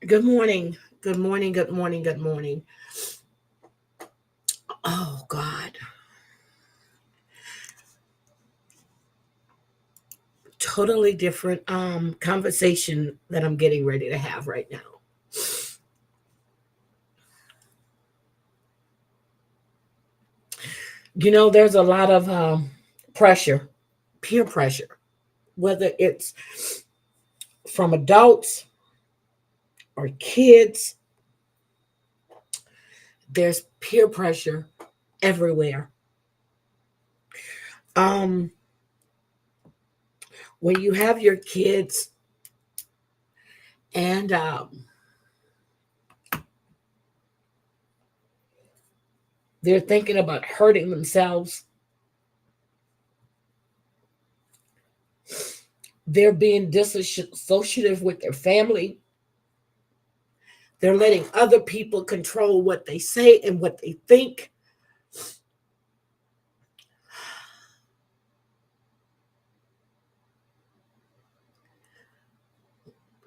Good morning. Good morning. Good morning. Good morning. Oh God. Totally different conversation that I'm getting ready to have right now. There's a lot of pressure, peer pressure, whether it's from adults or kids, there's peer pressure everywhere. Um when you have your kids and they're thinking about hurting themselves, they're being disassociative with their family. They're letting other people control what they say and what they think.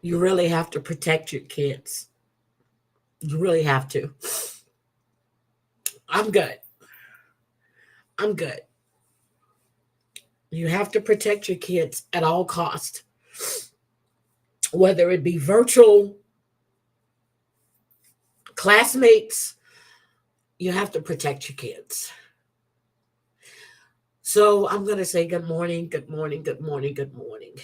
You really have to protect your kids. You really have to. I'm good. I'm good. You have to protect your kids at all costs, whether it be virtual classmates. You have to protect your kids. So I'm going to say good morning, good morning, good morning, good morning.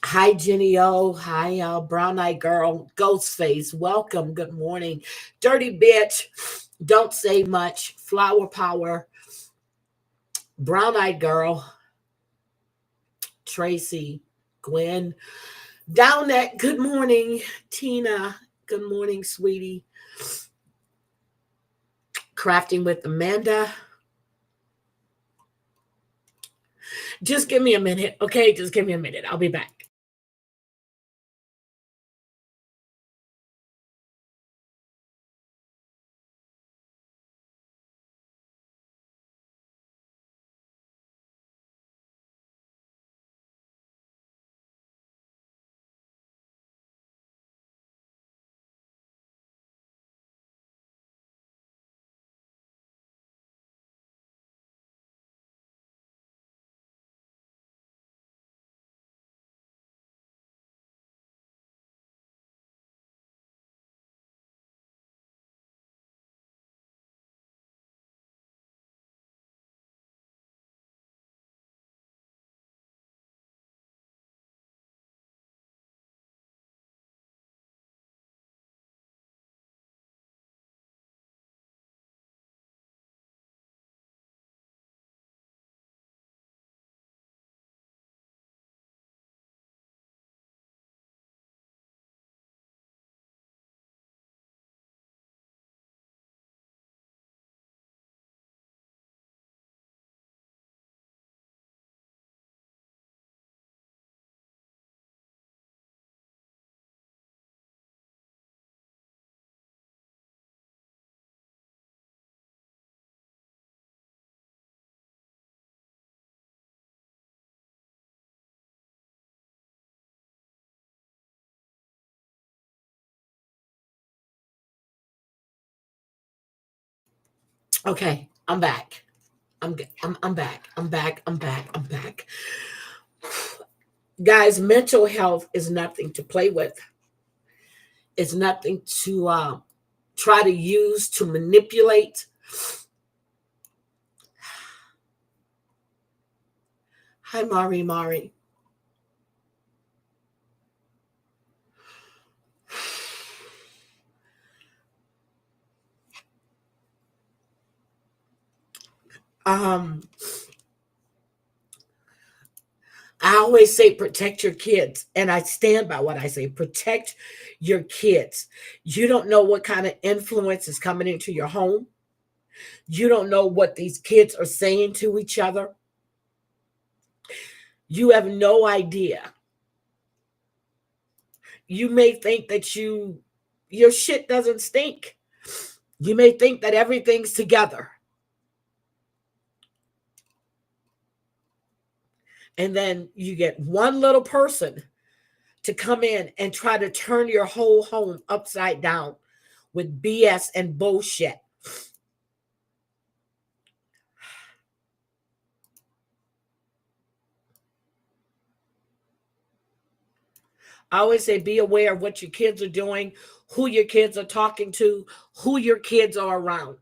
Hi, Jenny O. Hi, Brown Eyed Girl. Ghostface. Welcome. Good morning. Dirty Bitch. Don't Say Much. Flower Power. Brown Eyed Girl. Tracy. Gwen. Down at good morning, Tina. Good morning, sweetie. Crafting with Amanda. Just give me a minute, okay? Just give me a minute. I'll be back. Okay, I'm back. I'm back. I'm back. I'm back. I'm back. Guys, mental health is nothing to play with. It's nothing to try to use to manipulate. Hi, Mari. Mari. Um, I always say protect your kids, and I stand by what I say. Protect your kids. You don't know what kind of influence is coming into your home. You don't know what these kids are saying to each other. You have no idea. You may think that your shit doesn't stink. You may think that everything's together. And then you get one little person to come in and try to turn your whole home upside down with BS and bullshit. I always say be aware of what your kids are doing, who your kids are talking to, who your kids are around.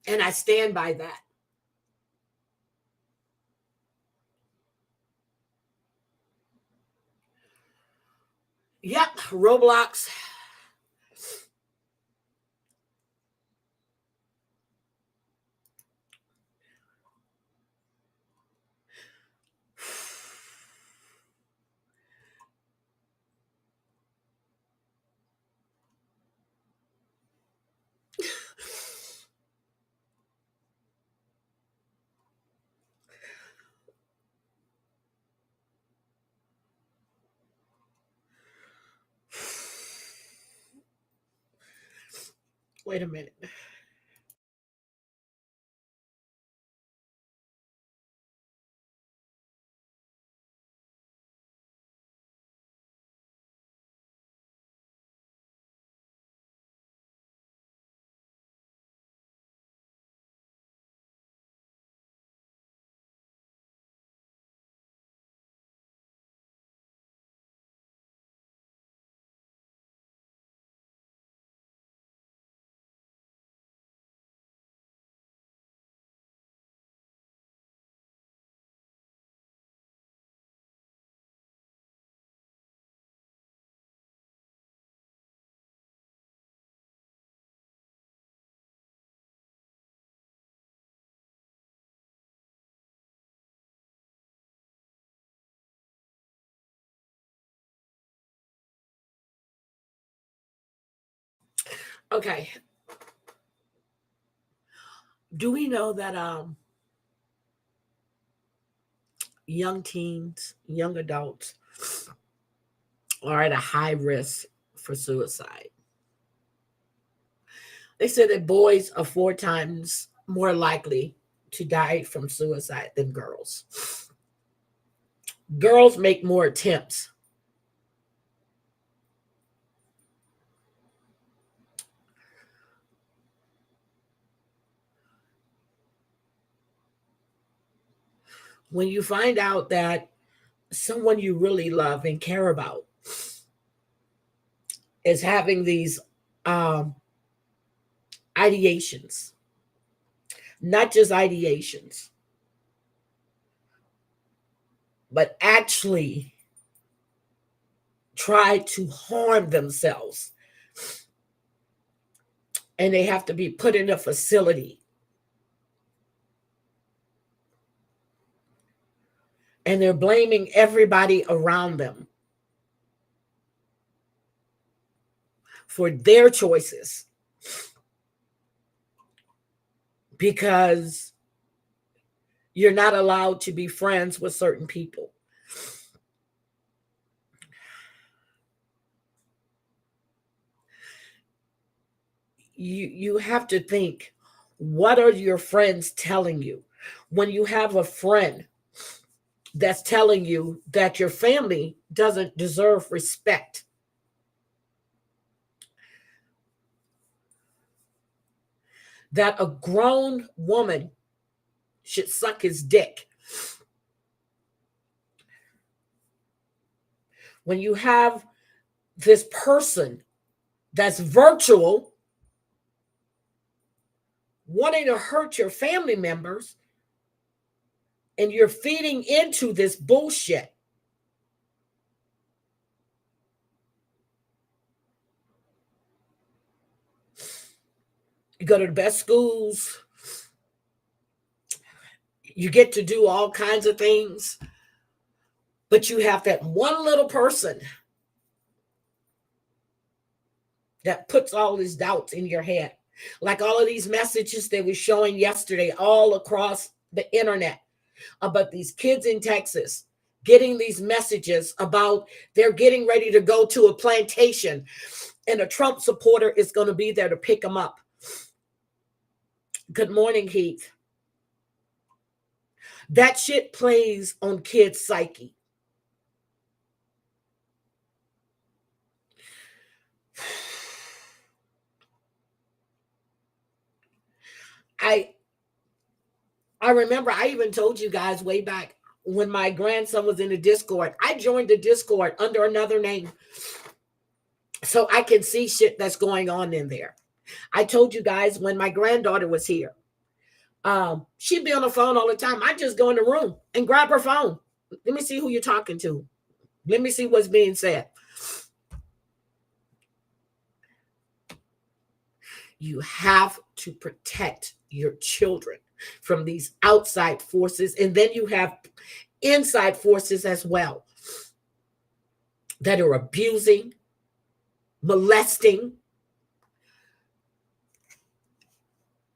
And I stand by that. Yep, Roblox. Wait a minute. Okay. Do we know that young teens, young adults are at a high risk for suicide? They said that boys are 4 times more likely to die from suicide than girls. Girls make more attempts. When you find out that someone you really love and care about is having these um, ideations, not just ideations, but actually try to harm themselves, and they have to be put in a facility, and they're blaming everybody around them for their choices because you're not allowed to be friends with certain people. You have to think, what are your friends telling you? When you have a friend that's telling you that your family doesn't deserve respect, that a grown woman should suck his dick, when you have this person that's virtual wanting to hurt your family members, and you're feeding into this bullshit. You go to the best schools, you get to do all kinds of things, but you have that one little person that puts all these doubts in your head. Like all of these messages that we're showing yesterday all across the internet about these kids in Texas getting these messages about they're getting ready to go to a plantation and a Trump supporter is going to be there to pick them up. Good morning, Heath. That shit plays on kids' psyche. I remember I even told you guys way back when my grandson was in the Discord, I joined the Discord under another name so I can see shit that's going on in there. I told you guys when my granddaughter was here, she'd be on the phone all the time. I just go in the room and grab her phone. Let me see who you're talking to. Let me see what's being said. You have to protect your children from these outside forces. And then you have inside forces as well that are abusing, molesting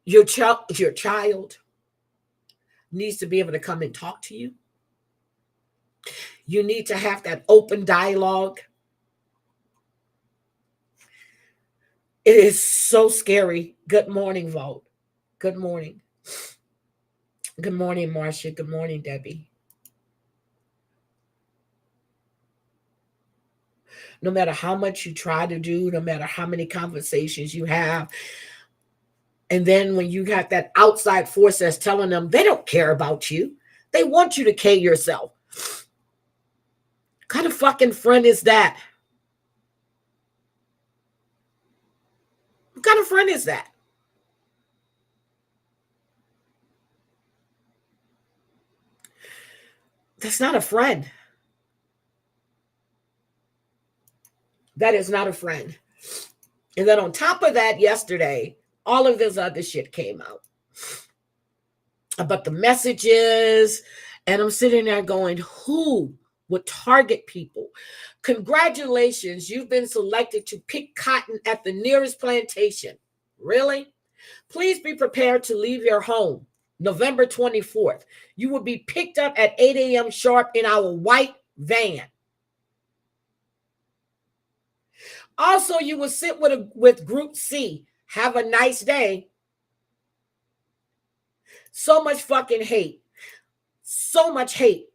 your child needs to be able to come and talk to you. You need to have that open dialogue. It is so scary. Good morning, Vault. Good morning. Good morning, Marcia. Good morning, Debbie. No matter how much you try to do, no matter how many conversations you have, and then when you got that outside force that's telling them they don't care about you, they want you to kill yourself. What kind of fucking friend is that? What kind of friend is that? That's not a friend. That is not a friend. And then on top of that, yesterday, all of this other shit came out about the messages. And I'm sitting there going, who would target people? Congratulations, you've been selected to pick cotton at the nearest plantation. Really? Please be prepared to leave your home November 24th. You will be picked up at 8 a.m. sharp in our white van. Also, you will sit with Group C. Have a nice day. So much fucking hate. So much hate.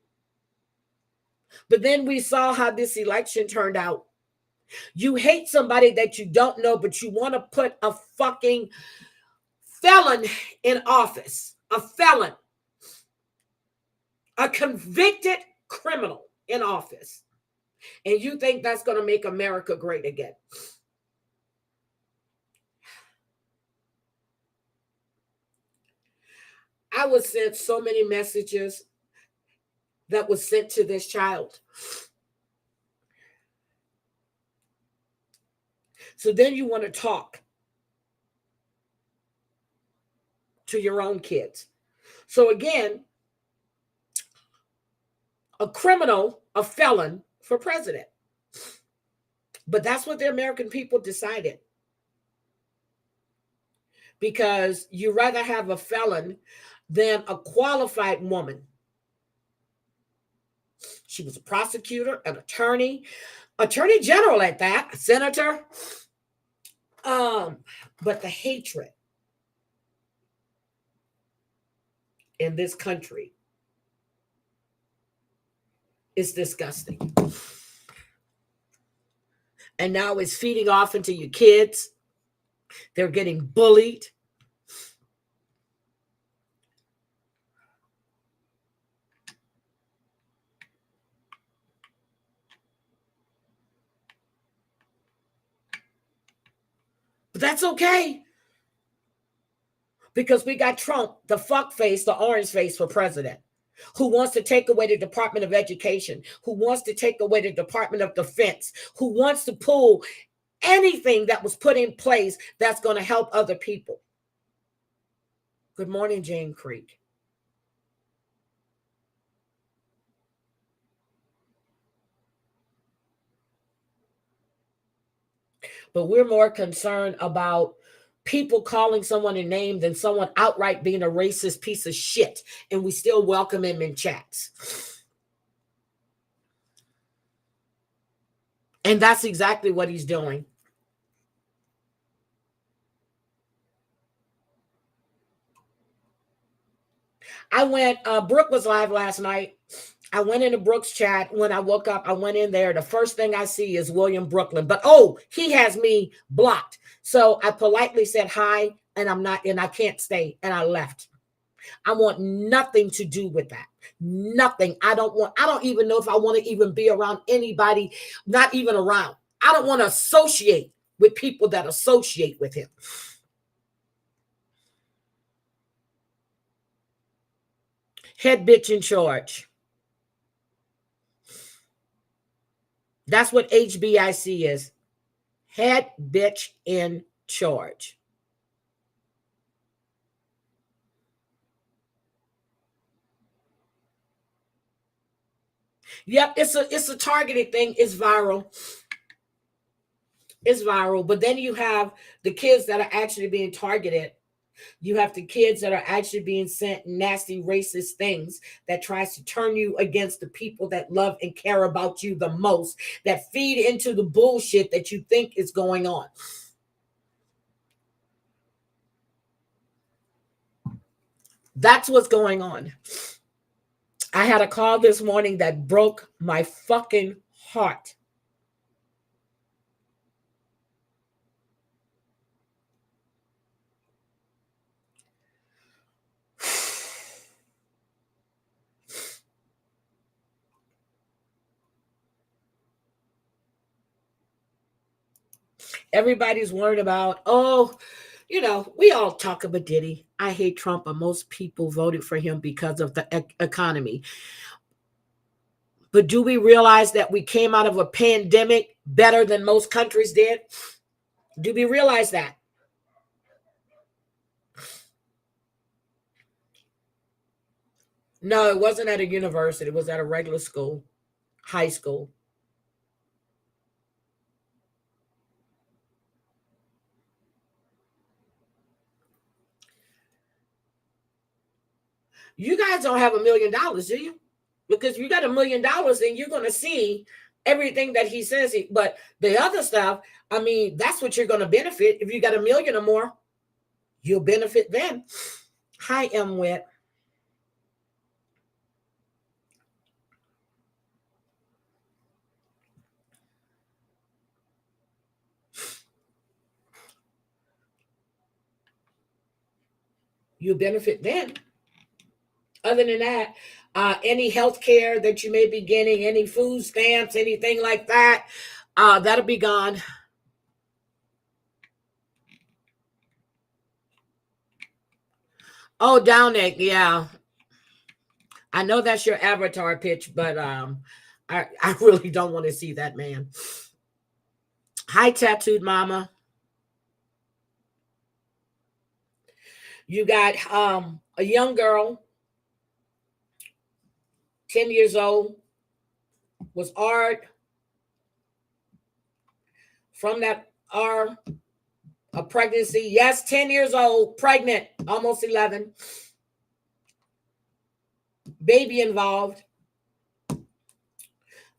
But then we saw how this election turned out. You hate somebody that you don't know, but you want to put a fucking felon in office. A felon. A convicted criminal in office. And you think that's going to make America great again. I was sent so many messages that was sent to this child. So then you want to talk to your own kids. So again, a criminal, a felon for president. But that's what the American people decided. Because you rather have a felon than a qualified woman. She was a prosecutor, an attorney general at that, a senator. But the hatred in this country is disgusting. And now it's feeding off into your kids. They're getting bullied. But that's okay. Because we got Trump, the fuck face, the orange face for president, who wants to take away the Department of Education, who wants to take away the Department of Defense, who wants to pull anything that was put in place that's going to help other people. Good morning, Jane Creek. But we're more concerned about people calling someone a name than someone outright being a racist piece of shit. And we still welcome him in chats. And that's exactly what he's doing. I went, Brooke was live last night. I went into Brooke's chat. When I woke up, I went in there. The first thing I see is William Brooklyn. But he has me blocked. So I politely said hi, and I can't stay. And I left. I want nothing to do with that. Nothing. I don't even know if I want to even be around anybody, not even around. I don't want to associate with people that associate with him. Head bitch in charge. That's what HBIC is. Head bitch in charge. Yep, it's a targeted thing. It's viral. It's viral. But then you have the kids that are actually being targeted. You have the kids that are actually being sent nasty racist things that tries to turn you against the people that love and care about you the most, that feed into the bullshit that you think is going on. That's what's going on. I had a call this morning that broke my fucking heart. Everybody's worried about, oh, we all talk about Diddy. I hate Trump, but most people voted for him because of the economy. But do we realize that we came out of a pandemic better than most countries did? Do we realize that? No, it wasn't at a university. It was at a regular school, high school. You guys don't have $1 million, do you? Because you got $1 million, then you're going to see everything that he says. But the other stuff, I mean, that's what you're going to benefit. If you got $1 million or more, you'll benefit then. Hi, M. Wet. You benefit then. Other than that, any health care that you may be getting, any food stamps, anything like that, that'll be gone. Oh, down there, yeah. I know that's your avatar pitch, but I really don't want to see that man. Hi, tattooed mama. You got a young girl, 10 years old, was art from that R, a pregnancy. Yes, 10 years old, pregnant, almost 11. Baby involved.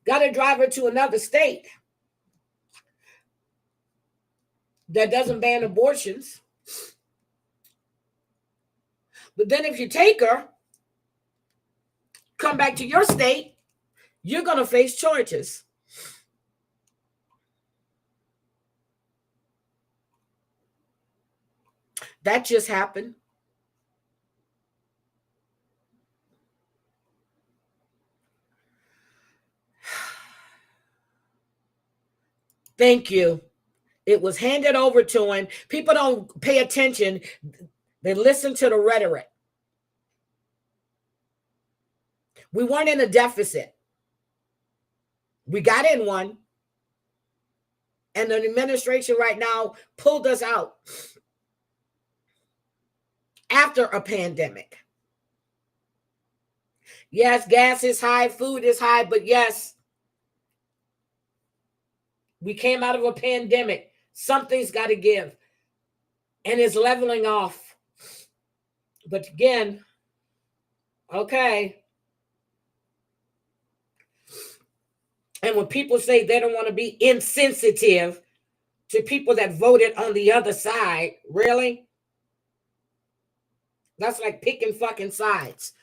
Got to drive her to another state that doesn't ban abortions. But then if you take her, come back to your state, you're going to face charges. That just happened. Thank you. It was handed over to him. People don't pay attention. They listen to the rhetoric. We weren't in a deficit. We got in one. And the administration right now pulled us out after a pandemic. Yes, gas is high, food is high, but yes, we came out of a pandemic. Something's got to give. And it's leveling off. But again, okay. And when people say they don't want to be insensitive to people that voted on the other side, really? That's like picking fucking sides.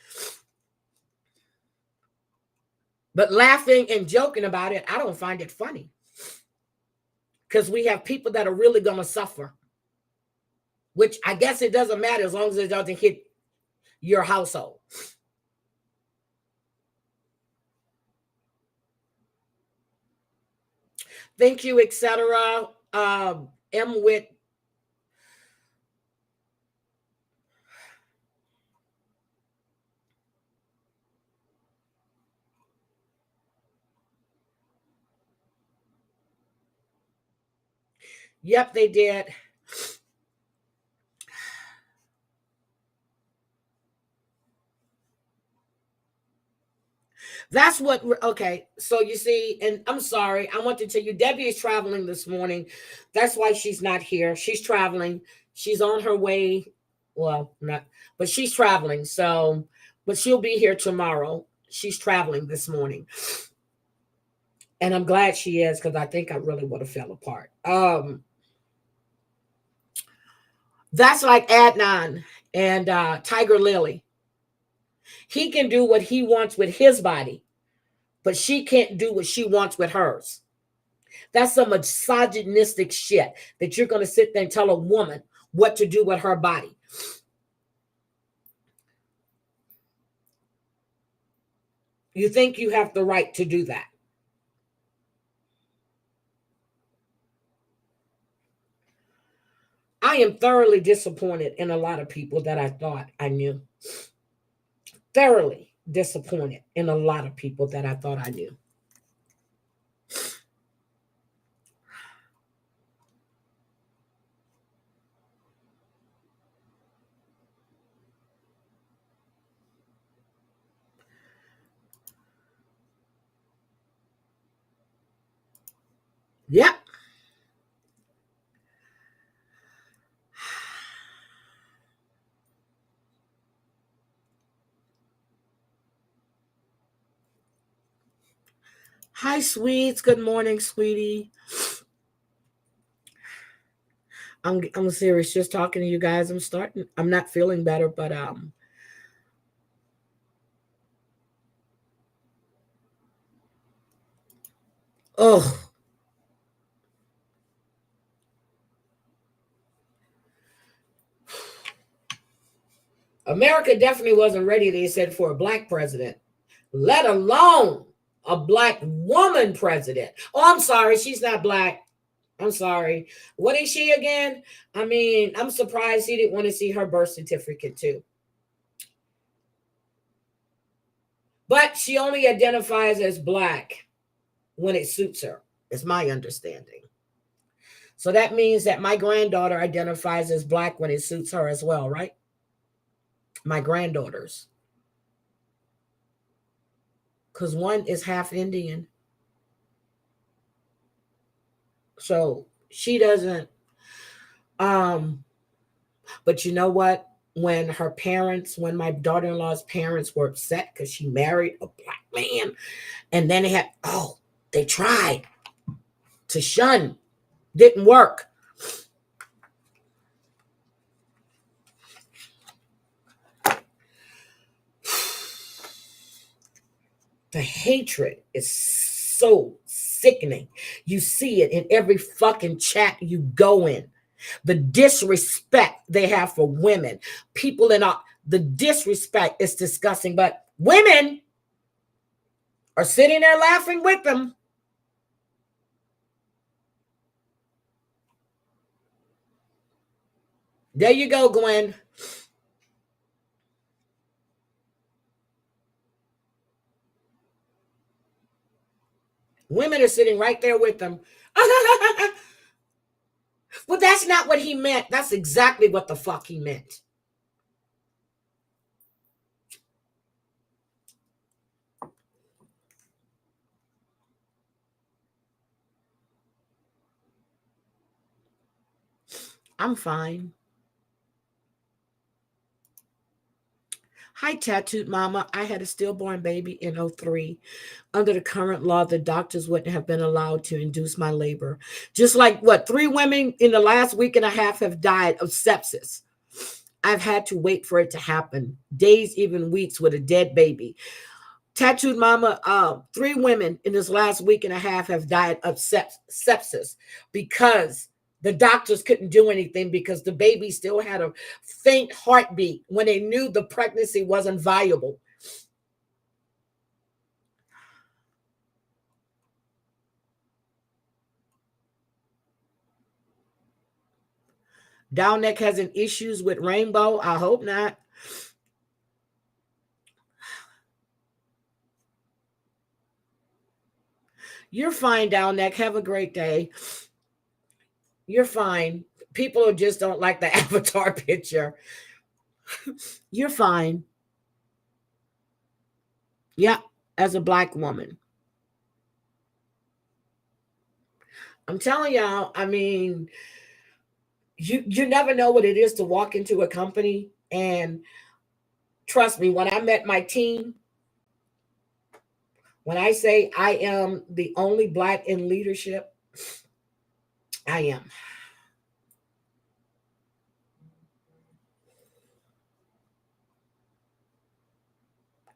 But laughing and joking about it, I don't find it funny. Because we have people that are really going to suffer. Which I guess it doesn't matter as long as it doesn't hit your household. Thank you, etc. M with Yep, they did. That's what okay. So you see, and I'm sorry, I want to tell you, Debbie is traveling this morning. That's why she's not here. She's traveling. She's on her way. Well, not, but she's traveling. So, but she'll be here tomorrow. She's traveling this morning. And I'm glad she is because I think I really would have fell apart. That's like Adnan and Tiger Lily. He can do what he wants with his body, but she can't do what she wants with hers. That's some misogynistic shit that you're going to sit there and tell a woman what to do with her body. You think you have the right to do that. I am thoroughly disappointed in a lot of people that I thought I knew. Thoroughly disappointed in a lot of people that I thought I knew. Yep. Hi, sweets. Good morning, sweetie. I'm serious. Just talking to you guys. I'm not feeling better, but oh, America definitely wasn't ready, they said, for a black president, let alone a black woman president. Oh, I'm sorry, she's not black. I'm sorry. What is she again? I mean, I'm surprised he didn't want to see her birth certificate too. But she only identifies as black when it suits her, is my understanding. So that means that my granddaughter identifies as black when it suits her as well, right? My granddaughters. Because one is half Indian. So she doesn't. But you know what? When my daughter-in-law's parents were upset because she married a black man, and then they tried to shun, didn't work. The hatred is so sickening. You see it in every fucking chat you go in. The disrespect they have for women, people the disrespect is disgusting, but women are sitting there laughing with them. There you go, Gwen. Women are sitting right there with them. Well, that's not what he meant. That's exactly what the fuck he meant. I'm fine. Hi, Tattooed Mama. I had a stillborn baby in 03. Under the current law, the doctors wouldn't have been allowed to induce my labor. Just like what, 3 women in the last week and a half have died of sepsis. I've had to wait for it to happen. Days, even weeks with a dead baby. Tattooed Mama, 3 women in this last week and a half have died of sepsis because The doctors couldn't do anything because the baby still had a faint heartbeat when they knew the pregnancy wasn't viable. Down neck has an issues with rainbow. I hope not. You're fine, down neck. Have a great day. You're fine. People just don't like the avatar picture. You're fine. Yeah, as a black woman. I'm telling y'all, I mean, you never know what it is to walk into a company, and trust me, when I met my team, when I say I am the only black in leadership, I am.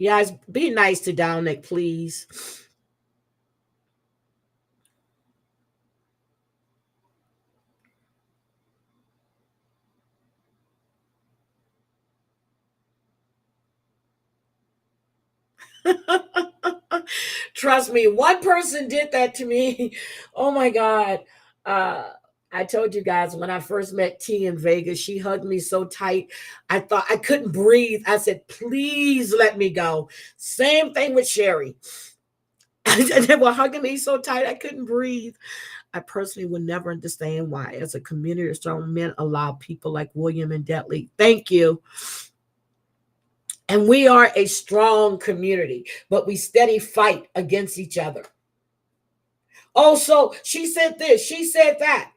Guys, be nice to Dominic, please. Trust me, one person did that to me. Oh my God. I told you guys when I first met T in Vegas, she hugged me so tight. I thought I couldn't breathe. I said, please let me go. Same thing with Sherry. They were hugging me so tight I couldn't breathe. I personally would never understand why, as a community of strong men, allow people like William and Detley. Thank you. And we are a strong community, but we steady fight against each other. Oh, so she said this, she said that.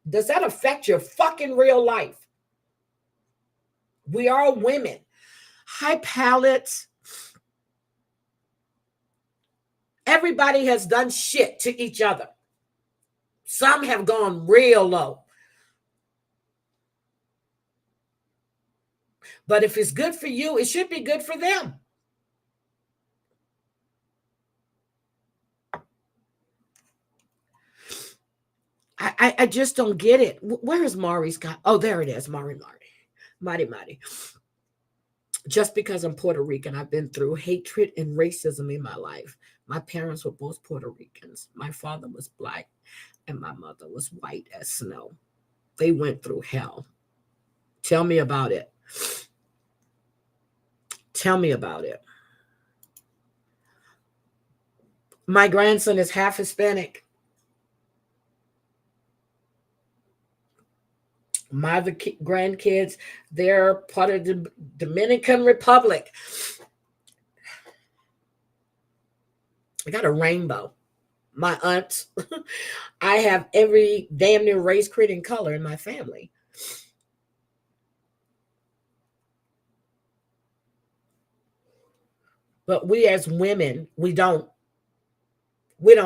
Does that affect your fucking real life? We are women. High palates. Everybody has done shit to each other. Some have gone real low. But if it's good for you, it should be good for them. I just don't get it. Where is Mari's got? Oh, there it is. Mari. Just because I'm Puerto Rican, I've been through hatred and racism in my life. My parents were both Puerto Ricans. My father was black and my mother was white as snow. They went through hell. Tell me about it. Tell me about it. My grandson is half Hispanic. My other grandkids, they're part of the Dominican Republic. I got a rainbow. My aunts, I have every damn near race, creed, and color in my family. But we as women, we don't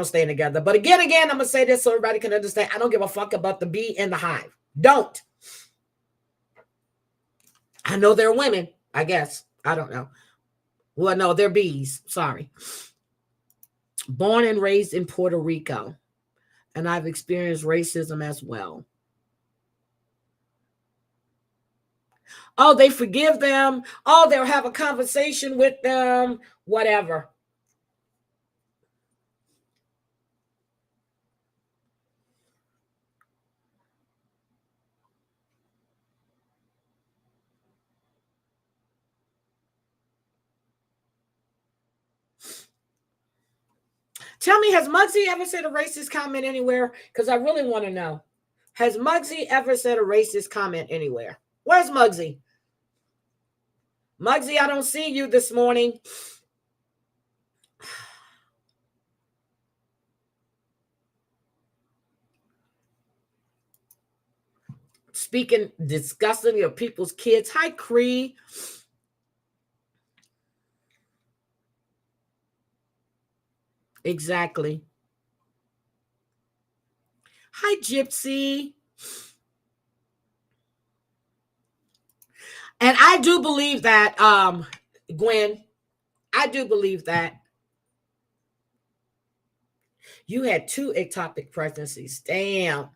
stand together. But again, I'm gonna say this so everybody can understand. I don't give a fuck about the bee in the hive. Don't. I know they're women, I guess. I don't know. Well, no, they're bees. Sorry. Born and raised in Puerto Rico, and I've experienced racism as well. Oh, they forgive them. Oh, they'll have a conversation with them, whatever. Tell me, has Muggsy ever said a racist comment anywhere? Because I really want to know. Has Muggsy ever said a racist comment anywhere? Where's Muggsy? Muggsy, I don't see you this morning. Speaking disgustingly of people's kids. Hi, Cree. Exactly. Hi, Gypsy. And I do believe that, Gwen, I do believe that you had two ectopic pregnancies. Damn.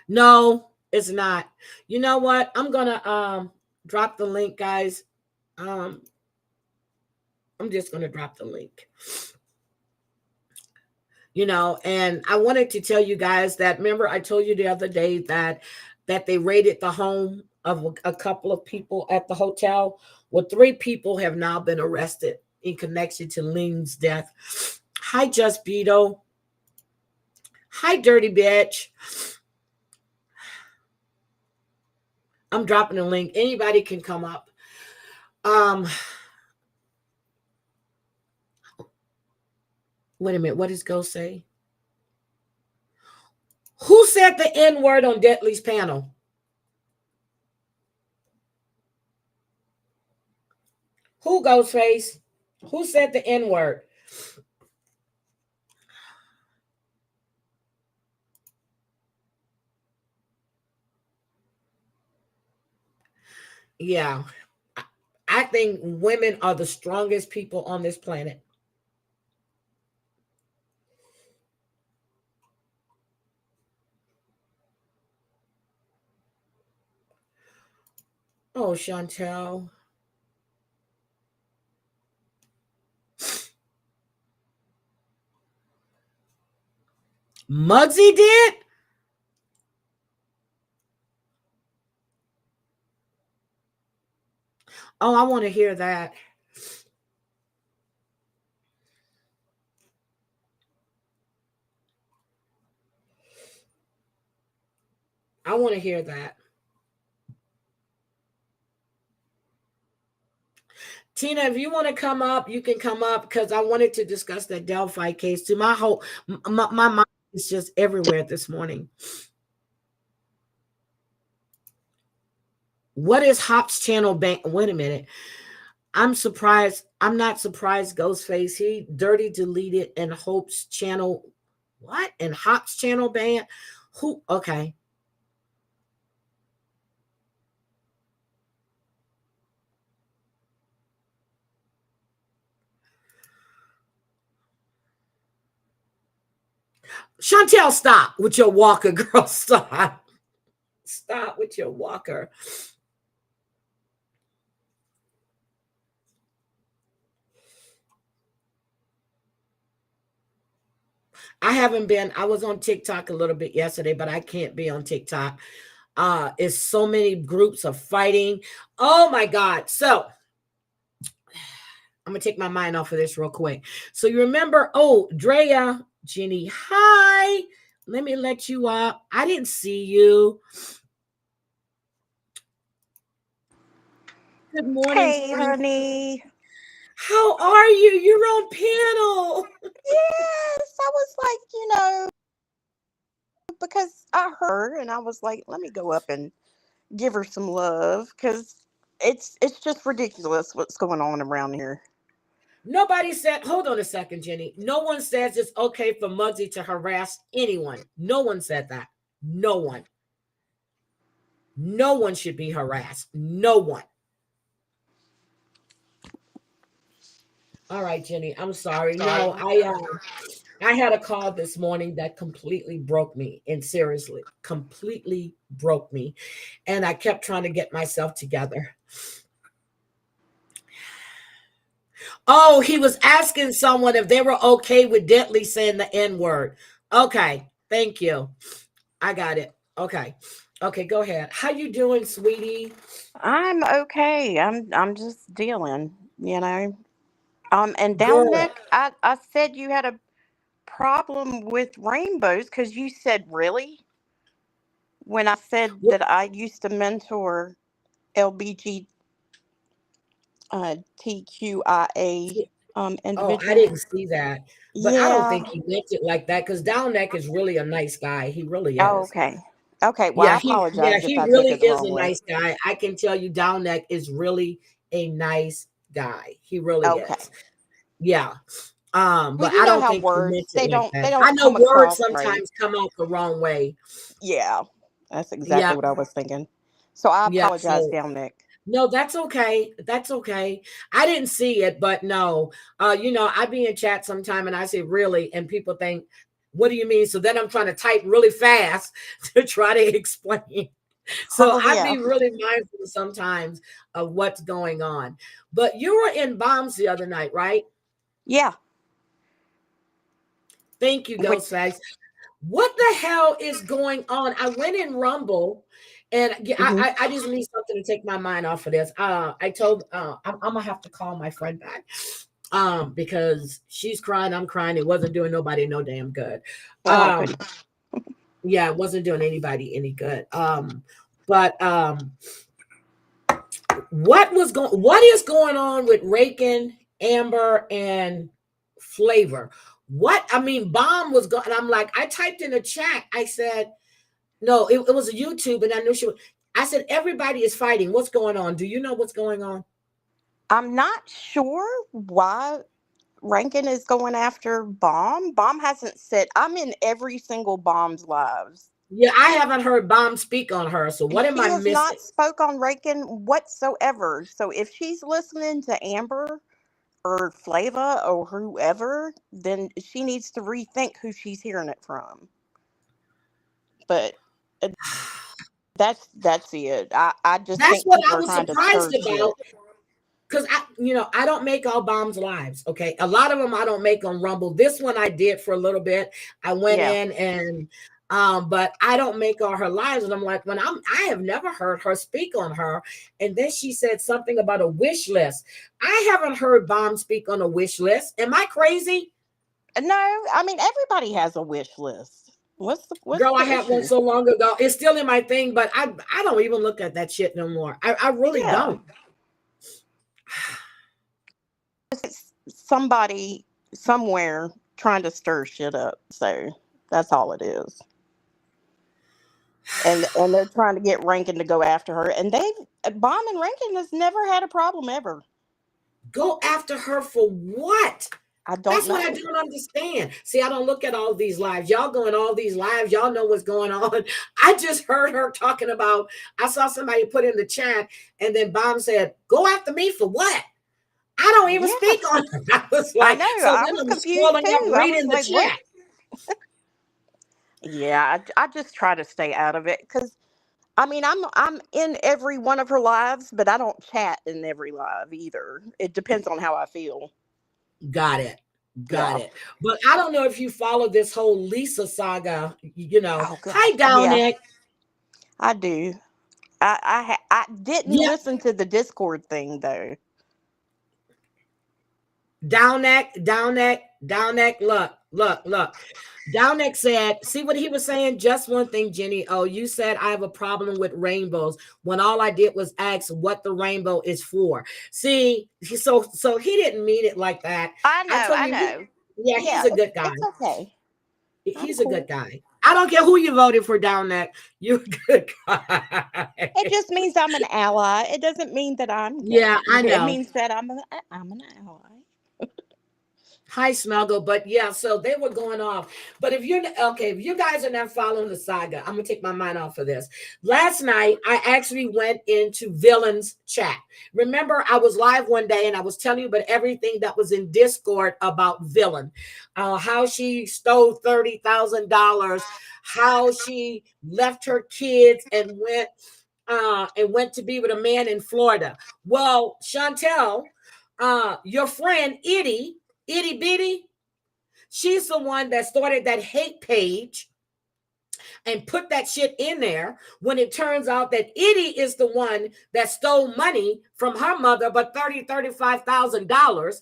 No, it's not. You know what? I'm gonna drop the link, guys. Um, I'm just gonna drop the link. And I wanted to tell you guys that, remember I told you the other day that they raided the home of a couple of people at the hotel. Well, 3 people have now been arrested in connection to Lean's death. Hi, Just Beto. Hi, dirty bitch. I'm dropping a link. Anybody can come up. Wait a minute. What does Ghost say? Who said the N word on Deadly's panel? Who, Ghostface? Who said the N word? Yeah. I think women are the strongest people on this planet. Oh, Chantel. Muggsy did? Oh, I want to hear that. I want to hear that. Tina, if you want to come up, you can come up because I wanted to discuss that Delphi case too. My mind is just everywhere this morning. What is Hop's channel ban? Wait a minute. I'm surprised. I'm not surprised, Ghostface. He dirty deleted and Hope's channel. What? And Hop's channel ban? Who? Okay. Chantel, stop with your walker, girl. Stop. Stop with your walker. I was on TikTok a little bit yesterday, but I can't be on TikTok. It's so many groups of fighting. Oh my God. So I'm gonna take my mind off of this real quick. So you remember, Drea, Jenny, hi. Let me let you up. I didn't see you. Good morning, Hey, sweetie. honey. How are you? You're on panel. Yes, I was like, because I heard and I was like, let me go up and give her some love because it's just ridiculous what's going on around here. Nobody said, hold on a second, Jenny. No one says it's okay for Muggsy to harass anyone. No one said that. No one. No one should be harassed. No one. All right, Jenny. I'm sorry. No, I had a call this morning that completely broke me, and seriously, completely broke me. And I kept trying to get myself together. Oh, he was asking someone if they were okay with Deadly saying the N-word. Okay, thank you. I got it. Okay. Okay, go ahead. How you doing, sweetie? I'm okay. I'm just dealing. And down Girl. neck, I said you had a problem with rainbows because you said really when I said that I used to mentor LBG TQIA Oh, I individuals. didn't see that. But I don't Yeah. think he meant it like that because Down Neck is really a nice guy. He really Oh, is. okay. Okay. Well, Yeah, I yeah, apologize if he I took really it the is wrong a way. nice guy. I can tell you Down Neck is really a nice guy. He really Okay. is. Yeah. Well, But you I know don't how think he meant words it like they that. I don't know come words across right. sometimes come out the wrong way. Yeah, that's exactly Yeah. what I was thinking. So I Yeah. apologize, So down Nick. no, that's okay. That's okay. I didn't see it, but no. I be in chat sometime and I say really, and people think What do you mean? So then I'm trying to type really fast to try to explain. So Oh I yeah. be really mindful sometimes of what's going on. But you were in bombs the other night, right? Yeah. Thank you, Which Ghostface. What the hell is going on? I went in Rumble, and mhm. I just need something to take my mind off of this. I told I'm gonna have to call my friend back, because she's crying, I'm crying. It wasn't doing nobody no damn good. Oh Um, goodness. yeah, it wasn't doing anybody any good. But what is going on with Rakin, Amber, and Flavor? What I mean, Bomb was going, and I'm like, I typed in the chat, I said, no, it was a YouTube, and I knew she was, I said, everybody is fighting. What's going on? Do you know what's going on? I'm not sure why Rankin is going after Bomb. Bomb hasn't said. I'm in every single Bomb's lives. Yeah, I haven't heard Bomb speak on her. So what am She I has missing? not spoke on Rankin whatsoever. So if she's listening to Amber or Flava or whoever, then she needs to rethink who she's hearing it from. But uh, that's it. I just That's think what people I are was trying to surprised stir shit. about. Because I don't make all Bombs lives. Okay, a lot of them I don't make on Rumble. This one I did for a little bit. I went Yeah. in and but I don't make all her lives. And I'm like, I have never heard her speak on her. And then she said something about a wish list. I haven't heard Bomb speak on a wish list. Am I crazy? No, I mean everybody has a wish list. What's Girl, I the had one issue? so long ago. It's still in my thing, but I don't even look at that shit no more. I really Yeah. don't. It's somebody somewhere trying to stir shit up. So that's all it is. And they're trying to get Rankin to go after her. And Bomb and Rankin has never had a problem ever. Go after her for what? I don't That's what I know. don't understand. See, I don't look at all these lives. Y'all go in all these lives. Y'all know what's going on. I just heard her talking about, I saw somebody put in the chat, and then Bomb said, go after me for what? I don't even Yeah, speak on her. I was I like, know. so I then was I'm confused scrolling up too. I was reading the like, what? chat. Yeah, I just try to stay out of it because I mean I'm in every one of her lives, but I don't chat in every live either. It depends on how I feel. Got it. Got Yeah. it. But I don't know if you follow this whole Lisa saga, Oh Hi, gosh. Yeah, Downick. I do. I didn't Yeah, listen to the Discord thing though. Downeck, look. Downeck said, see what he was saying? Just one thing, Jenny. Oh, you said I have a problem with rainbows when all I did was ask what the rainbow is for. See, so he didn't mean it like that. I I know, told I you, know. yeah, he's Yeah, a good guy. it's okay. I'm He's a good cool. guy. I don't care who you voted for, Downeck. You're a good guy. It just means I'm an ally. It doesn't mean that I'm Yeah, gay. I It know. means that I'm an ally. Hi, Smuggle. But yeah, so they were going off. But if you guys are not following the saga, I'm gonna take my mind off of this. Last night, I actually went into Villain's chat. Remember, I was live one day and I was telling you about everything that was in Discord about Villain, how she stole $30,000, how she left her kids and went to be with a man in Florida. Well, Chantel, your friend Itty Bitty, she's the one that started that hate page and put that shit in there when it turns out that Itty is the one that stole money from her mother, but $35,000.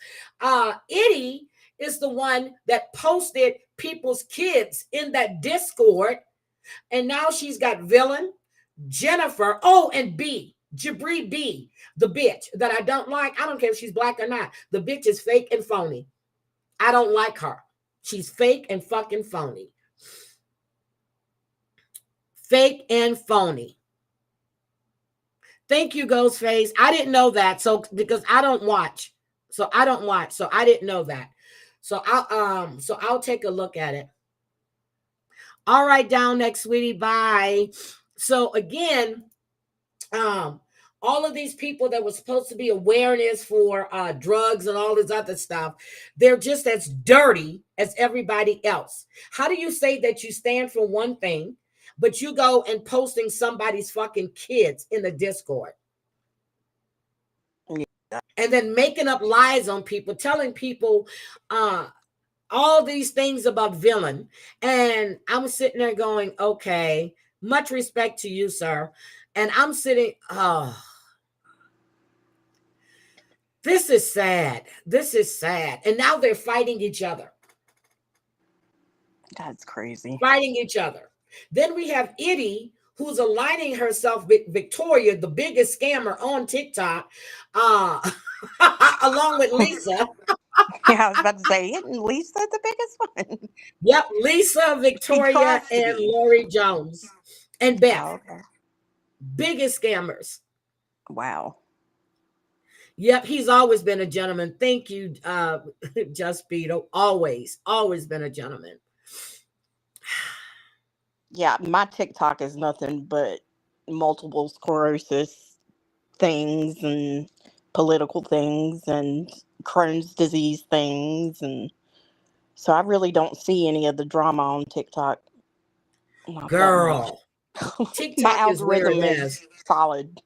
Itty is the one that posted people's kids in that Discord, and now she's got Villain, Jennifer, and B. Jabri B, the bitch that I don't like. I don't care if she's black or not. The bitch is fake and phony. I don't like her. She's fake and fucking phony. Fake and phony. Thank you, Ghostface. I didn't know that. So because I don't watch. So I didn't know that. So I'll take a look at it. All right, down next, sweetie. Bye. So again, all of these people that were supposed to be awareness for drugs and all this other stuff, they're just as dirty as everybody else. How do you say that you stand for one thing, but you go and posting somebody's fucking kids in the Discord? Yeah. And then making up lies on people, telling people all these things about villain. And I'm sitting there going, okay, much respect to you, sir. And I'm sitting, oh, this is sad. This is sad. And now they're fighting each other. That's crazy. Fighting each other. Then we have Itty, who's aligning herself with Victoria, the biggest scammer on TikTok, along with Lisa. Yeah, I was about to say, isn't Lisa the biggest one? Yep, Lisa, Victoria, and Lori Jones. And Beth. Oh, okay. Biggest scammers. Wow. Yep, he's always been a gentleman. Thank you, Just Beto. Always been a gentleman. Yeah, my TikTok is nothing but multiple sclerosis things and political things and Crohn's disease things, and so I really don't see any of the drama on TikTok. Girl, my TikTok algorithm is where it is solid.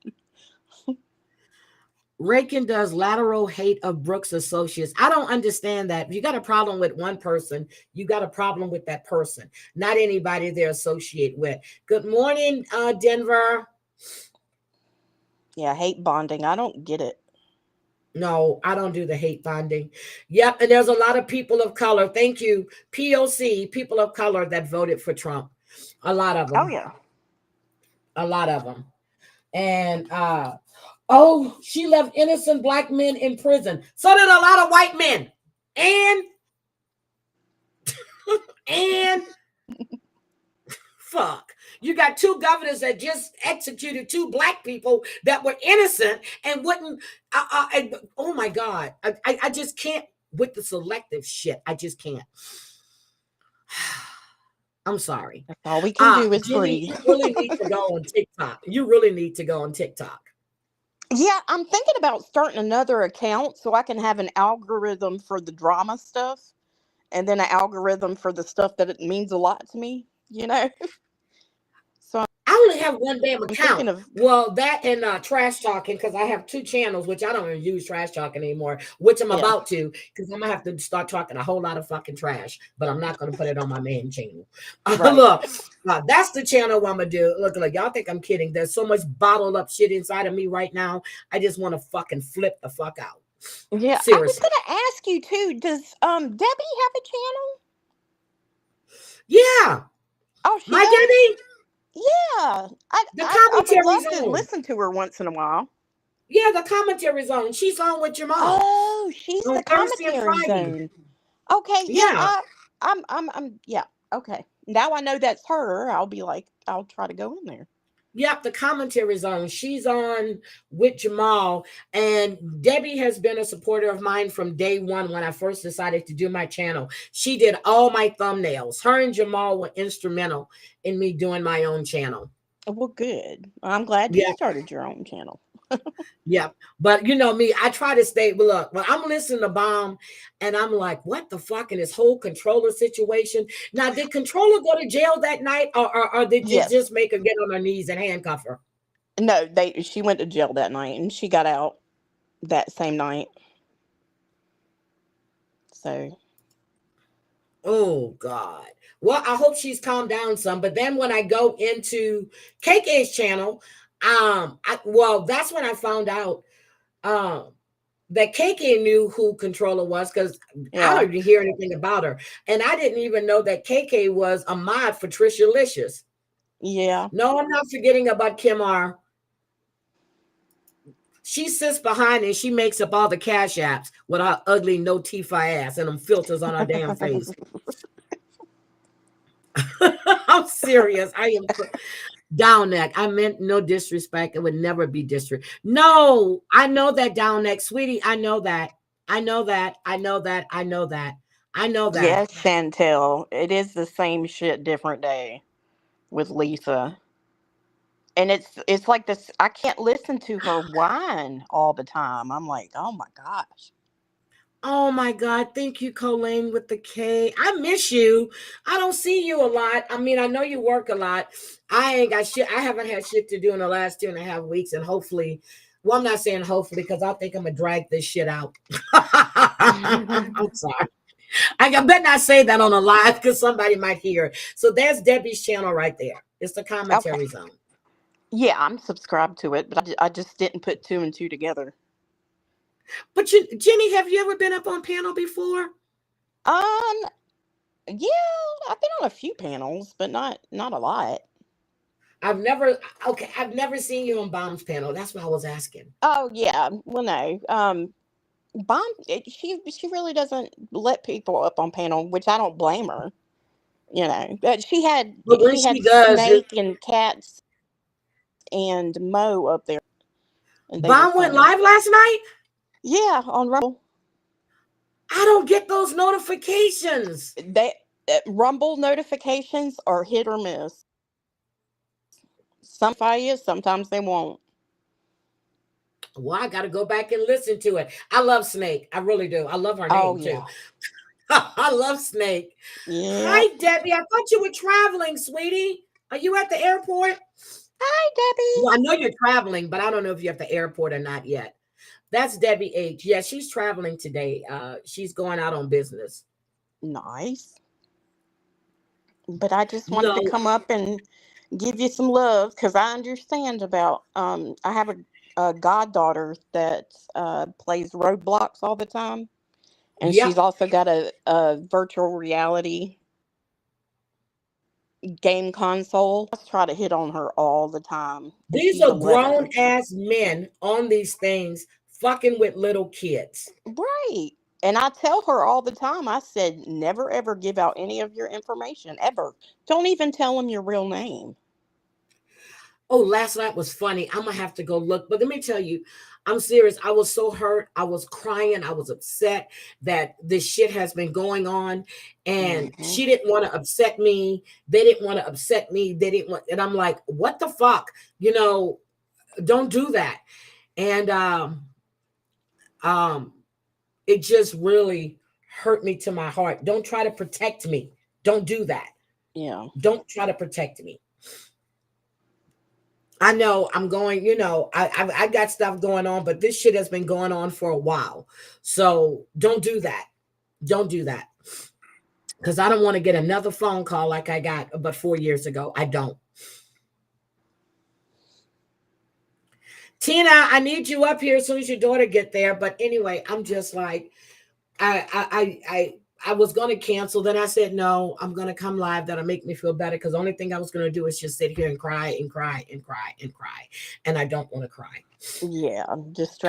Rakin does lateral hate of Brooks Associates. I don't understand that. If you got a problem with one person, you got a problem with that person, not anybody they're associated with. Good morning, Denver. Yeah, hate bonding. I don't get it. No, I don't do the hate bonding. Yep, and there's a lot of people of color. Thank you, POC, people of color that voted for Trump. A lot of them. Oh, yeah. A lot of them. And oh, she left innocent black men in prison. So did a lot of white men. And fuck. You got two governors that just executed two black people that were innocent and wouldn't. Oh my God. I just can't with the selective shit. I just can't. I'm sorry. That's all we can do is Jenny, breathe. you really need to go on TikTok. You really need to go on TikTok. Yeah, I'm thinking about starting another account so I can have an algorithm for the drama stuff and then an algorithm for the stuff that it means a lot to me, you know? So I only have one damn I'm account. thinking of, Well, that and trash talking, because I have two channels, which I don't even use trash talking anymore, which I'm Yeah. about to, because I'm gonna have to start talking a whole lot of fucking trash, but I'm not gonna put it on my main channel. Right. Look, that's the channel I'm gonna do. Look, y'all think I'm kidding. There's so much bottled up shit inside of me right now. I just want to fucking flip the fuck out. yeah, I was Seriously. gonna ask you too, does Debbie have a channel? Yeah. Oh, she My does? Debbie, Yeah. the I would commentary love to zone. listen to her once in a while. Yeah, the commentary zone. She's on with your mom Oh, she's on the Thursday and commentary Friday. zone. Okay, Yeah. I'm yeah, okay. Now I know that's her. I'll be like, I'll try to go in there. Yep, the commentary zone. She's on with Jamal. And Debbie has been a supporter of mine from day one when I first decided to do my channel. She did all my thumbnails. Her and Jamal were instrumental in me doing my own channel. Well, good. I'm glad you Yeah. started your own channel. Yeah, but you know me, I try to stay. But look, when I'm listening to Bomb, and I'm like, what the fuck in this whole controller situation? Now, did controller go to jail that night, or did they Yes. just make her get on her knees and handcuff her? No, she went to jail that night and she got out that same night. So, Oh God. Well, I hope she's calmed down some. But then when I go into KK's channel, that's when I found out that KK knew who Controller was, because yeah. I didn't hear anything about her. And I didn't even know that KK was a mod for Trisha Licious. Yeah. No, I'm not forgetting about Kim R. She sits behind and she makes up all the cash apps with her ugly no Tifa ass and them filters on her damn face. I'm serious. I am down neck. I meant no disrespect. It would never be disrespect. No, I know that, down neck, sweetie. I know that. I know that. I know that. I know that. I know that. Yes, Chantel. It is the same shit, different day with Lisa. And it's like this. I can't listen to her whine all the time. I'm like, oh my gosh. Oh my God. Thank you, Colleen with the K. I miss you. I don't see you a lot. I mean, I know you work a lot. I ain't got shit. I haven't had shit to do in the last 2.5 weeks. And hopefully, well, I'm not saying hopefully because I think I'm going to drag this shit out. I'm sorry. I better not say that on a live because somebody might hear it. So there's Debbie's channel right there. It's the Okay. commentary zone. Yeah, I'm subscribed to it, but I just didn't put two and two together. But you, Jenny, have you ever been up on panel before? Yeah, I've been on a few panels, but not a lot. I've never seen you on Bomb's panel. That's what I was asking. Oh yeah, well no. She really doesn't let people up on panel, which I don't blame her. You know, but But when she she had does, Snake and Cats and Mo up there, and they were Bomb went funny. live last night. Yeah, on Rumble. I don't get those notifications. Rumble notifications are hit or miss. Some fire you, sometimes they won't. Well, I got to go back and listen to it. I love Snake. I really do. I love her Oh name too. yeah, I love Snake. yeah. Hi, Debbie. I thought you were traveling, sweetie. Are you at the airport? Hi, Debbie. Well, I know you're traveling, but I don't know if you're at the airport or not yet. That's Debbie H. Yeah, she's traveling today. She's going out on business. Nice. But I just You wanted to know, come up and give you some love because I understand about. I have a goddaughter that plays Roblox all the time, and she's yep. also got a virtual reality game console. I try to hit on her all the time, and These she's are 11. grown ass men on these things fucking with little kids. Right. And I tell her all the time, I said, never ever give out any of your information, ever. Don't even tell them your real name. Oh, last night was funny. I'm gonna have to go look, but let me tell you, I'm serious. I was so hurt. I was crying. I was upset that this shit has been going on, and Hmm. she didn't want to upset me. They didn't want to upset me. They didn't want, and I'm like, what the fuck? You know, don't do that. And um, it just really hurt me to my heart. Don't try to protect me. Don't do that. Yeah. Don't try to protect me. I know I'm going, I got stuff going on, but this shit has been going on for a while. So don't do that. Don't do that. Because I don't want to get another phone call like I got about 4 years ago. I don't. Tina, I need you up here as soon as your daughter get there. But anyway, I'm just like, I was gonna cancel. Then I said no, I'm gonna come live. That'll make me feel better. Because the only thing I was gonna do is just sit here and cry and cry and cry and cry. And I don't want to cry. Yeah.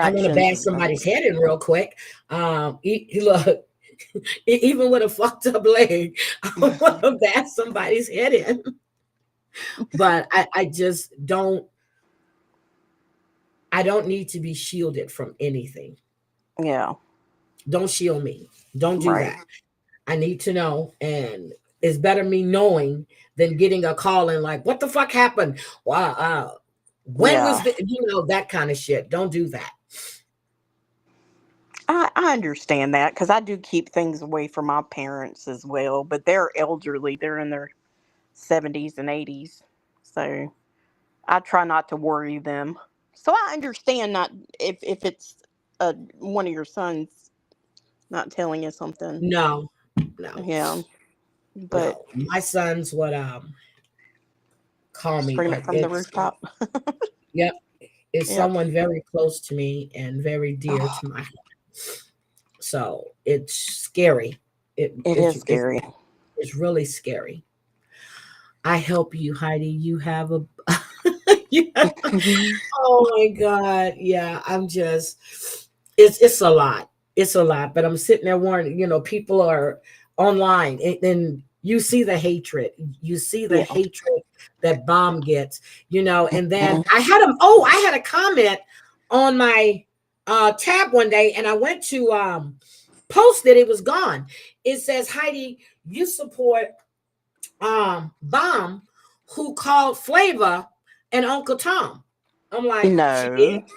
I want to Distractions bash are great. somebody's head in real quick. Look, even with a fucked up leg, I want to bash somebody's head in. But I just don't. I don't need to be shielded from anything. Yeah. Don't shield me. Don't do Right. that. I need to know, and it's better me knowing than getting a call and like, what the fuck happened? Wow. When was Yeah. that kind of shit? Don't do that. I understand that because I do keep things away from my parents as well, but they're elderly. They're in their 70s and 80s. So I try not to worry them. So I understand not if it's one of your sons not telling you something. No, no, Yeah. But no. My sons would call me, scream but it from the it's rooftop. yep, it's Yep. someone very close to me and very dear Oh, to my heart. So it's scary. It, it it's is it's scary. it's really scary. I help you, Heidi. You have a yeah. Oh my God. Yeah, I'm just it's a lot. It's a lot. But I'm sitting there warning, people are online and you see the hatred. You see the Yeah. hatred that Bomb gets, and then Mhm. I had a comment on my tab one day and I went to post it, it was gone. It says, Heidi, you support Bomb, who called Flavor and Uncle Tom. I'm like, she did. No,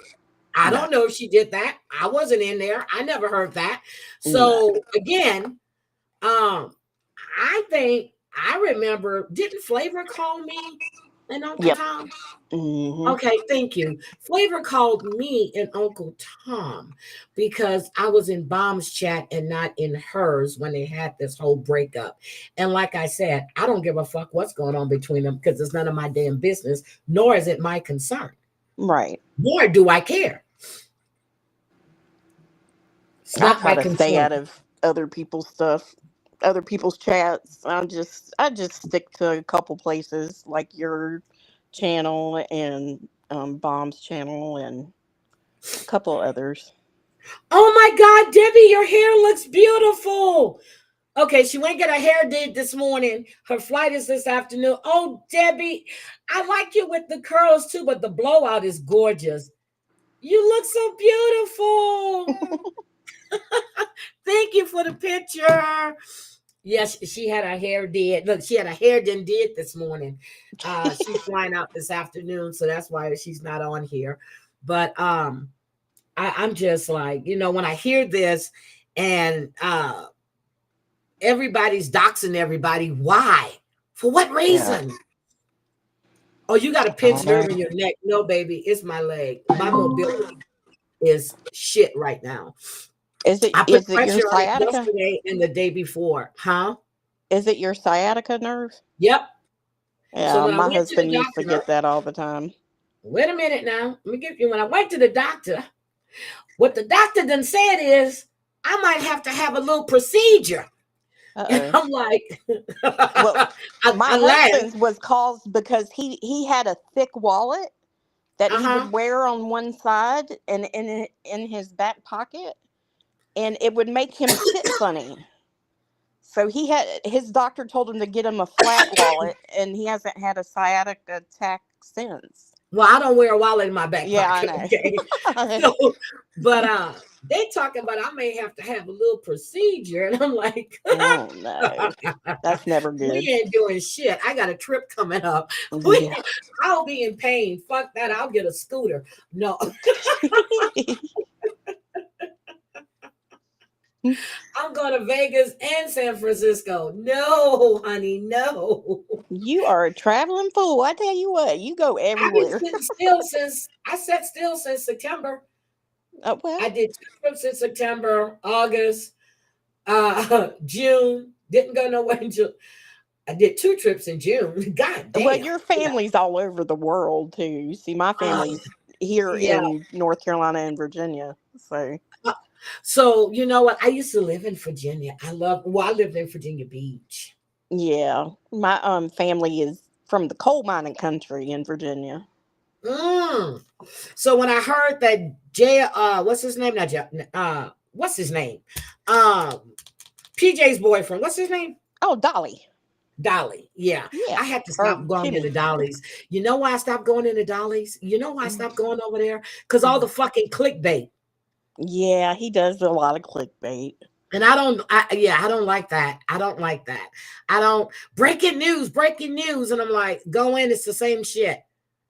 I no, don't know if she did that. I wasn't in there. I never heard that. no. So again, I think I remember, didn't Flavor call me and Uncle Yep. Tom? Hmm. Okay, thank you. Flavor called me and Uncle Tom because I was in Bomb's chat and not in hers when they had this whole breakup. And like I said, I don't give a fuck what's going on between them because it's none of my damn business, nor is it my concern, Right. nor do I care. It's I not try my to stay out concern. of other people's stuff, other people's chats. I just stick to a couple places like your channel and Bomb's channel and a couple others. Oh my God, Debbie, your hair looks beautiful. Okay, she went and get her hair did this morning. Her flight is this afternoon. Oh, Debbie, I like you with the curls too, but the blowout is gorgeous. You look so beautiful. Thank you for the picture. Yes, she had her hair did. Look, she had her hair did this morning. She's flying out this afternoon, so that's why she's not on here. But I'm just like, when I hear this and everybody's doxing everybody, why? For what Yeah. reason? Oh, you got a I don't pinched know. nerve in your neck. No, baby, it's my leg. My mobility is shit right now. I put Is it your pressure on it sciatica? yesterday and the day before. Huh? Is it your sciatica nerve? Yep. So Yeah, when I my went to the husband used to doctor, get that all the time. wait a minute now. Let me give you, when I went to the doctor, what the doctor done said is, I might have to have a little procedure. And Uh-oh. I'm like, Well, I my laughed. husband's was caused because he had a thick wallet that he Uh-huh. would wear on one side and in his back pocket, and it would make him sit funny. So his doctor told him to get him a flat wallet, and he hasn't had a sciatic attack since. Well, I don't wear a wallet in my back Yeah, I pocket, okay? know. So, but they talking about I may have to have a little procedure, and I'm like, Oh no, that's never we good. ain't doing shit. I got a trip coming up. Yeah. I'll be in pain. Fuck that. I'll get a scooter. No, I'm going to Vegas and San Francisco. No, honey, no. You are a traveling fool. I tell you what, you go I've been everywhere. sitting still since I sat still since September. I Well, did 2 trips in September, August, June. Didn't go nowhere until I did 2 trips in June. God well, damn. your family's all over the world too. You see, my Uh, family's here yeah. in North Carolina and Virginia. So Uh, So you know what? I used to live in Virginia. I lived in Virginia Beach. yeah, my family is from the coal mining country in Virginia. Mm. So when I heard that Jay, what's his name? Not Jay, what's his name? PJ's boyfriend. What's his name? Oh, Dolly. Dolly. Yeah. Yeah, I had to or stop going into Jimmy. Dolly's. You know why I stopped going into Dolly's? You know why I Mm, stopped going over there? Because all mm. the fucking clickbait. Yeah, he does a lot of clickbait. And I don't like that. I don't like that. I don't breaking news. And I'm like, go in, it's the same shit.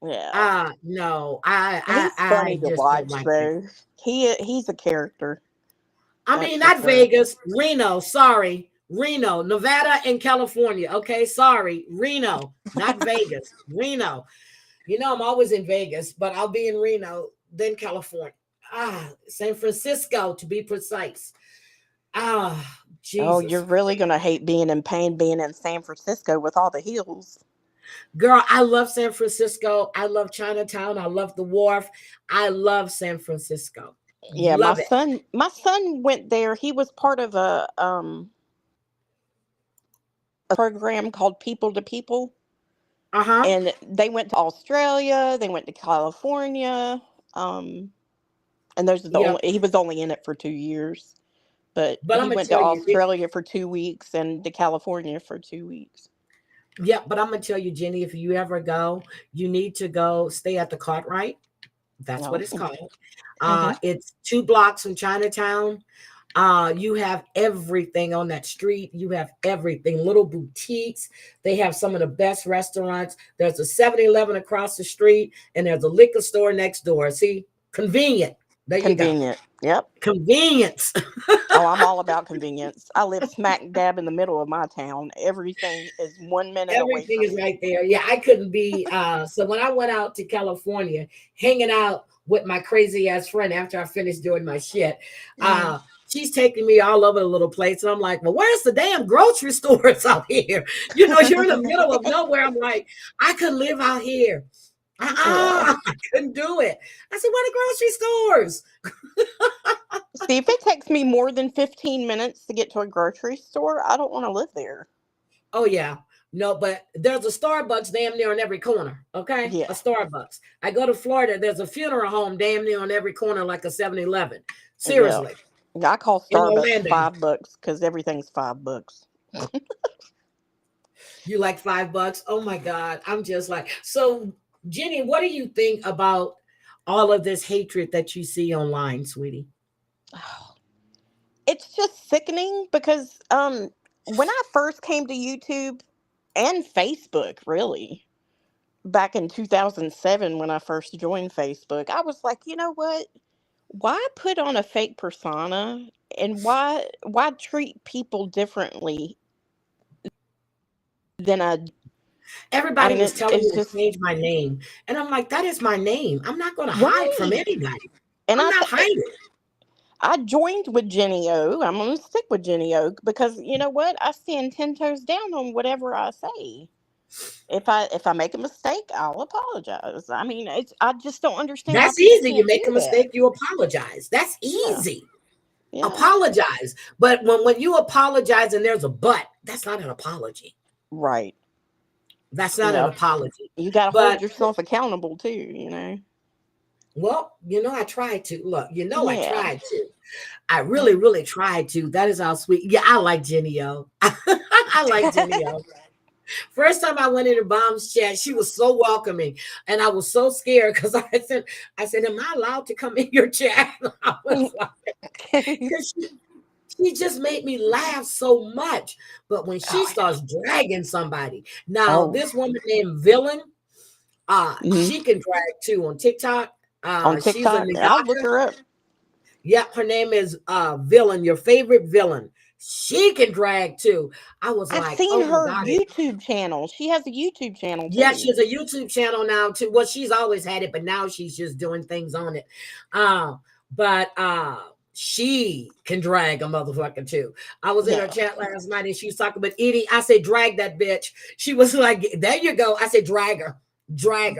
Yeah, No, he's I funny to just don't watch like that. though. He's a character. I That's mean, for not sure. Vegas, Reno, sorry. Reno, Nevada, and California. Okay, sorry. Reno, not Vegas. Reno. I'm always in Vegas, but I'll be in Reno, then California. San Francisco to be precise. Oh, Jesus. you're really gonna hate being in pain being in San Francisco with all the hills. Girl, I love San Francisco. I love Chinatown. I love the wharf. I love San Francisco. Yeah, Love it. my son went there. He was part of a program called People to People, Uh-huh. and they went to Australia, they went to California, um, and those are the Yep. only. He was only in it for 2 years, but But I'm he gonna went to tell you, Australia for 2 weeks and to California for 2 weeks. but I'm gonna tell you, Jenny, if you ever go, you need to go stay at the Cartwright. That's what No. it's called. Hmm. It's 2 blocks from Chinatown. You have everything on that street. You have everything, little boutiques. They have some of the best restaurants. There's a 7-Eleven across the street, and there's a liquor store next door. See, convenient. There you go. Convenient. Yep. Convenience. Oh, I'm all about convenience. I live smack dab in the middle of my town. Everything is 1 minute away Everything from is me. right there. Yeah, I couldn't be. So when I went out to California, hanging out with my crazy ass friend after I finished doing my shit, Mm. she's taking me all over the little place. And I'm like, well, where's the damn grocery stores out here? You know, you're in the middle of nowhere. I'm like, I could live out here. Yeah. I couldn't do it. I said, what are grocery stores? See, if it takes me more than 15 minutes to get to a grocery store, I don't want to live there. Oh yeah. No, but there's a Starbucks damn near on every corner. Okay. Yeah. A Starbucks. I go to Florida, there's a funeral home damn near on every corner, like a 7-Eleven. Seriously. Yeah. I call In Starbucks Orlando. $5 because everything's $5. You like $5? Oh my God. I'm just like, so Jenny, what do you think about all of this hatred that you see online, sweetie? It's just sickening because when I first came to YouTube and Facebook, really, back in 2007 when I first joined Facebook, I was like, you know what? Why put on a fake persona and why treat people differently than I Everybody mean was telling it's me to just change my name. And I'm like, that is my name. I'm not going to hide from right. anybody. And I'm not hiding. I joined with Jenny O. I'm going to stick with Jenny O because you know what? I stand 10 toes down on whatever I say. If I make a mistake, I'll apologize. I mean, I just don't understand why That's people easy. You can't make do a that. mistake, you apologize. That's Yeah. easy. Yeah. Apologize. But when you apologize and there's a but, that's not an apology. Right. That's not an Yep. apology. You got to hold But yourself accountable too, you know. well, I tried to. Look, I Yeah. tried to. I really, really tried to. That is how sweet. Yeah, I like Jenny O. I like Jenny O. First time I went into Mom's chat, she was so welcoming, and I was so scared because I said, "Am I allowed to come in your chat?" I was like, because she just made me laugh so much. But when she Oh, starts dragging somebody, now oh. this woman named Villain, Mhm. she can drag too on TikTok. On She's a TikTok, I'll look Nagaka. her up. Yep, her name is Villain, your favorite villain. She can drag too. I was I've like, seen oh my her God. YouTube channel. She has a YouTube channel Yeah, she too. has a YouTube channel now too. Well, she's always had it, but now she's just doing things on it. But she can drag a motherfucker too. I was in her Yeah. chat last night and she was talking about Edie. I said, drag that bitch. She was like, there you go. I said, drag her, drag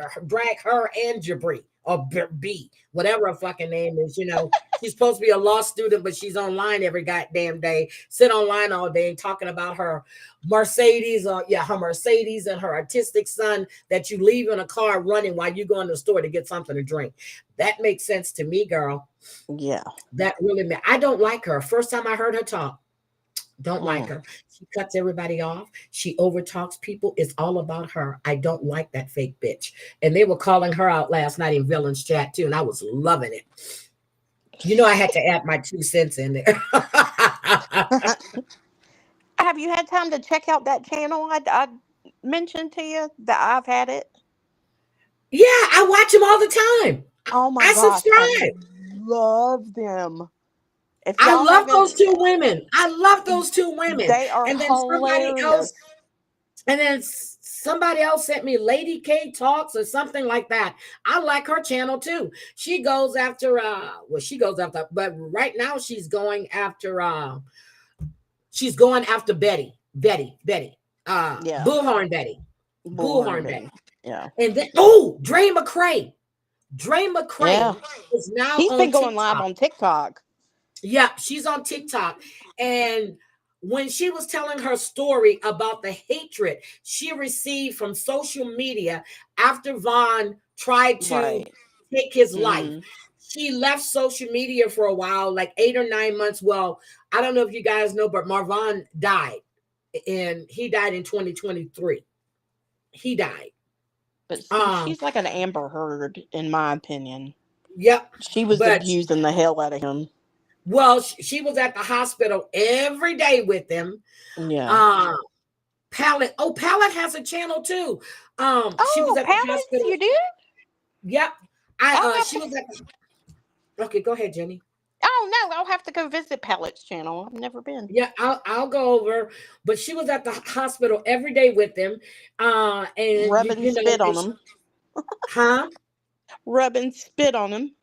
her and Jabri or B, whatever her fucking name is. She's supposed to be a law student, but she's online every goddamn day, sit online all day and talking about her Mercedes, her Mercedes and her autistic son that you leave in a car running while you go in the store to get something to drink. That makes sense to me, girl. Yeah. That really I don't like her. First time I heard her talk, don't like Mm. her. She cuts everybody off. She overtalks people. It's all about her. I don't like that fake bitch. And they were calling her out last night in Villain's chat too, and I was loving it. I had to add my 2 cents in there. Have you had time to check out that channel I mentioned to you that I've had it? Yeah, I watch them all the time. Oh my I gosh, I subscribe. love them. If I y'all love haven't, those 2 women. I love those 2 women. they are And then hilarious. somebody else sent me Lady K Talks or something like that. I like her channel too. She goes after but right now she's going after Betty. Yeah. Bullhorn Betty. Bullhorn Betty. Yeah. And then Dre McCray. Dre McCray Yeah. is now She's on been going live TikTok. on TikTok. Yeah, she's on TikTok. And when she was telling her story about the hatred she received from social media after Vaughn tried to Right. take his life, Mhm. she left social media for a while, like 8 or 9 months. Well, I don't know if you guys know, but Marvon died, and he died in 2023. He died. But see, she's like an Amber Heard, in my opinion. Yep. She was But abusing the hell out of him. Well, she was at the hospital every day with them. Yeah. Uh Pallet. Oh, Pallet has a channel too. She was Oh, at the pallets, hospital. you do? Yep. I'll have She to. was at the, okay, go ahead, Jenny. Oh no, I'll have to go visit Pallets channel. I've never been. Yeah, I'll go over. But she was at the hospital every day with them. And Rubbing you know, spit on them. huh? Rubbing spit on them.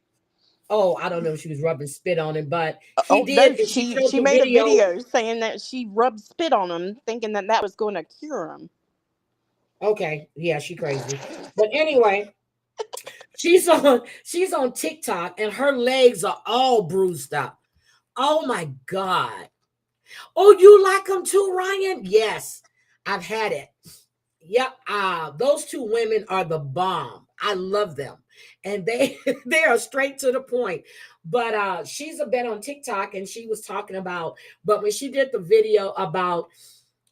Oh, I don't know if she was rubbing spit on him, but she Oh no, did, and she showed she the made a video. video saying that she rubbed spit on them, thinking that that was going to cure them. Okay, yeah, she crazy. But anyway, she's on TikTok and her legs are all bruised up. Oh my God. Oh, you like them too, Ryan? Yes, I've had it. Yep. Those two women are the bomb. I love them. And they they are straight to the point. But she's a bit on TikTok and she was talking about, but when she did the video about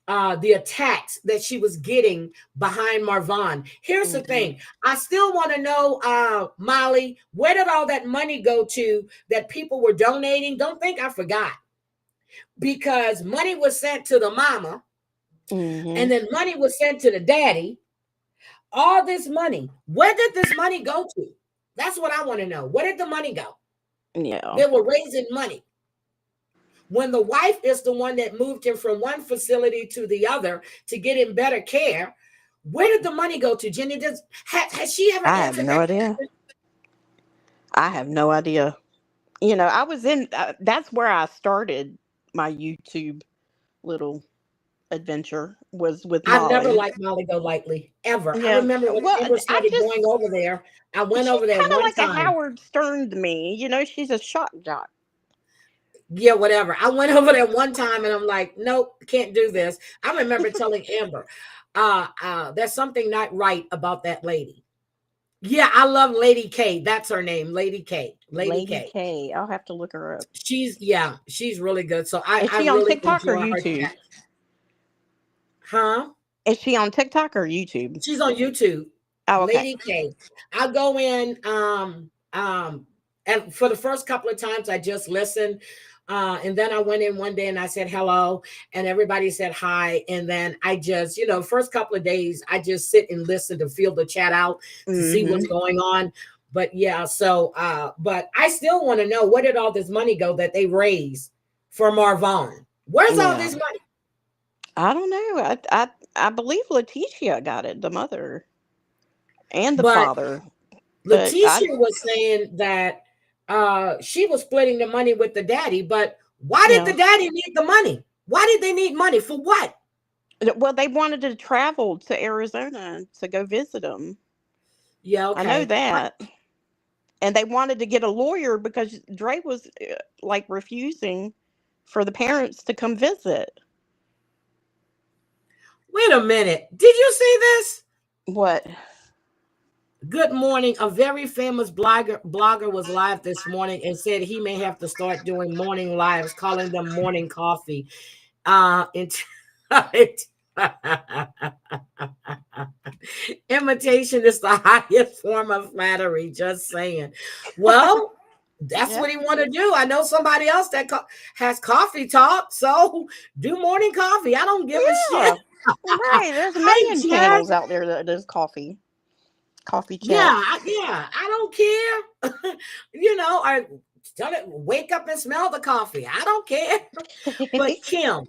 the attacks that she was getting behind Marvon. Here's the thing. I still want to know, Molly, where did all that money go to that people were donating? Don't think I forgot. Because money was sent to the mama, and then money was sent to the daddy. All this money, where did this money go to? That's what I want to know. Where did the money go? Yeah. They were raising money. When the wife is the one that moved him from one facility to the other to get him better care, where did the money go to? Jenny, has she ever I have answered no that idea. question? I have no idea. You know, I was in. That's where I started my YouTube little adventure, was with I've never Molly. liked Molly Golightly, ever. I Yeah. remember when Well, Amber I started going just over there. I went she's over there kind of one like a time. Howard Stern to me. You know, she's a shock jock. Yeah, whatever. I went over there one time and I'm like, nope, can't do this. I remember telling Amber, there's something not right about that lady. Yeah, I love Lady K. That's her name, Lady K. Lady Lady K. K. I'll have to look her up. She's really good. So Is I she on really TikTok or enjoy her YouTube? chat. Huh? Is she on TikTok or YouTube? She's on YouTube. Oh, okay. Lady K. I go in, and for the first couple of times I just listened. And then I went in one day and I said hello, and everybody said hi. And then I just, first couple of days, I just sit and listen to feel the chat out to see what's going on. But yeah, so but I still want to know, where did all this money go that they raised for Marvon? Where's all Yeah. this money? I don't know. I believe Letitia got it, the mother and the But father. But I Letitia was saying that she was splitting the money with the daddy, but why did the yeah. daddy need the money? Why did they need money for what? Well, they wanted to travel to Arizona to go visit him. Yeah, I know okay. that. And they wanted to get a lawyer because Dre was like refusing for the parents to come visit. Wait a minute. Did you see this? What? Good morning. A very famous blogger was live this morning and said he may have to start doing morning lives, calling them morning coffee. Imitation is the highest form of flattery. Just saying. Well, that's Yeah. what he want to do. I know somebody else that has coffee talk, so do morning coffee. I don't give a Yeah. shit. Right. There's a Hi, million Jess. channels out there that does coffee Yeah, chat. I don't care. I tell it, wake up and smell the coffee. I don't care. But Kim,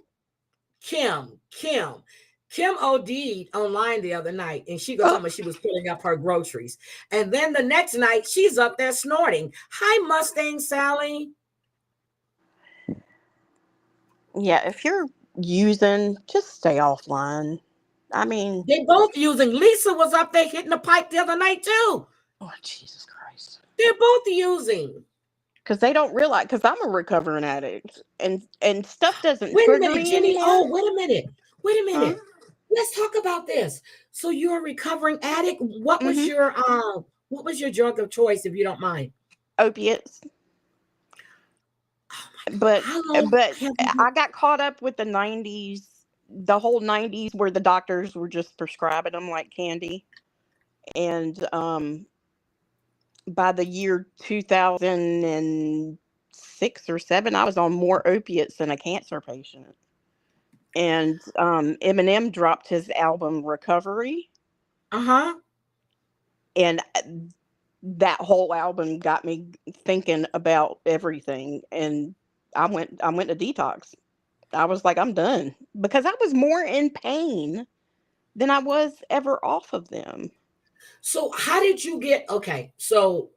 Kim OD'd online the other night, and she go tell me she was putting up her groceries. And then the next night, she's up there snorting. Hi, Mustang Sally. Yeah, if you're using, just stay offline. I mean, They both using. Lisa was up there hitting the pipe the other night too. oh Jesus Christ. They're both using. Because they don't realize, because I'm a recovering addict, and stuff doesn't Wait a trigger minute, me Jenny. anymore. Oh, wait a minute. Wait a Huh? minute. Let's talk about this. So you're a recovering addict. What was Mm-hmm. your drug of choice, if you don't mind? Opiates. Oh my God. But How long but have you I got caught up with the 90s, the whole 90s, where the doctors were just prescribing them like candy. And by the year 2006, 6 or 7, I was on more opiates than a cancer patient. And Eminem dropped his album Recovery, Uh-huh. and that whole album got me thinking about everything. And I went to detox. I was like, I'm done, because I was more in pain than I was ever off of them. So how did you get okay? So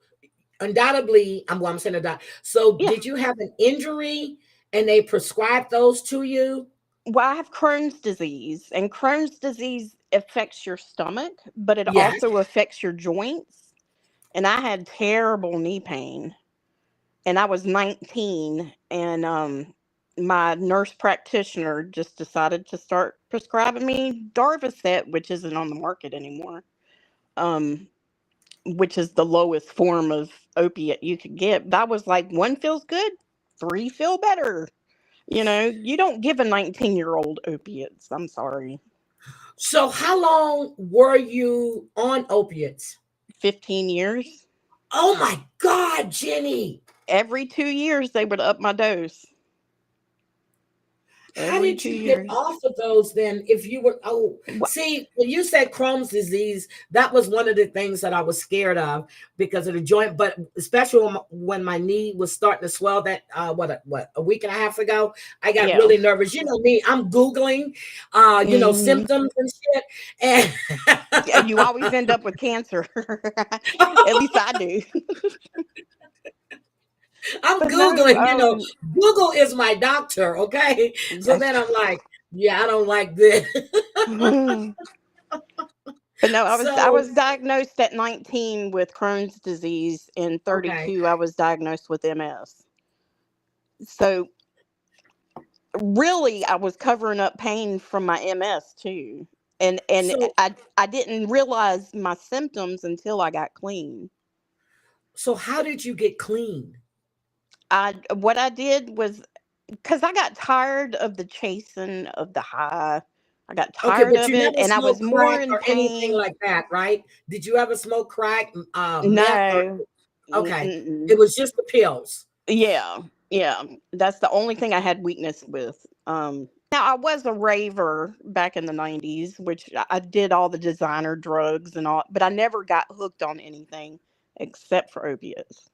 undoubtedly, I'm saying that. So Yeah. did you have an injury and they prescribed those to you? Well, I have Crohn's disease, and Crohn's disease affects your stomach, but it Yes. also affects your joints. And I had terrible knee pain, and I was 19, and my nurse practitioner just decided to start prescribing me Darvocet, which isn't on the market anymore, um, which is the lowest form of opiate you could get. But I was like, one feels good, three feel better. You don't give a 19-year-old opiates. I'm sorry. So how long were you on opiates? 15 years. Oh my God, Jenny. Every 2 years, they would up my dose. How Every did two you get years. off of those then if you were see when you said Crohn's disease, that was one of the things that I was scared of because of the joint, but especially when my knee was starting to swell that a week and a half ago, I got Yeah. really nervous. You know me, I'm Googling Hmm. symptoms and shit. Yeah, you And always end up with cancer. At least I do. I'm But no, Googling, Google is my doctor, okay? So that's then I'm like, yeah, I don't like this. true. But no, I So, was diagnosed at 19 with Crohn's disease, and okay. 32 I was diagnosed with MS. So really, I was covering up pain from my MS too. And So I didn't realize my symptoms until I got clean. so how did you get clean? I What I did was, because I got tired of the chasing of the high. I got Okay, tired but of you it, never and I was smoked more crack in or anything pain. like that, right? Did you ever smoke crack, meth, or No. okay? Mm-mm. It was just the pills. Yeah, yeah. That's the only thing I had weakness with. Now I was a raver back in the 90s, which I did all the designer drugs and all, but I never got hooked on anything except for opiates.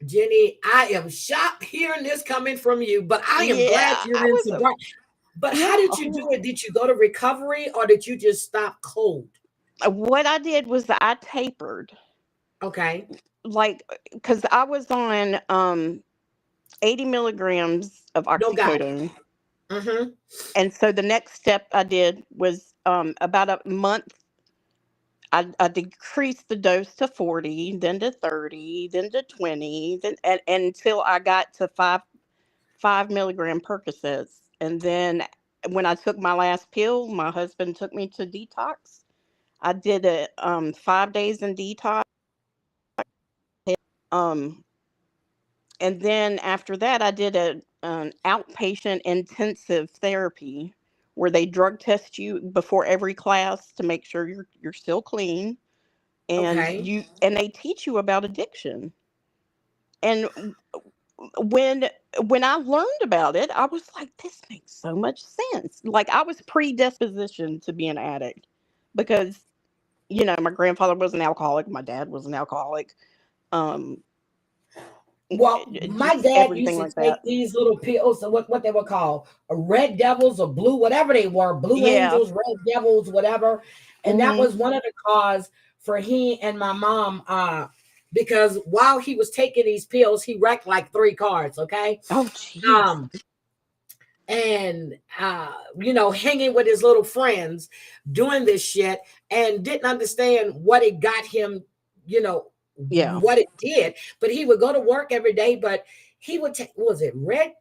Jenny, I am shocked hearing this coming from you, but I am glad Yeah, you're I in was a sobriety. But how yeah. did you do it? Did you go to recovery or did you just stop cold? What I did was that I tapered, Okay, like, because I was on 80 milligrams of no got it. oxycodone. Mm-hmm. And so the next step I did was, about a month, I decreased the dose to 40, then to 30, then to 20, then and until I got to 5 milligram Percocets. And then when I took my last pill, my husband took me to detox. I did a 5 days in detox. Um, and then after that, I did an outpatient intensive therapy where they drug test you before every class to make sure you're still clean, and Okay. they teach you about addiction. And when I learned about it, I was like, this makes so much sense. Like, I was predispositioned to be an addict because my grandfather was an alcoholic, my dad was an alcoholic, um, Well, my just dad used everything to like that. take these little pills, what they were called, red devils or blue, whatever they were, blue Yeah. angels, red devils, whatever. And that Hmm. was one of the cause for he and my mom, because while he was taking these pills, he wrecked like 3 cars. Okay. Oh, jeez. Um, and hanging with his little friends doing this shit and didn't understand what it got him, you know, Yeah. what it did. But he would go to work every day, but he would take, was it red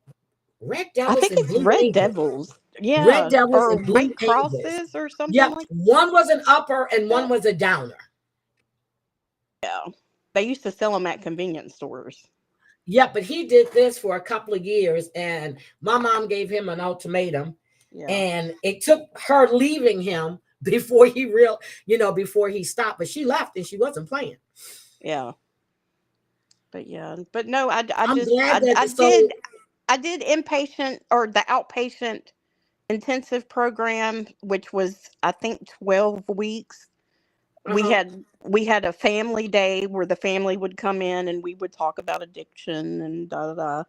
I devils think and it's blue Red angels? Devils. Red Yeah. devils Or and blue White angels. Crosses or something Yep. like One was an upper and one that. was a downer. Yeah. They used to sell them at convenience stores. Yep, but he did this for a couple of years, and my mom gave him an ultimatum, Yeah. and it took her leaving him before before he stopped. But she left, and she wasn't playing. Yeah. But yeah, but no, I'm glad that I did inpatient or the outpatient intensive program, which was I think 12 weeks. uh-huh. We had a family day where the family would come in and we would talk about addiction and da da da.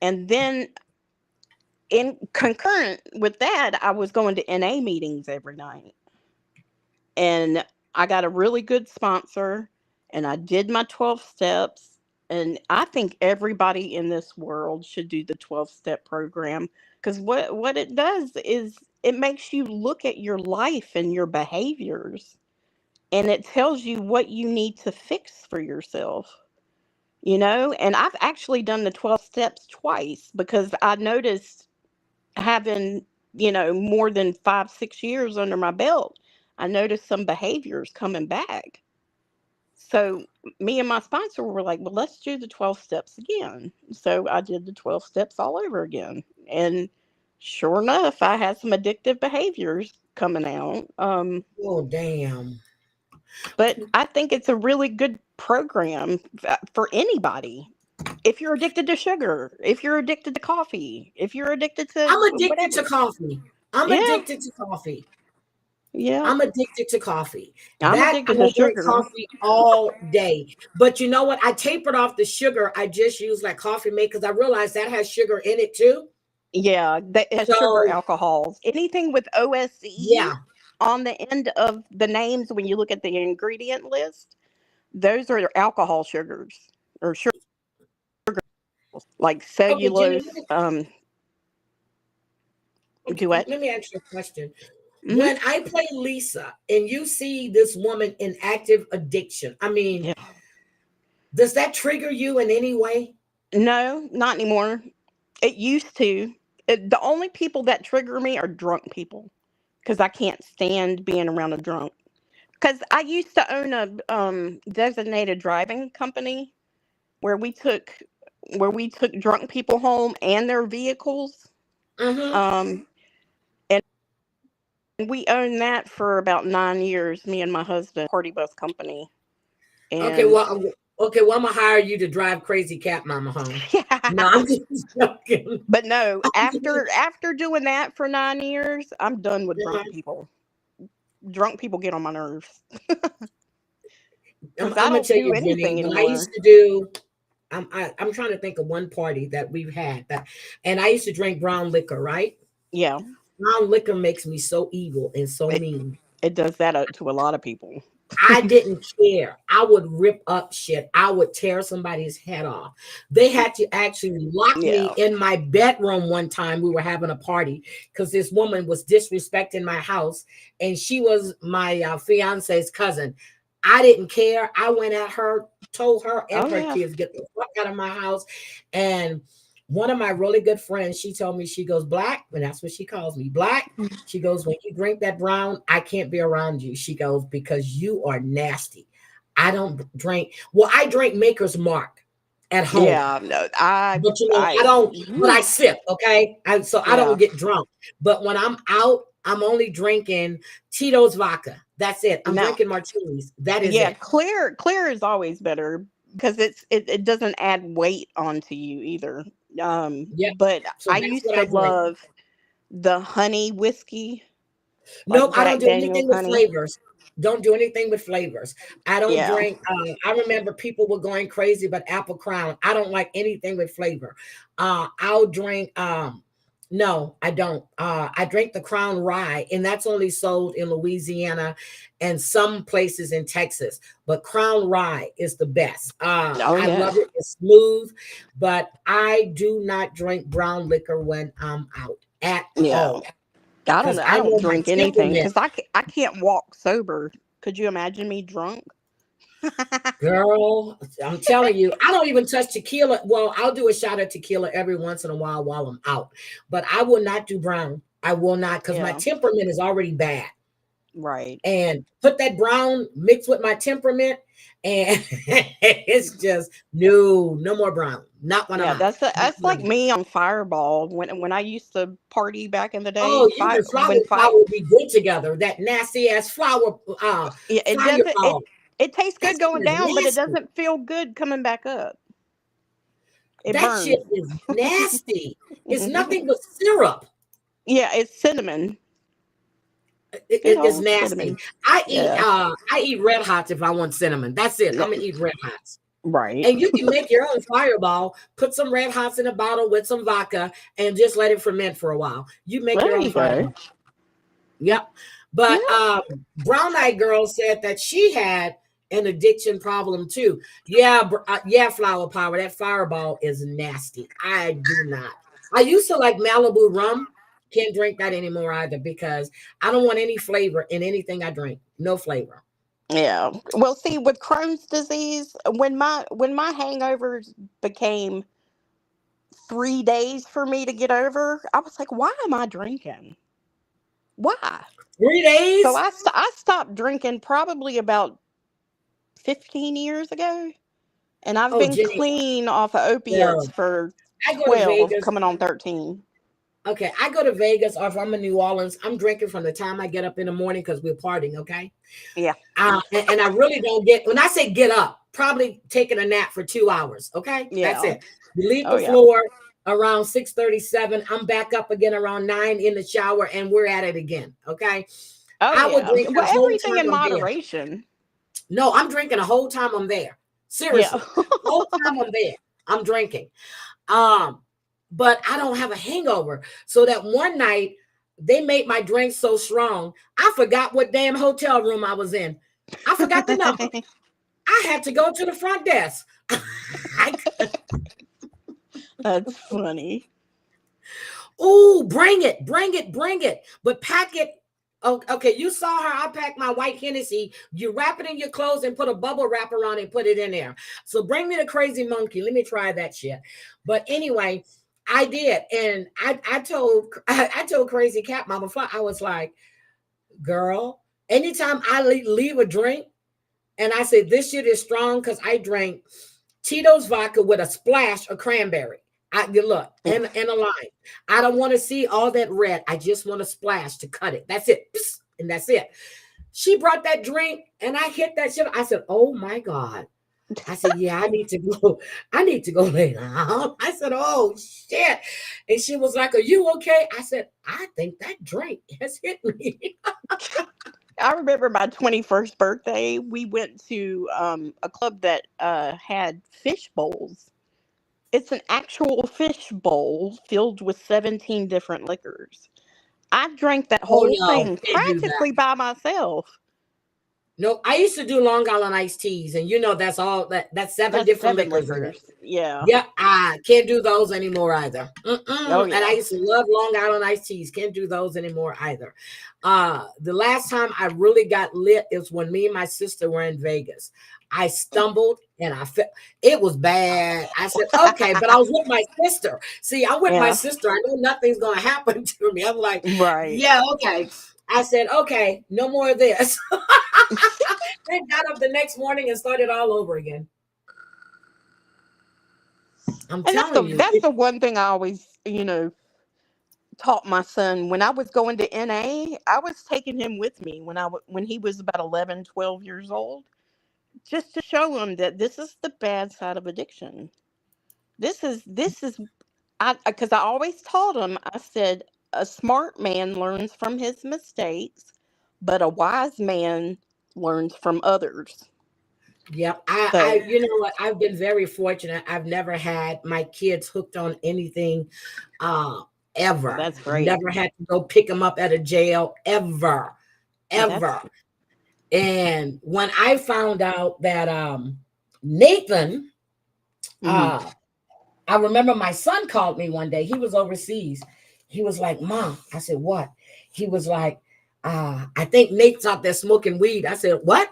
And then in concurrent with that, I was going to NA meetings every night. And I got a really good sponsor and I did my 12 steps. And I think everybody in this world should do the 12-step program because what it does is it makes you look at your life and your behaviors and it tells you what you need to fix for yourself. And I've actually done the 12 steps twice because I noticed having, more than 5, 6 years under my belt, I noticed some behaviors coming back. So me and my sponsor were like, well, let's do the 12 steps again. So I did the 12 steps all over again. And sure enough, I had some addictive behaviors coming out. Oh, damn. But I think it's a really good program for anybody. If you're addicted to sugar, if you're addicted to coffee, if you're addicted to I'm addicted to whatever. coffee. I'm Yeah, addicted to coffee. yeah. I'm addicted to coffee. I'm That I addicted to will drink sugar. coffee all day. But you know what? I tapered off the sugar. I just use like coffee mate because I realized that has sugar in it too. Yeah, that has sugar So alcohols. Anything with OSE yeah. on the end of the names when you look at the ingredient list, those are alcohol sugars or sugar like Okay, Jenny, cellulose. Do what? let me ask you a question. Hmm. When I play Lisa and you see this woman in active addiction, I mean, Yeah. does that trigger you in any way? No, not anymore. It used to. The only people that trigger me are drunk people because I can't stand being around a drunk. Because I used to own a designated driving company where we took drunk people home and their vehicles. Mm-hmm. Um, and we owned that for about 9 years. Me and my husband, party bus company, Okay, and well, I'm gonna hire you to drive crazy cat mama home. No, I'm just joking. but no, after doing that for 9 years, I'm done with drunk people. Drunk people get on my nerves I'm because I gonna don't tell do you, Jenny, anything when I used anymore. to do, I'm trying to think of one party that we've had that, and I used to drink brown liquor, right? Yeah, Brown liquor makes me so evil and so it, mean. it does that to a lot of people. I didn't care. I would rip up shit. I would tear somebody's head off. They had to actually lock me Yeah. in my bedroom one time. We were having a party because this woman was disrespecting my house, and she was my fiance's cousin. I didn't care. I went at her, told her and Oh her yeah. kids, get the fuck out of my house. And one of my really good friends, she told me, she goes, Black, and that's what she calls me, Black. She goes, when you drink that brown, I can't be around you. She goes, because you are nasty. I don't drink. Well, I drink Maker's Mark at home. Yeah. No, But I I. don't, but I Whew. sip, okay? So I don't Yeah. get drunk. But when I'm out, I'm only drinking Tito's vodka. That's it. I'm Now, drinking martinis. That is yeah, it. clear is always better because it doesn't add weight onto you either. Yep. But So I that's used what to I drink. love the honey whiskey, like Nope, I don't Jack do Daniel's anything with honey. flavors. Don't do anything with flavors. I don't Yeah. drink. I remember people were going crazy about Apple Crown. I don't like anything with flavor. I'll drink. No, I don't. I drink the Crown Rye, and that's only sold in Louisiana and some places in Texas. But Crown Rye is the best. Oh I yeah. love it. It's smooth, but I do not drink brown liquor when I'm out at Yeah. all I don't because know. I I don't know my drink anything temperament. because I can't walk sober. Could you imagine me drunk? Girl, I'm telling you, I don't even touch tequila. Well, I'll do a shot of tequila every once in a while I'm out, but I will not do brown. I will not because my Yeah. temperament is already bad. Right. And put that brown mixed with my temperament, and it's just no more brown. Not when I'm Yeah, out. Not that's when like I'm out. me on Fireball when I used to party back in the day. Oh, you and flower would be good together. That nasty ass Yeah, it doesn't fireball. it tastes That good stuff going is down, but it nasty. doesn't feel good coming back up. It That shit burns. is nasty. It's nothing but syrup. Yeah, it's cinnamon. Good It's old nasty. cinnamon. I Yeah. eat Red Hots if I want cinnamon. That's it. I'm gonna eat Red Hots. Right. And you can make your own fireball, put some Red Hots in a bottle with some vodka and just let it ferment for a while. You make your There own you go. fireball. Yep. But Yeah. Brown Eyed Girl said that she had an addiction problem too. Yeah, yeah, Flower Power. That fireball is nasty. I do not. I used to like Malibu rum. Can't drink that anymore either because I don't want any flavor in anything I drink. No flavor. Yeah. Well, see, with Crohn's disease, when my hangovers became 3 days for me to get over, I was like, why am I drinking? Why? 3 days? So I stopped drinking probably about 15 years ago, and I've Oh, been Jenny, clean off of opiates no. for I go to 12, Vegas. coming on 13. Okay, I go to Vegas or if I'm in New Orleans, I'm drinking from the time I get up in the morning because we're partying, okay? Yeah. And I really don't get, when I say get up, probably taking a nap for 2 hours, okay? That's Yeah. it. You leave Oh, the yeah. floor around 6:37. I'm back up again around 9 in the shower and we're at it again, okay? Oh, I would yeah. drink the Well, whole everything time in I'm there. moderation. No, I'm drinking the whole time I'm there. Yeah. Seriously. The whole time I'm there, I'm drinking. But I don't have a hangover. So that one night they made my drink so strong, I forgot what damn hotel room I was in. I forgot the number. I had to go to the front desk. That's funny. Oh, bring it, bring it, bring it. But pack it. Oh, okay, you saw her. I packed my white Hennessy. You wrap it in your clothes and put a bubble wrap around it and put it in there. So bring me the crazy monkey. Let me try that shit. But anyway, I did, and I told I told Crazy Cat Mama Fly, I was like, girl, anytime I leave a drink and I say this shit is strong because I drank Tito's vodka with a splash of cranberry. Look and a lime. I don't want to see all that red. I just want a splash to cut it. That's it, and that's it. She brought that drink, and I hit that shit. I said, "Oh my god." I said, yeah, I need to go. I need to go lay down. I said, oh shit. And she was like, are you okay? I said, I think that drink has hit me. I remember my 21st birthday. We went to a club that had fish bowls. It's an actual fish bowl filled with 17 different liquors. I drank that Oh whole no, thing can't do that. practically by myself. No, I used to do Long Island iced teas, and you know that's all that's seven That's different 7 liquors in it. liquors. Yeah. Yeah, I can't do those anymore either. Oh, And I yeah. used to love Long Island iced teas. Can't do those anymore either. The last time I really got lit is when me and my sister were in Vegas. I stumbled and I felt it was bad. I said, okay, but I was with my sister. See, I'm with my Yeah. sister. I know nothing's gonna happen to me. I'm like, Right. yeah, okay. I said, okay, no more of this. Then got up the next morning and started all over again. I'm And telling you. that's the one thing I always, taught my son when I was going to NA. I was taking him with me when he was about 11, 12 years old, just to show him that this is the bad side of addiction. This is I because I always taught him. I said a smart man learns from his mistakes, but a wise man learns from others. Yep. So You know what? I've been very fortunate. I've never had my kids hooked on anything, uh, ever. that's great. Never had to go pick them up at a jail ever, That's ever. And when I found out that, Nathan, mhm. uh, I remember my son called me one day. He was overseas. He was like, Mom, I said, what? He was like, I think Nate's out there smoking weed. I said, what?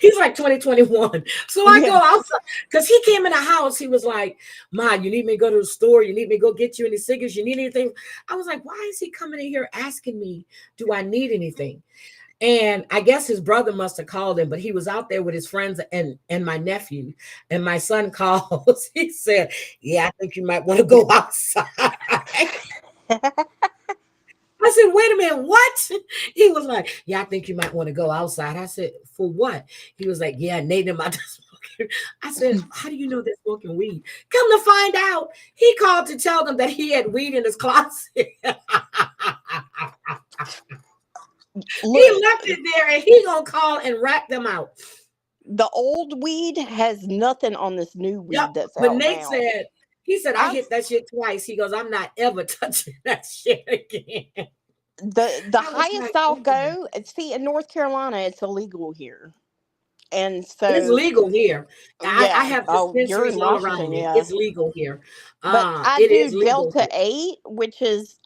He's like 2021. So I go Yeah. outside because he came in the house. He was like, Ma, you need me to go to the store? You need me to go get you any cigarettes? You need anything? I was like, why is he coming in here asking me, do I need anything? And I guess his brother must have called him, but he was out there with his friends and my nephew. And my son calls. He said, yeah, I think you might want to go outside. I said, wait a minute, what? He was like, yeah, I think you might want to go outside. I said, for what? He was like, yeah, Nate and my I said, how do you know they're smoking weed? Come to find out, he called to tell them that he had weed in his closet. He Look, left it there and he gonna call and rat them out. the old weed has nothing on this new weed Yep. that's But out Nate now. said, he said, I I've hit that shit twice. He goes, I'm not ever touching that shit again. the I was highest like, I'll "Mm." go. See, in North Carolina, it's illegal here, and It's so legal here. I yeah. have Oh, you're dispensaries in all around Washington, me. yeah. It's legal here. But I It do is legal Delta here. 8, which is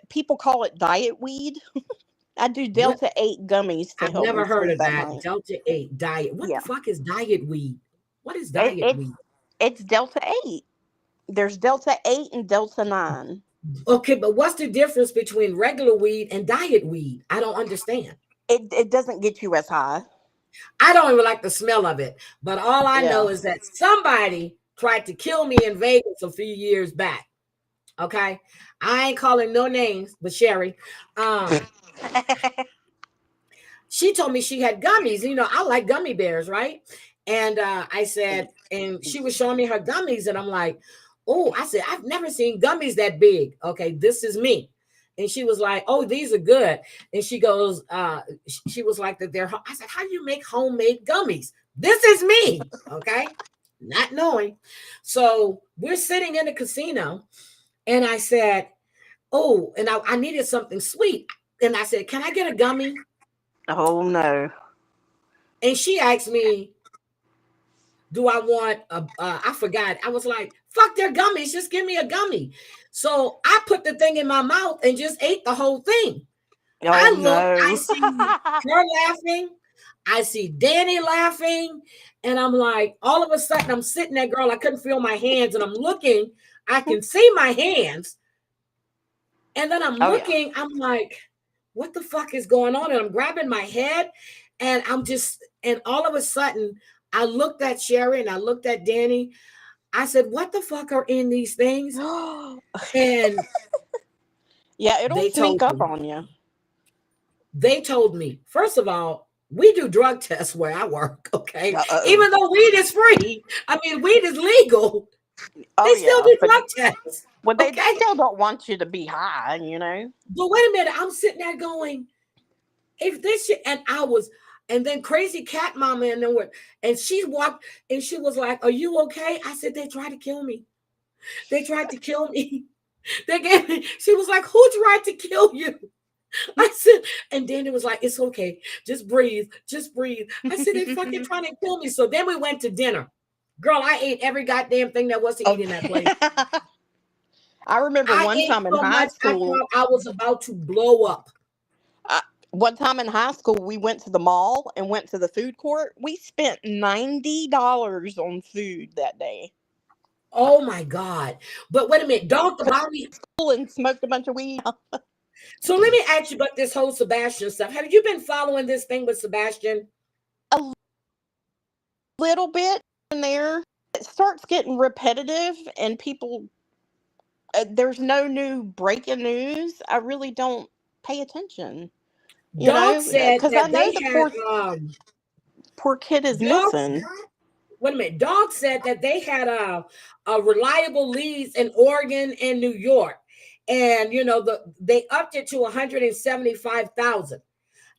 people call it diet weed. I do What? Delta 8 gummies to I've help me never heard sleep of at that. night. Delta 8 diet. What the Yeah, fuck is diet weed? What is it, diet it's weed? it's Delta 8. There's Delta 8 and Delta 9. Okay, but what's the difference between regular weed and diet weed? I don't understand. It doesn't get you as high. I don't even like the smell of it. But all I Yeah. know is that somebody tried to kill me in Vegas a few years back. Okay. I ain't calling no names, but Sherry. She told me she had gummies. You know, I like gummy bears, right? And I said, and she was showing me her gummies, and I'm like, oh, I said, I've never seen gummies that big. Okay, this is me. And she was like, oh, these are good. And she goes, she was like that they're, I said, how do you make homemade gummies? This is me. Okay. Not knowing. So we're sitting in the casino, and I said, oh, and I needed something sweet. And I said, can I get a gummy? Oh no. And she asked me, do I want I forgot. I was like, fuck their gummies, just give me a gummy. So I put the thing in my mouth and just ate the whole thing. I Oh look, I no. see her laughing, I see Danny laughing, and I'm like, all of a sudden I'm sitting there, girl, I couldn't feel my hands, and I'm looking, I can see my hands, and then I'm Oh yeah. looking, I'm like, what the fuck is going on? And I'm grabbing my head, and I'm just, and all of a sudden, I looked at Sherry and I looked at Danny. I said, what the fuck are in these things? And Yeah, it'll they sneak told up me, on you. first of all, we do drug tests where I work, okay? Uh-oh. Even though weed is free, I mean, weed is legal, Oh they still yeah, do but drug tests, they okay? still don't want you to be high, you know. But wait a minute, I'm sitting there going, if this shit, and I was, and then crazy cat mama and then what, and she walked and she was like, are you okay? I said, they tried to kill me. They tried to kill me. They gave me, she was like, who tried to kill you? I said, and Danny was like, it's okay. Just breathe. Just breathe. I said, they fucking trying to kill me. So then we went to dinner. Girl, I ate every goddamn thing there was to eat Oh. in that place. I remember I one ate time in so high much, I school. thought I was about to blow up. One time in high school, we went to the mall and went to the food court. We spent $90 on food that day. Oh my God. But wait a minute, Dr. Bobby. And smoked a bunch of weed. So let me ask you about this whole Sebastian stuff. Have you been following this thing with Sebastian? A little bit in there. It starts getting repetitive, and people, there's no new breaking news. I really don't pay attention, you Dog know, said because I that know they the had poor kid is Dog. missing. Wait a minute. Dog said that they had a reliable leads in Oregon and New York, and you know they upped it to 175,000.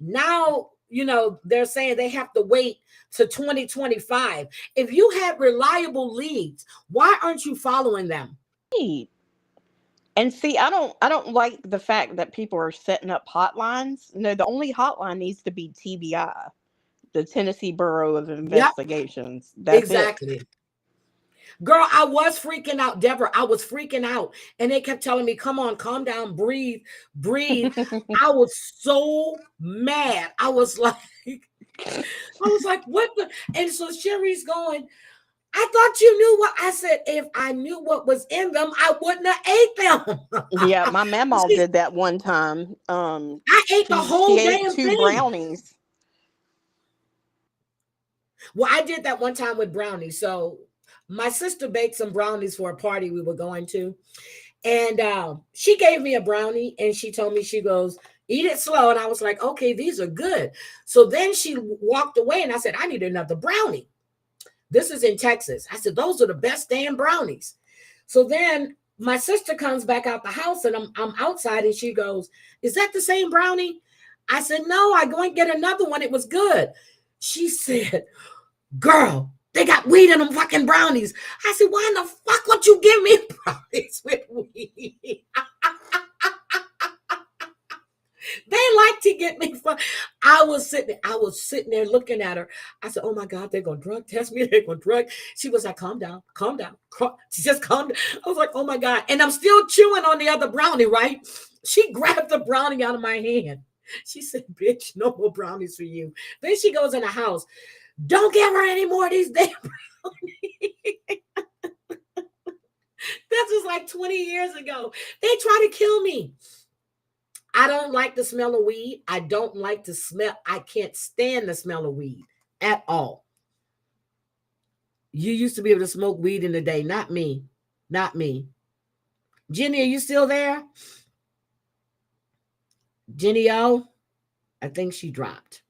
Now you know they're saying they have to wait to 2025. If you had reliable leads, why aren't you following them? And see, I don't like the fact that people are setting up hotlines. No, the only hotline needs to be TBI, the Tennessee Bureau of Yep, Investigations. That's it. exactly. Girl, I was freaking out, Deborah. I was freaking out. And they kept telling me, come on, calm down, breathe, breathe. I was so mad. I was like, what the? And so Sherry's going, I thought you knew what I said. If I knew what was in them, I wouldn't have ate them. Yeah, my mama did that one time. I ate the She whole ate damn 2 thing. brownies. Well, I did that one time with brownies. So my sister baked some brownies for a party we were going to. And she gave me a brownie and she told me, she goes, eat it slow. And I was like, okay, these are good. So then she walked away and I said, I need another brownie. This is in Texas. I said, those are the best damn brownies. So then my sister comes back out the house and I'm outside and she goes, is that the same brownie? I said, no, I go and get another one. It was good. She said, girl, they got weed in them fucking brownies. I said, why in the fuck would you give me brownies with weed? They like to get me fun. I was sitting there looking at her. I said, oh my God, they're gonna drug test me. They're gonna drug. She was like, calm down. She just calmed down. I was like, oh my God. And I'm still chewing on the other brownie, right? She grabbed the brownie out of my hand. She said, bitch, no more brownies for you. Then she goes in the house. Don't give her any more of these damn brownies. This was like 20 years ago. They try to kill me. I don't like the smell of weed. I don't like the smell. I can't stand the smell of weed at all. You used to be able to smoke weed in the day. Not me. Not me. Jenny, are you still there? Jenny O? I think she dropped.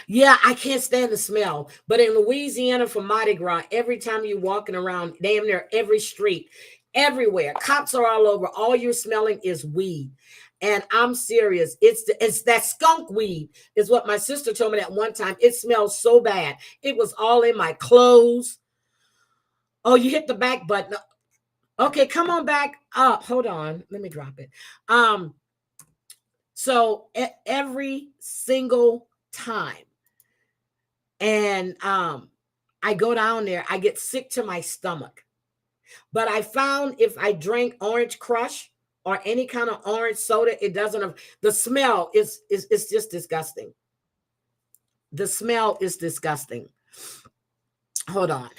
Yeah, I can't stand the smell. But in Louisiana for Mardi Gras, every time you're walking around, damn near every street, everywhere, cops are all over. All you're smelling is weed. And I'm serious. It's that skunk weed is what my sister told me that one time. It smells so bad. It was all in my clothes. Oh, you hit the back button. Okay, come on back up. Hold on. Let me drop it. So every single time. And I go down there, I get sick to my stomach. But I found if I drink Orange Crush or any kind of orange soda, it doesn't. The smell is just disgusting. The smell is disgusting. Hold on.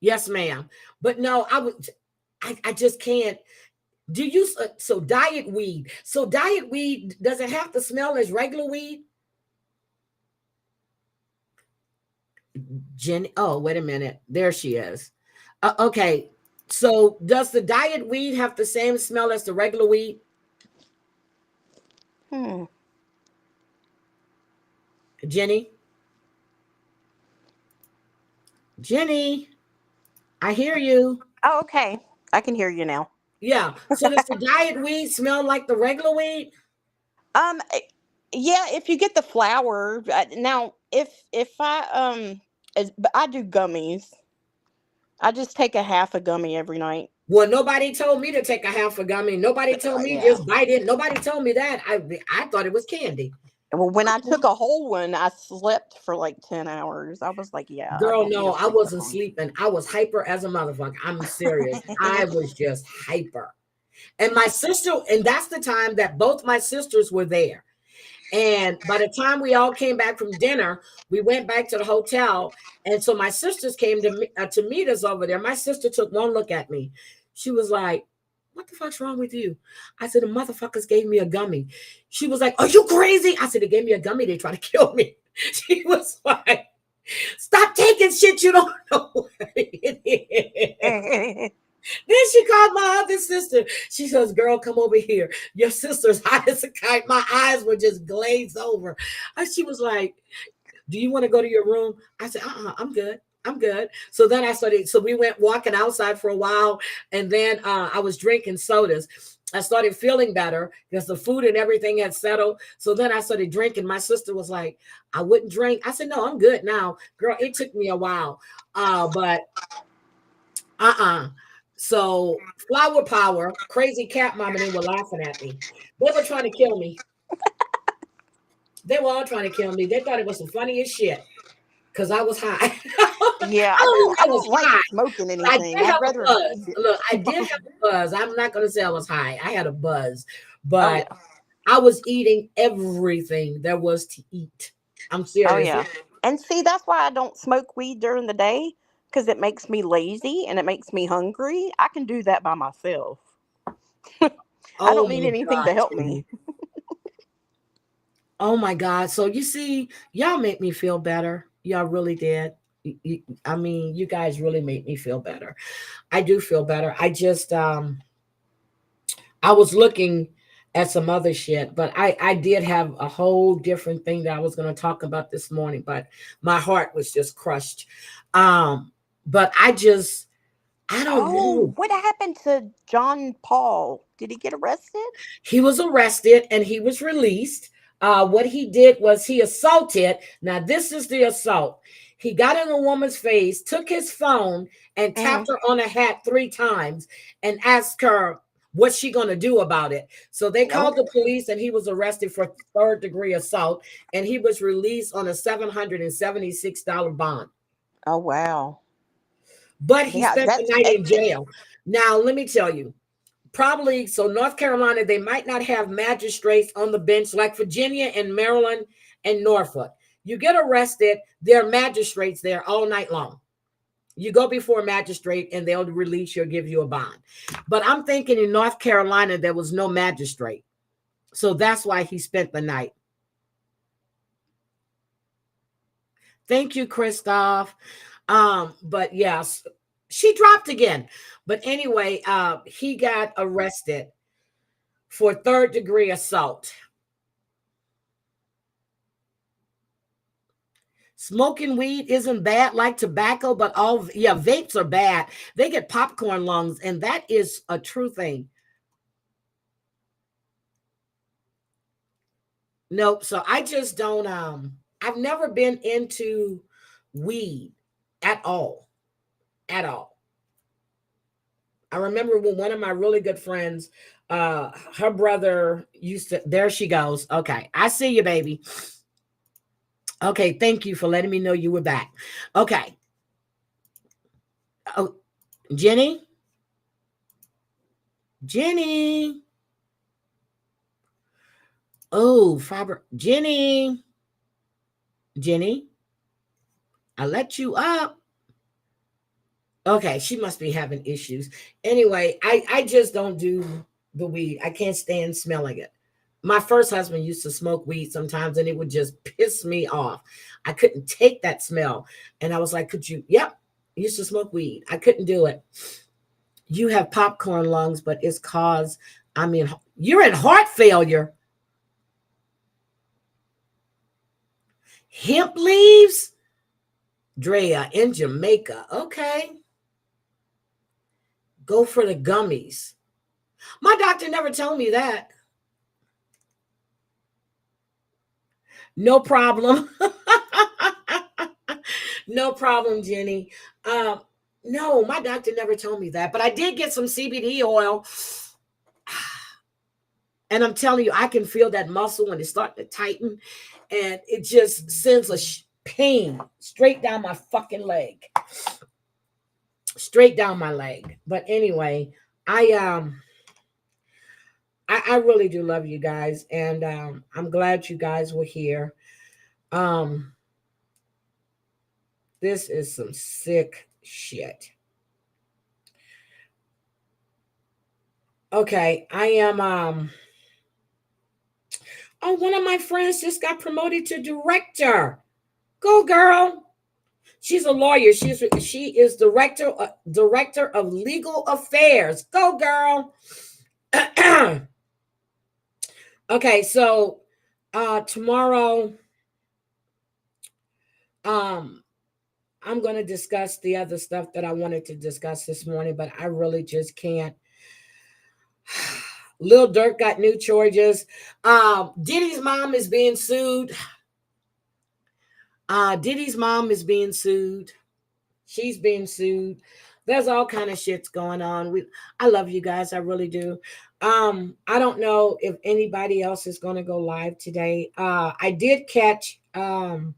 Yes, ma'am. But no, I just can't. Do you so diet weed? So diet weed, does it have to smell as regular weed? Jenny, oh, wait a minute. There she is. Okay. So does the diet weed have the same smell as the regular weed? Jenny? Jenny, I hear you. Oh, okay. I can hear you now. Yeah. So does the diet weed smell like the regular weed? Yeah, if you get the flour. Now, if but I do gummies. I just take a half a gummy every night. Well, nobody told me to take a half a gummy. Nobody told me Yeah. just bite it. Nobody told me that. I thought it was candy. Well, when I took a whole one, I slept for like 10 hours. I was like, yeah, I Girl, don't need no, to I sleep that wasn't long. sleeping. I was hyper as a motherfucker. I'm serious. I was just hyper. And my sister, and that's the time that both my sisters were there. And by the time we all came back from dinner, we went back to the hotel. And so my sisters came to meet us over there. My sister took one look at me. She was like, what the fuck's wrong with you? I said, the motherfuckers gave me a gummy. She was like, are you crazy? I said, they gave me a gummy. They tried to kill me. She was like, stop taking shit you don't know what it is. Then she called my other sister. She says, girl, come over here. Your sister's high as a kite. My eyes were just glazed over. And she was like, do you want to go to your room? I said, I'm good. I'm good. So then so we went walking outside for a while. And then I was drinking sodas. I started feeling better because the food and everything had settled. So then I started drinking. My sister was like, I wouldn't drink. I said, no, I'm good now. Girl, it took me a while. But So flower power, crazy cat mom, and they were laughing at me. They were trying to kill me. They were all trying to kill me. They thought it was the funniest shit because I was high. Yeah, I I was don't like high. smoking I anything. did I'd have a rather buzz. eat it. Look, I did have a buzz. I'm not going to say I was high. I had a buzz, Oh, but yeah. I was eating everything there was to eat. I'm Oh, serious. yeah. And see, that's why I don't smoke weed during the day because it makes me lazy and it makes me hungry. I can do that by myself. I Oh don't need my anything God, to help me. Jenny. Oh my God. So you see, y'all make me feel better. Y'all really did. I mean, you guys really made me feel better. I do feel better. I just I was looking at some other shit. But I did have a whole different thing that I was going to talk about this morning, but my heart was just crushed. But I don't Oh, know. what happened to John Paul? Did he get arrested? He was arrested and he was released. What he did was he assaulted. Now, this is the assault. He got in a woman's face, took his phone, and Mm. tapped her on the hat 3 times and asked her what's she going to do about it. So they called Nope. the police and he was arrested for third-degree assault and he was released on a $776 bond. Oh wow. But he Yeah, spent the that's night in it's jail. Now, let me tell you, probably so North Carolina, they might not have magistrates on the bench like Virginia and Maryland and Norfolk. You get arrested, there are magistrates there all night long. You go before a magistrate and they'll release you or give you a bond. But I'm thinking in North Carolina, there was no magistrate. So that's why he spent the night. Thank you, Christoph. But yes, she dropped again. But anyway, he got arrested for third-degree assault. Smoking weed isn't bad like tobacco, but vapes are bad. They get popcorn lungs, and that is a true thing. Nope. So I just don't I've never been into weed at all. At all. I remember when one of my really good friends, her brother used to, there she goes. Okay. I see you, baby. Okay, thank you for letting me know you were back. Okay. Oh, Jenny? Jenny. Oh, fiber. Jenny. Jenny, I let you up. Okay, she must be having issues. Anyway, I just don't do the weed. I can't stand smelling it. My first husband used to smoke weed sometimes and it would just piss me off. I couldn't take that smell. And I was like, could you? Yep, used to smoke weed. I couldn't do it. You have popcorn lungs, but it's cause, I mean, you're in heart failure. Hemp leaves? Drea in Jamaica. Okay. Go for the gummies. My doctor never told me that. No problem. No problem, Jenny. No, my doctor never told me that, but I did get some CBD oil. And I'm telling you, I can feel that muscle when it's starting to tighten, and it just sends a pain straight down my fucking leg. Straight down my leg. But anyway, I I really do love you guys, and I'm glad you guys were here. Um, this is some sick shit. Okay, I am oh, one of my friends just got promoted to director. Go girl. She's a lawyer. She is director of legal affairs. Go girl. Okay, so tomorrow um I'm going to discuss the other stuff that I wanted to discuss this morning, but I really just can't. Lil Durk got new charges. Diddy's mom is being sued. Diddy's mom is being sued. She's being sued. There's all kind of shits going on. I love you guys. I really do. I don't know if anybody else is going to go live today. I did catch. I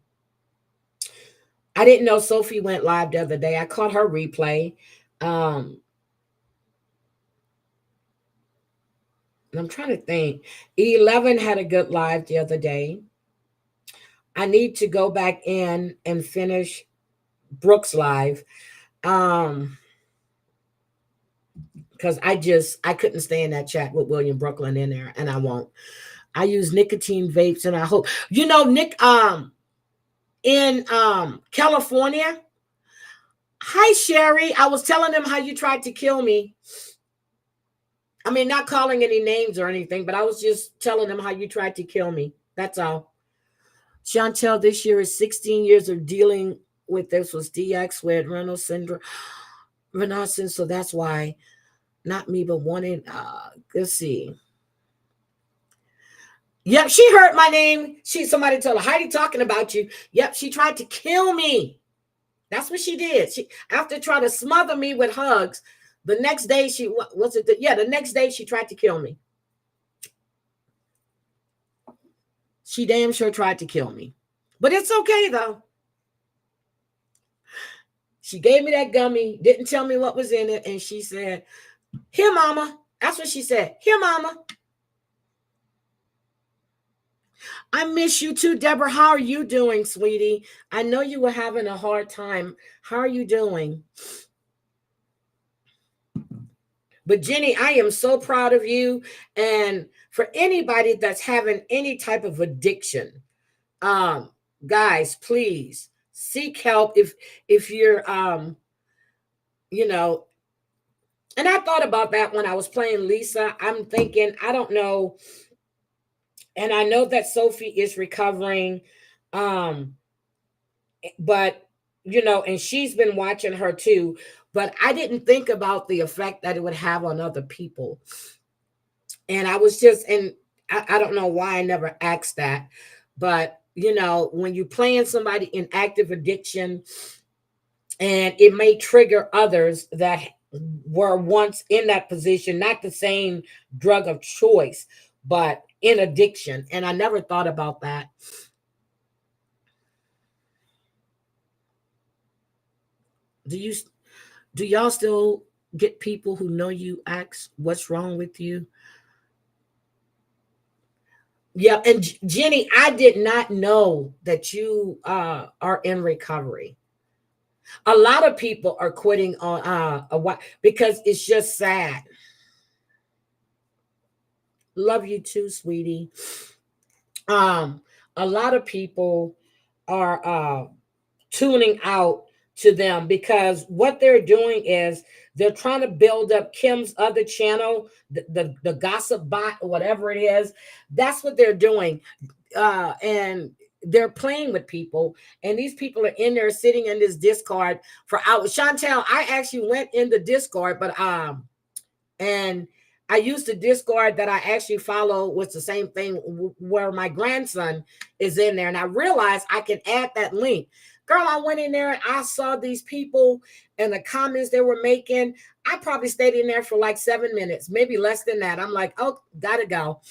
didn't know Sophie went live the other day. I caught her replay. I'm trying to think. 11 had a good live the other day. I need to go back in and finish Brooks live. Because I couldn't stay in that chat with William Brooklyn in there, and I won't. I use nicotine vapes, and I hope Nick in California. Hi Sherry, I was telling them how you tried to kill me. I mean, not calling any names or anything, but I was just telling them how you tried to kill me. That's all. Chantel, this year is 16 years of dealing with this was DX with Reynolds syndrome. Renaissance, so that's why not me, but one in let's see. Yep, she heard my name. Somebody told her, Heidi talking about you. Yep, she tried to kill me. That's what she did. She after trying to smother me with hugs, the next day the next day she tried to kill me. She damn sure tried to kill me. But it's okay though. She gave me that gummy, didn't tell me what was in it, and she said, "Here, mama." That's what she said. "Here, mama." I miss you too, Deborah. How are you doing, sweetie? I know you were having a hard time. How are you doing? But Jenny, I am so proud of you. And for anybody that's having any type of addiction, guys, please seek help if you're you know, and I thought about that when I was playing Lisa. I'm thinking, I don't know. And I know that Sophie is recovering. But and she's been watching her too. But I didn't think about the effect that it would have on other people. And I was just, and I don't know why I never asked that. But, when you're playing somebody in active addiction, and it may trigger others that were once in that position, not the same drug of choice, but in addiction. And I never thought about that. Do y'all still get people who know you ask what's wrong with you? Yeah, and Jenny, I did not know that you are in recovery. A lot of people are quitting on because it's just sad. Love you too, sweetie. A lot of people are tuning out to them because what they're doing is they're trying to build up Kim's other channel, the gossip bot or whatever it is. That's what they're doing. And they're playing with people, and these people are in there sitting in this Discord for hours. Chantel, I actually went in the Discord, but and I used the Discord that I actually follow, was the same thing where my grandson is in there, and I realized I can add that link. Girl, I went in there and I saw these people and the comments they were making. I probably stayed in there for like 7 minutes, maybe less than that. I'm like, oh, gotta go.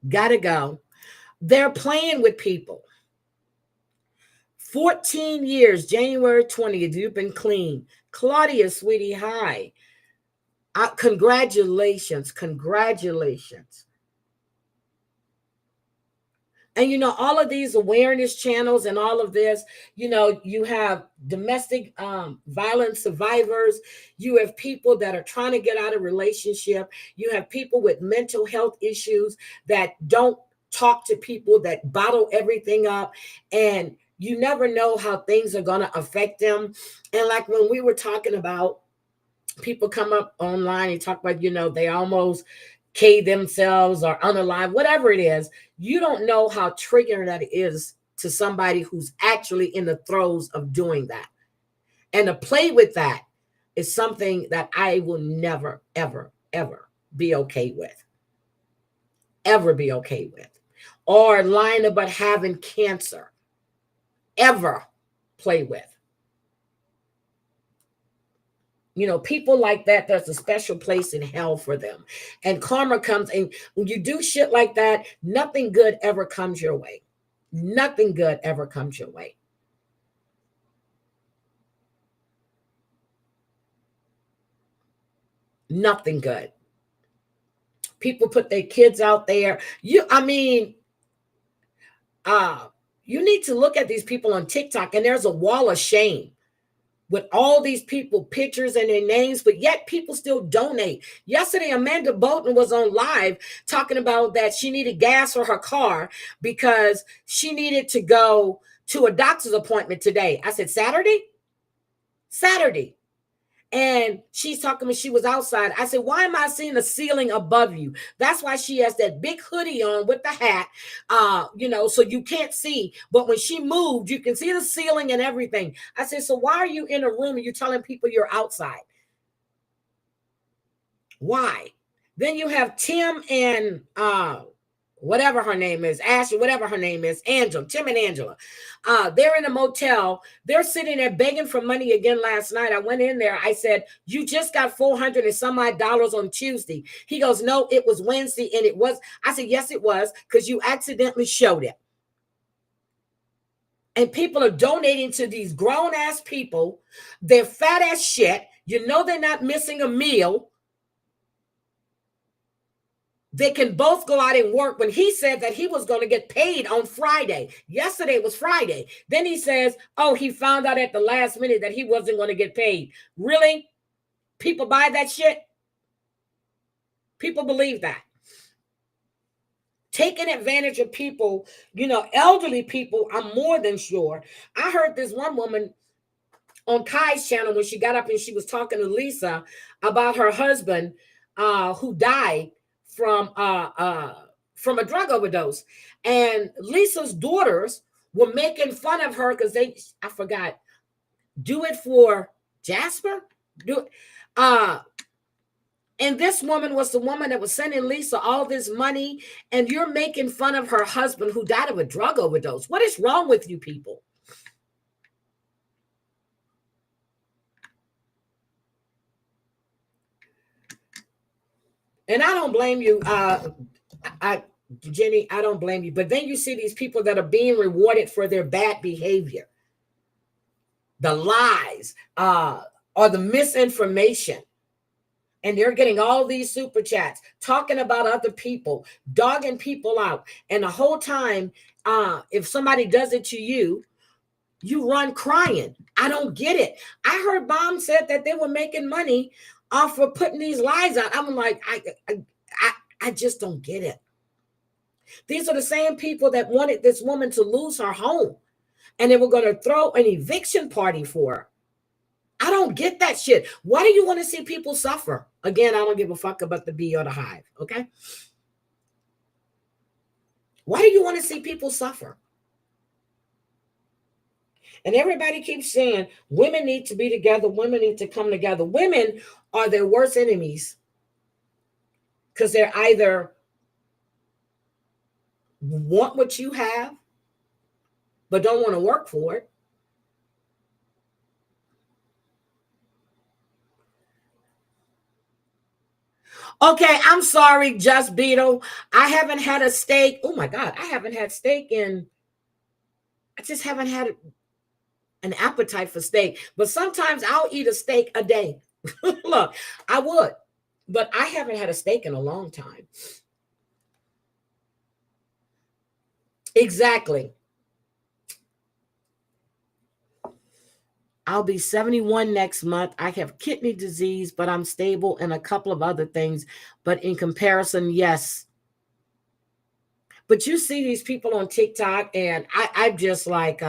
Gotta go. They're playing with people. 14 years, January 20th, you've been clean. Claudia, sweetie, hi. Congratulations. Congratulations. And all of these awareness channels and all of this, you have domestic violence survivors, you have people that are trying to get out of relationship, you have people with mental health issues that don't talk to people, that bottle everything up, and you never know how things are going to affect them. And like when we were talking about, people come up online and talk about, they almost K themselves or unalive, whatever it is. You don't know how triggering that is to somebody who's actually in the throes of doing that. And to play with that is something that I will never, ever, ever be okay with. Ever be okay with. Or lying about having cancer. Ever play with. People like that, there's a special place in hell for them. And karma comes, and when you do shit like that, nothing good ever comes your way. Nothing good ever comes your way. Nothing good. People put their kids out there. You need to look at these people on TikTok, and there's a wall of shame with all these people, pictures and their names, but yet people still donate. Yesterday, Amanda Bolton was on live talking about that she needed gas for her car because she needed to go to a doctor's appointment today. I said, Saturday? Saturday. And she's talking to me, she was outside. I said, why am I seeing the ceiling above you? That's why she has that big hoodie on with the hat, so you can't see. But when she moved, you can see the ceiling and everything. I said, so why are you in a room and you're telling people you're outside? Why? Then you have Tim and whatever her name is, Ashley, whatever her name is, Angela, Tim and Angela. They're in a motel. They're sitting there begging for money again last night. I went in there. I said, you just got $400 and some odd dollars on Tuesday. He goes, no, it was Wednesday. And it was. I said, yes, it was, because you accidentally showed it. And people are donating to these grown ass people. They're fat as shit. You know, they're not missing a meal. They can both go out and work. When he said that he was going to get paid on Friday, yesterday was Friday. Then he says, oh, he found out at the last minute that he wasn't going to get paid. Really? People buy that shit? People believe that. Taking advantage of people, elderly people, I'm more than sure. I heard this one woman on Kai's channel when she got up and she was talking to Lisa about her husband who died from a drug overdose, and Lisa's daughters were making fun of her because I forgot, do it for Jasper, and this woman was the woman that was sending Lisa all this money, and you're making fun of her husband who died of a drug overdose. What is wrong with you people? And I don't blame you, Jenny, I don't blame you. But then you see these people that are being rewarded for their bad behavior, the lies, or the misinformation. And they're getting all these super chats, talking about other people, dogging people out. And the whole time, if somebody does it to you, you run crying. I don't get it. I heard Mom said that they were making money off of putting these lies out. I'm like, I just don't get it. These are the same people that wanted this woman to lose her home, and they were going to throw an eviction party for her. I don't get that shit. Why do you want to see people suffer? Again, I don't give a fuck about the bee or the hive, okay? Why do you want to see people suffer? And everybody keeps saying women need to be together. Women need to come together. Women are their worst enemies because they're either want what you have, but don't want to work for it. Okay, I'm sorry, Just Beetle. I haven't had a steak. Oh my God, I haven't had steak I just haven't had an appetite for steak. But sometimes I'll eat a steak a day. Look, I would, but I haven't had a steak in a long time. Exactly. I'll be 71 next month. I have kidney disease, but I'm stable and a couple of other things. But in comparison, yes. But you see these people on TikTok, and I'm just like,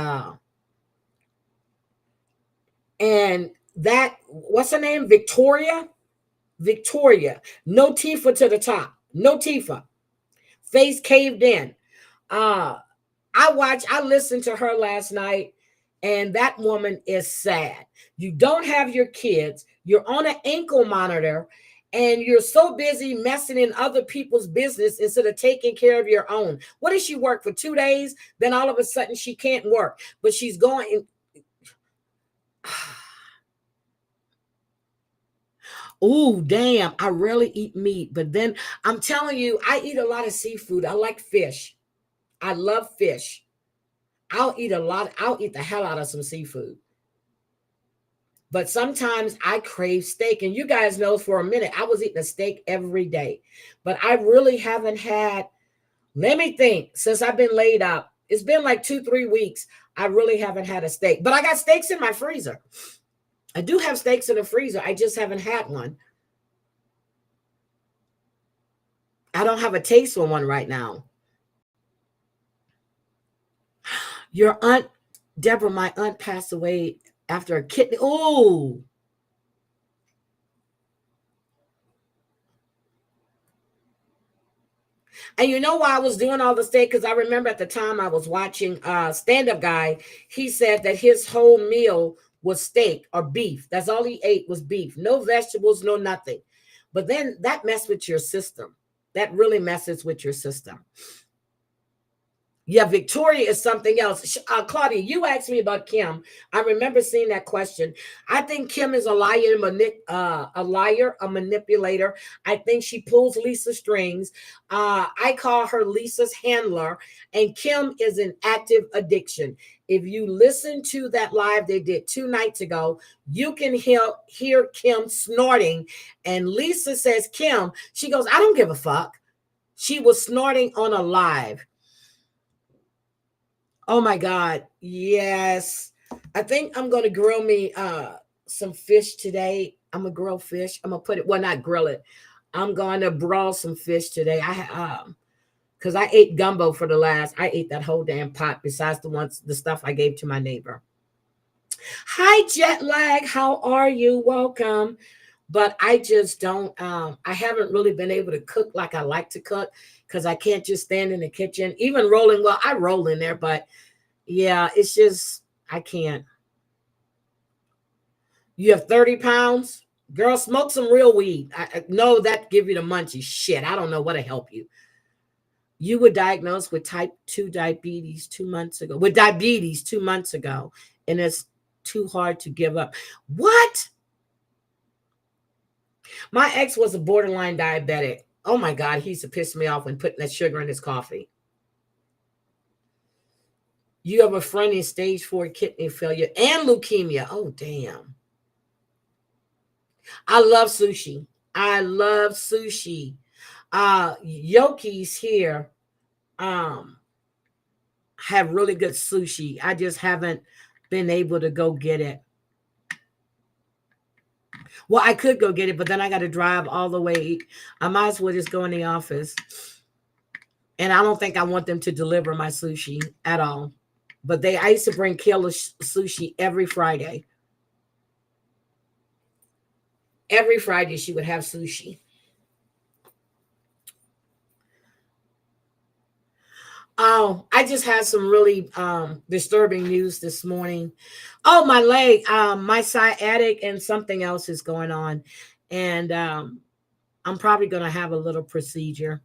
and that, what's her name? Victoria, no Tifa to the top, no Tifa, face caved in. I listened to her last night, and that woman is sad. You don't have your kids, you're on an ankle monitor, and you're so busy messing in other people's business instead of taking care of your own. What does she work for 2 days? Then all of a sudden she can't work, but she's going. Oh, damn, I rarely eat meat, but then I'm telling you, I eat a lot of seafood. I like fish. I love fish. I'll eat the hell out of some seafood. But sometimes I crave steak. And you guys know for a minute, I was eating a steak every day. But I really haven't had, let me think, since I've been laid up, it's been like 2-3 weeks. I really haven't had a steak. But I got steaks in my freezer. I do have steaks in the freezer. I just haven't had one. I don't have a taste for one right now. Your aunt, Deborah, my aunt passed away after a kidney. Oh, And you know why I was doing all the steak? Because I remember at the time I was watching stand-up guy. He said that his whole meal was steak or beef. That's all he ate was beef. No vegetables, no nothing. But then that messed with your system. That really messes with your system. Yeah, Victoria is something else. Claudia, you asked me about Kim. I remember seeing that question. I think Kim is a liar, a manipulator. I think she pulls Lisa's strings. I call her Lisa's handler, and Kim is an active addiction. If you listen to that live they did 2 nights ago, you can hear Kim snorting. And Lisa says, Kim, she goes, I don't give a fuck. She was snorting on a live. Oh my God. Yes. I think I'm going to grill me some fish today. I'm going to grill fish. I'm going to put it, well, not grill it. I'm going to broil some fish today. Because I ate gumbo for I ate that whole damn pot besides the stuff I gave to my neighbor. Hi, jet lag. How are you? Welcome. But I just don't, I haven't really been able to cook like I like to cook because I can't just stand in the kitchen. Even rolling, well, I roll in there, but yeah, it's just, I can't. You have 30 pounds? Girl, smoke some real weed. I know that give you the munchies. Shit, I don't know what to help you. You were diagnosed with type 2 diabetes 2 months ago. With diabetes 2 months ago, and it's too hard to give up. What? My ex was a borderline diabetic. Oh my God, he used to piss me off when putting that sugar in his coffee. You have a friend in stage 4 kidney failure and leukemia. Oh, damn. I love sushi. I love sushi. Yoki's here have really good sushi. I just haven't been able to go get it. Well, I could go get it, but then I got to drive all the way. I might as well just go in the office. And I don't think I want them to deliver my sushi at all. But I used to bring Kayla sushi every Friday. Every Friday she would have sushi. Oh, I just had some really disturbing news this morning. Oh, my leg, my sciatic and something else is going on. And I'm probably going to have a little procedure.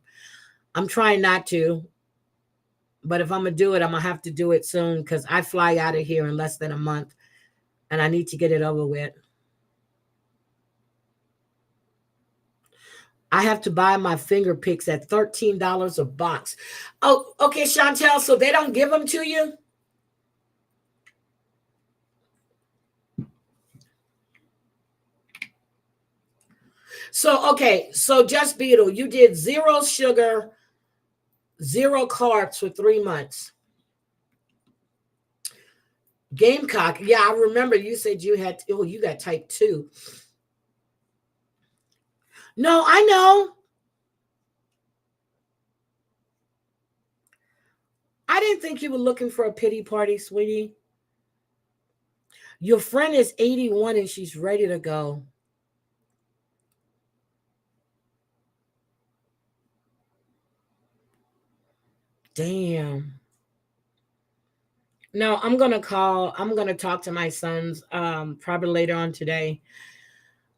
I'm trying not to. But if I'm going to do it, I'm going to have to do it soon because I fly out of here in less than a month. And I need to get it over with. I have to buy my finger picks at $13 a box. Oh, okay, Chantel. So they don't give them to you? So, okay. So Just Beetle, you did 0 sugar, 0 carbs for 3 months. Gamecock. Yeah, I remember you said you got type 2. No, I know. I didn't think you were looking for a pity party, sweetie. Your friend is 81 and she's ready to go. Damn. No, I'm going to talk to my sons probably later on today.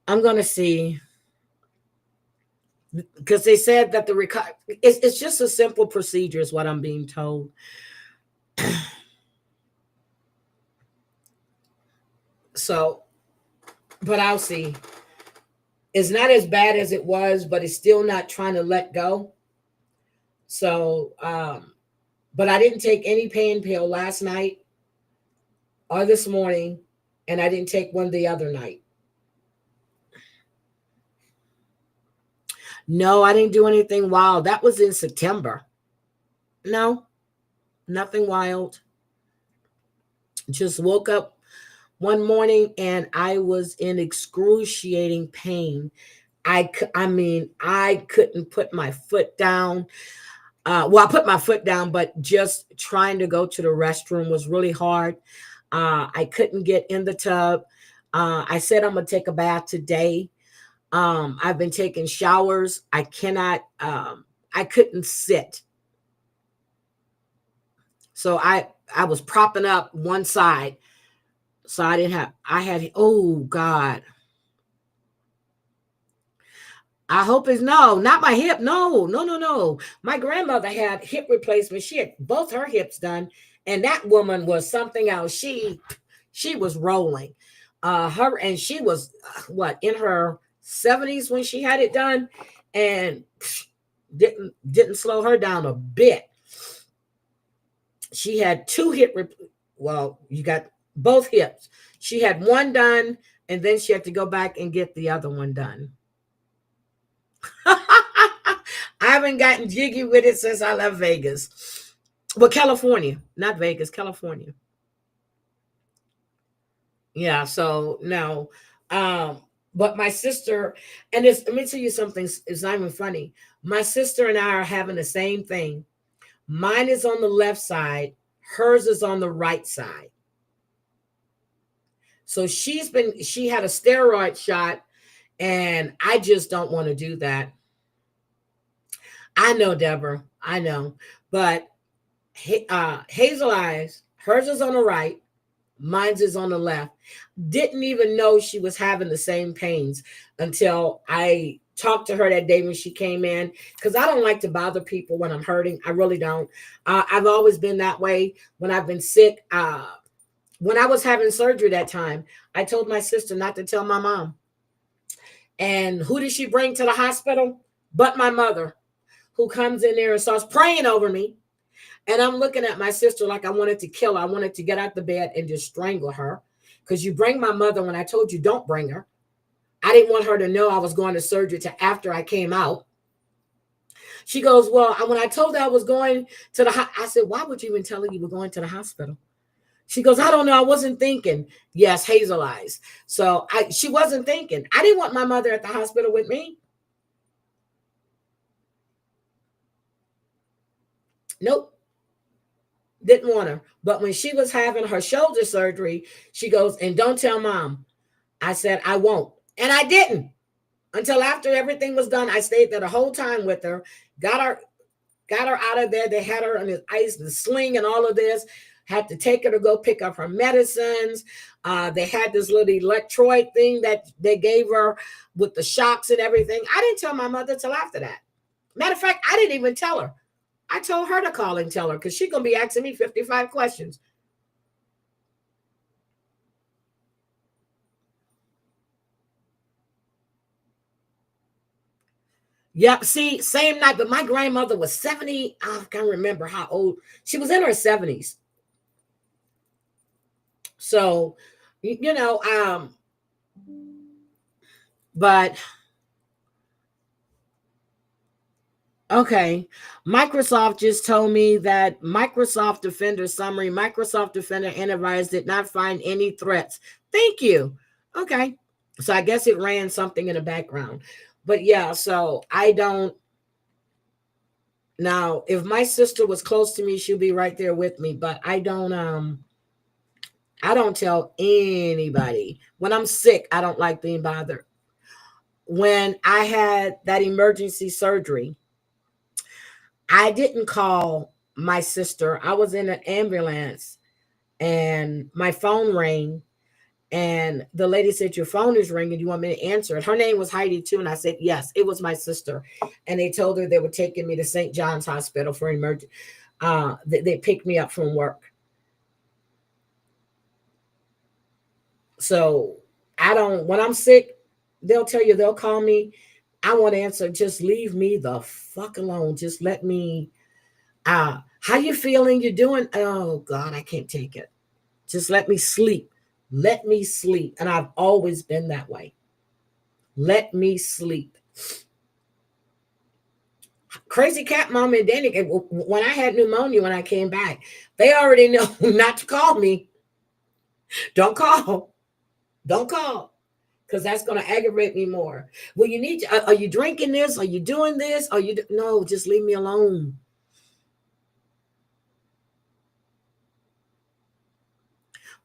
I'm going to see. Because they said that it's just a simple procedure is what I'm being told. So, but I'll see. It's not as bad as it was, but it's still not trying to let go. So, but I didn't take any pain pill last night or this morning, and I didn't take one the other night. No, I didn't do anything wild. That was in September. No, nothing wild. Just woke up one morning and I was in excruciating pain. I couldn't put my foot down. Well, I put my foot down, but just trying to go to the restroom was really hard. I couldn't get in the tub. I said I'm going to take a bath today. I've been taking showers. I cannot I couldn't sit. So I was propping up one side. So I had, oh God. I hope it's no, not my hip. No, no, no, no. My grandmother had hip replacement. She had both her hips done, and that woman was something else. She was rolling. Her and she was what, in her 70s when she had it done, and didn't slow her down a bit. She had two well, you got both hips. She had one done, and then she had to go back and get the other one done. I haven't gotten jiggy with it since I left Vegas. Well, California, not Vegas, California. Yeah, so no. But my sister, and it's, let me tell you something, it's not even funny. My sister and I are having the same thing. Mine is on the left side, hers is on the right side. So she had a steroid shot, and I just don't want to do that. I know, Deborah. I know. But Hazel Eyes, hers is on the right, mine's is on the left. Didn't even know she was having the same pains until I talked to her that day when she came in, because I don't like to bother people when I'm hurting. I really don't. I've always been that way when I've been sick. When I was having surgery that time, I told my sister not to tell my mom. And who did she bring to the hospital? But my mother, who comes in there and starts praying over me. And I'm looking at my sister like I wanted to kill her. I wanted to get out the bed and just strangle her. Because you bring my mother when I told you don't bring her. I didn't want her to know I was going to surgery till after I came out. She goes, well, when I told her I was going to I said, why would you even tell her you were going to the hospital? She goes, I don't know. I wasn't thinking. Yes, Hazel Eyes. So she wasn't thinking. I didn't want my mother at the hospital with me. Nope. Didn't want her. But when she was having her shoulder surgery, she goes, and don't tell mom. I said, I won't. And I didn't until after everything was done. I stayed there the whole time with her, got her out of there. They had her on the ice, the sling and all of this. Had to take her to go pick up her medicines. They had this little electroid thing that they gave her with the shocks and everything. I didn't tell my mother till after that. Matter of fact, I didn't even tell her. I told her to call and tell her because she's going to be asking me 55 questions. Yep. See, same night, but my grandmother was 70. I can't remember how old. She was in her 70s. So, but okay. Microsoft just told me that Microsoft Defender summary, Microsoft Defender antivirus did not find any threats. Thank you. Okay. So I guess it ran something in the background. But yeah, so I don't. Now, if my sister was close to me, she'll be right there with me. But I don't tell anybody. When I'm sick, I don't like being bothered. When I had that emergency surgery, I didn't call my sister. I was in an ambulance and my phone rang. And the lady said, your phone is ringing. You want me to answer it? Her name was Heidi, too. And I said, yes, it was my sister. And they told her they were taking me to St. John's Hospital for emergency. They picked me up from work. So when I'm sick, they'll tell you, they'll call me. I won't answer. Just leave me the fuck alone. Just let me, how you feeling? You doing? Oh God, I can't take it. Just let me sleep. Let me sleep. And I've always been that way. Let me sleep. Crazy Cat Mom and Danny, when I had pneumonia, when I came back, they already know not to call me. Don't call. Don't call. Because that's going to aggravate me more. Well, you need to, are you drinking this? Are you doing this? No, just leave me alone.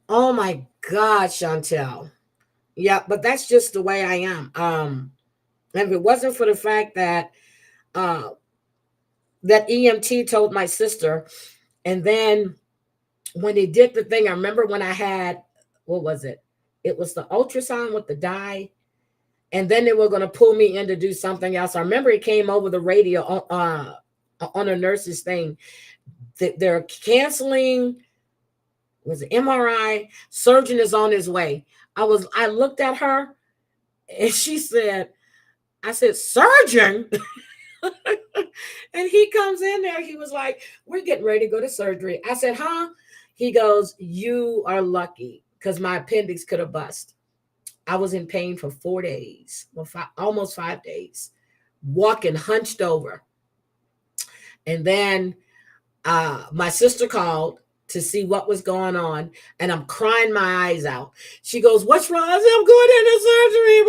Oh my God, Chantel. Yeah, but that's just the way I am. If it wasn't for the fact that that EMT told my sister. And then when he did the thing, I remember when I had, what was it? It was the ultrasound with the dye. And then they were going to pull me in to do something else. I remember it came over the radio on a nurse's thing. They're canceling, was it MRI? Surgeon is on his way. I looked at her and she said, I said, surgeon? And he comes in there. He was like, we're getting ready to go to surgery. I said, huh? He goes, you are lucky because my appendix could have bust. I was in pain for 4 days, well, almost 5 days, walking hunched over. And then my sister called to see what was going on, and I'm crying my eyes out. She goes, what's wrong? I said, I'm going into surgery.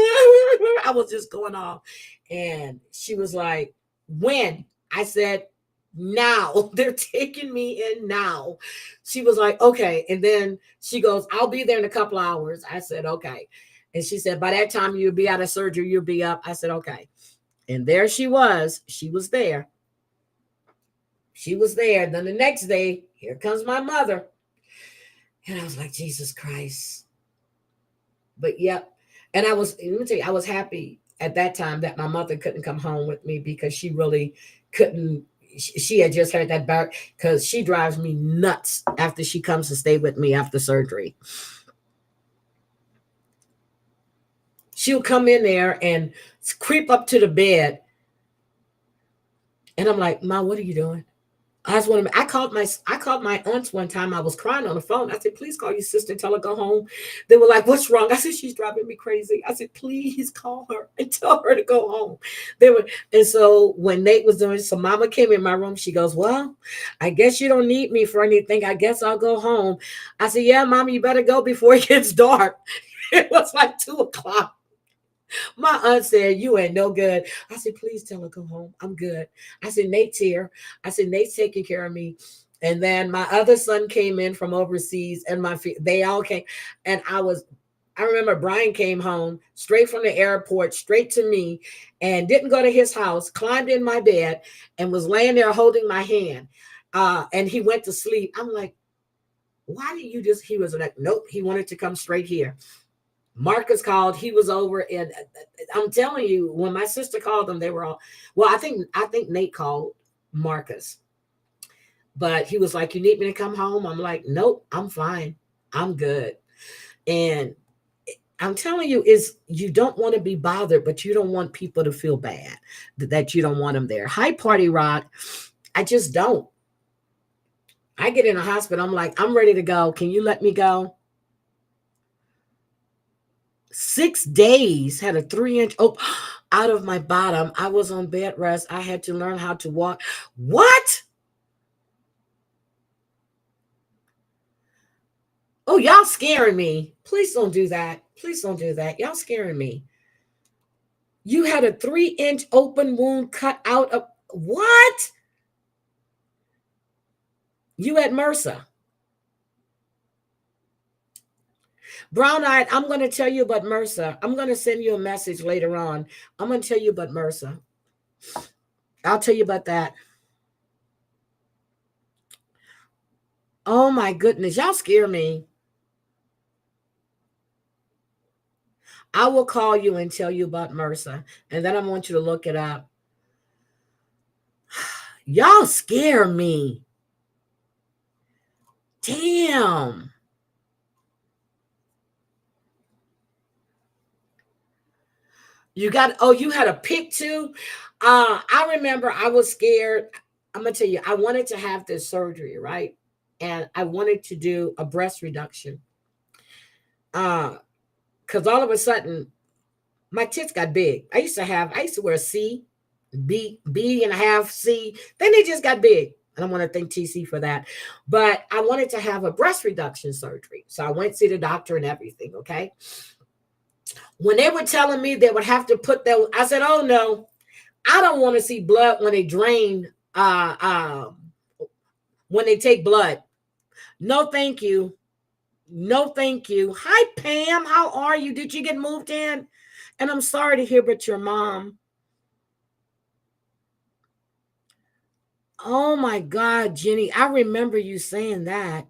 I was just going off. And she was like, when? I said, now. They're taking me in now. She was like, okay. And then she goes, I'll be there in a couple hours. I said, okay. And she said, by that time you'll be out of surgery, you'll be up. I said, okay. And there she was. She was there. She was there. Then the next day, here comes my mother. And I was like, Jesus Christ. But yep. And let me tell you, I was happy at that time that my mother couldn't come home with me because she really couldn't. She had just heard that back because she drives me nuts after she comes to stay with me after surgery. She'll come in there and creep up to the bed. And I'm like, Ma, what are you doing? I called my aunts one time. I was crying on the phone. I said, please call your sister and tell her to go home. They were like, what's wrong? I said, she's driving me crazy. I said, please call her and tell her to go home. And so when Nate was doing, so Mama came in my room. She goes, well, I guess you don't need me for anything. I guess I'll go home. I said, yeah, Mama, you better go before it gets dark. It was like 2:00. My aunt said, you ain't no good. I said, please tell her go home. I'm good. I said, Nate's here. I said, Nate's taking care of me. And then my other son came in from overseas and they all came. And I remember Brian came home straight from the airport, straight to me, and didn't go to his house, climbed in my bed and was laying there holding my hand. And he went to sleep. I'm like, why did you just, he was like, nope, he wanted to come straight here. Marcus called, he was over, and I'm telling you, when my sister called them, they were all, well, I think Nate called Marcus, but he was like, you need me to come home? I'm like, nope, I'm fine. I'm good. And I'm telling you, you don't want to be bothered, but you don't want people to feel bad that you don't want them there. Hi, Party Rock. I just don't. I get in a hospital, I'm like, I'm ready to go. Can you let me go? 6 days, had a 3-inch out of my bottom. I was on bed rest. I had to learn how to walk. What? Oh, y'all scaring me. Please don't do that. Please don't do that. Y'all scaring me. You had a 3-inch open wound cut out of what? You at Mercer. Brown Eyed, I'm going to tell you about Mercer. I'm going to send you a message later on. I'm going to tell you about Mercer. I'll tell you about that. Oh my goodness. Y'all scare me. I will call you and tell you about Mercer. And then I want you to look it up. Y'all scare me. Damn. You had a pick too? I remember I was scared. I'm going to tell you, I wanted to have this surgery, right? And I wanted to do a breast reduction. Because all of a sudden, my tits got big. I used to wear C, B and a half, C. Then they just got big. And I want to thank TC for that. But I wanted to have a breast reduction surgery. So I went to see the doctor and everything, okay? When they were telling me they would have to put that, I said, oh no, I don't want to see blood when they drain, when they take blood. No, thank you. No, thank you. Hi, Pam. How are you? Did you get moved in? And I'm sorry to hear about your mom. Oh my God, Jenny, I remember you saying that.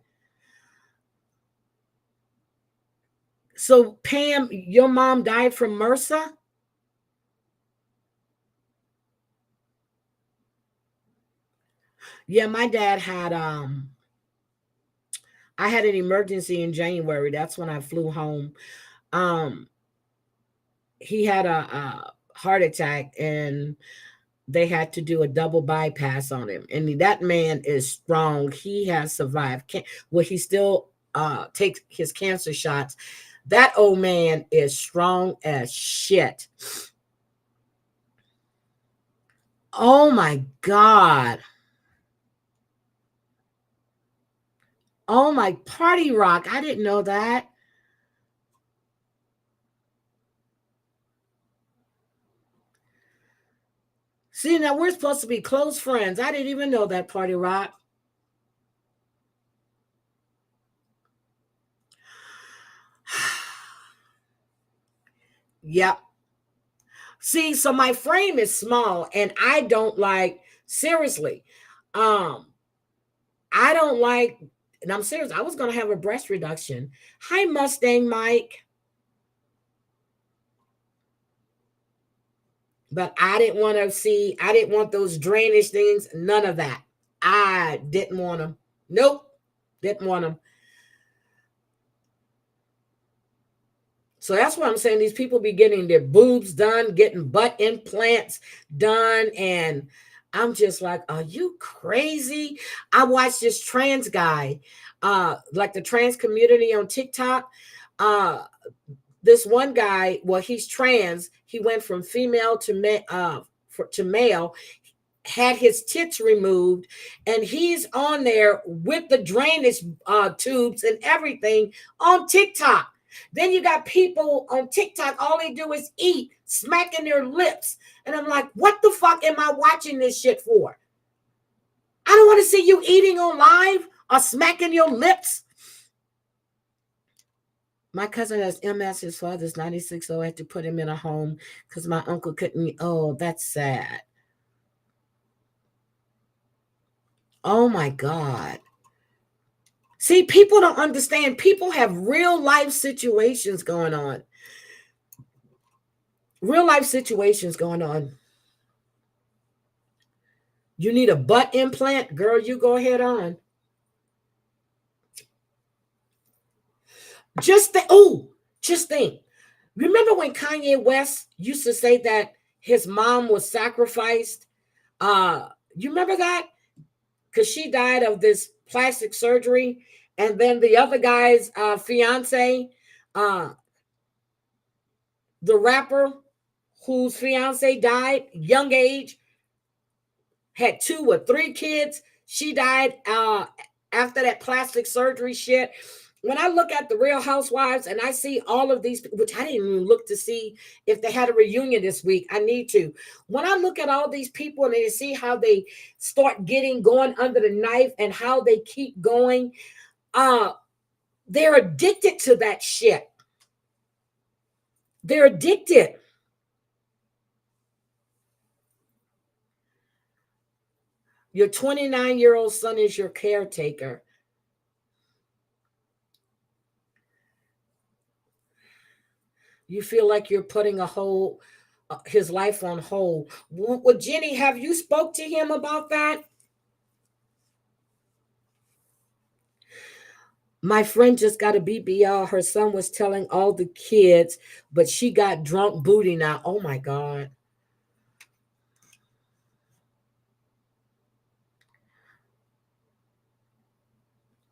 So, Pam, your mom died from MRSA? Yeah, my dad had I had an emergency in January. That's when I flew home. Um he had a heart attack and they had to do a double bypass on him. And that man is strong. He has survived. Well, he still takes his cancer shots. That old man is strong as shit. Oh my God. Oh my, Party Rock. I didn't know that. See, now we're supposed to be close friends. I didn't even know that, Party Rock. Yep. See, so my frame is small and I don't like, seriously. Um I don't like, and I'm serious, I was going to have a breast reduction. Hi, Mustang Mike. But I didn't want to see, I didn't want those drainage things, none of that. I didn't want them. Nope, didn't want them. So that's why I'm saying these people be getting their boobs done, getting butt implants done. And I'm just like, are you crazy? I watched this trans guy, like the trans community on TikTok. Uh, this one guy, well, he's trans. He went from female to male, had his tits removed, and he's on there with the drainage tubes and everything on TikTok. Then you got people on TikTok, all they do is eat, smacking their lips. And I'm like, what the fuck am I watching this shit for? I don't want to see you eating on live or smacking your lips. My cousin has MS. His father's 96, so I had to put him in a home because my uncle couldn't. Oh, that's sad. Oh my God. See, people don't understand. People have real life situations going on. Real life situations going on. You need a butt implant? Girl, you go ahead on. Just think. Remember when Kanye West used to say that his mom was sacrificed? You remember that? Because she died of this plastic surgery. And then the other guy's fiance, uh, the rapper whose fiance died, young age, had 2 or 3 kids. She died after that plastic surgery shit. When I look at the Real Housewives and I see all of these, which I didn't even look to see if they had a reunion this week, I need to. When I look at all these people and I see how they start going under the knife and how they keep going, they're addicted to that shit. They're addicted. Your 29-year-old son is your caretaker. You feel like you're putting his life on hold. Well, Jenny, have you spoke to him about that? My friend just got a BBL. Her son was telling all the kids, but she got drunk booty now. Oh my God.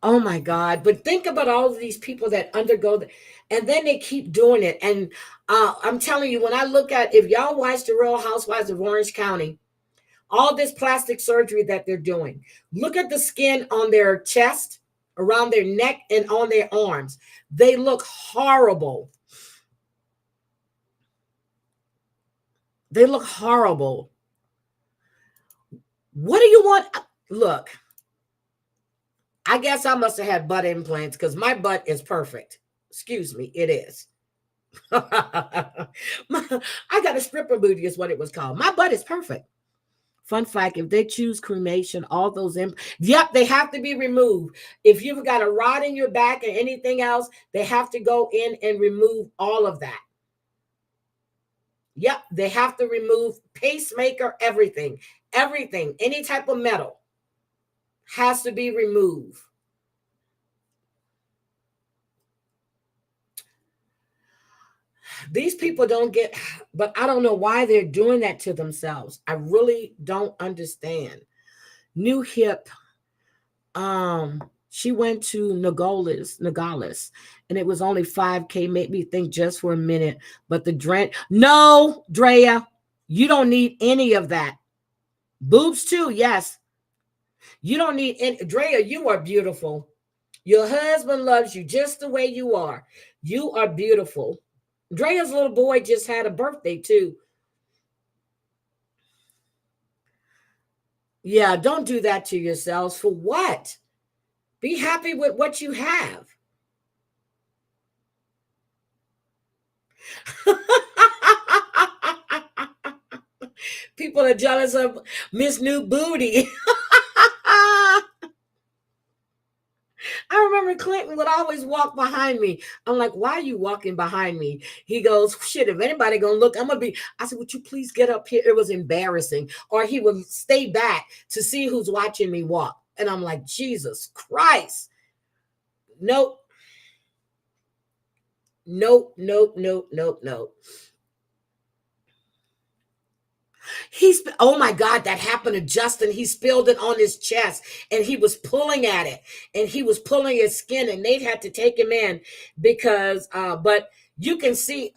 Oh my God. But think about all of these people that undergo and then they keep doing it. And I'm telling you, when I look at, if y'all watch the Real Housewives of Orange County, all this plastic surgery that they're doing, look at the skin on their chest, around their neck, and on their arms. They look horrible. They look horrible. What do you want? Look, I guess I must have had butt implants because my butt is perfect. Excuse me, it is. I got a stripper booty, is what it was called. My butt is perfect. Fun fact, if they choose cremation, all those, yep, they have to be removed. If you've got a rod in your back or anything else, they have to go in and remove all of that. Yep, they have to remove pacemaker, everything, any type of metal has to be removed. These people don't get, but I don't know why they're doing that to themselves. I really don't understand. New Hip, she went to Nogales, and it was only 5K. Made me think just for a minute. But no, Drea, you don't need any of that. Boobs too, yes. You don't need any. Drea, you are beautiful. Your husband loves you just the way you are. You are beautiful. Drea's little boy just had a birthday too. Yeah, don't do that to yourselves. For what? Be happy with what you have. People are jealous of Miss New Booty. I remember Clinton would always walk behind me. I'm like, why are you walking behind me? He goes, shit, if anybody gonna look, I'm gonna be. I said, would you please get up here? It was embarrassing. Or he would stay back to see who's watching me walk. And I'm like, Jesus Christ. Nope. Nope. Oh my God, that happened to Justin. He spilled it on his chest and he was pulling at it and he was pulling his skin, and Nate had to take him in because, but you can see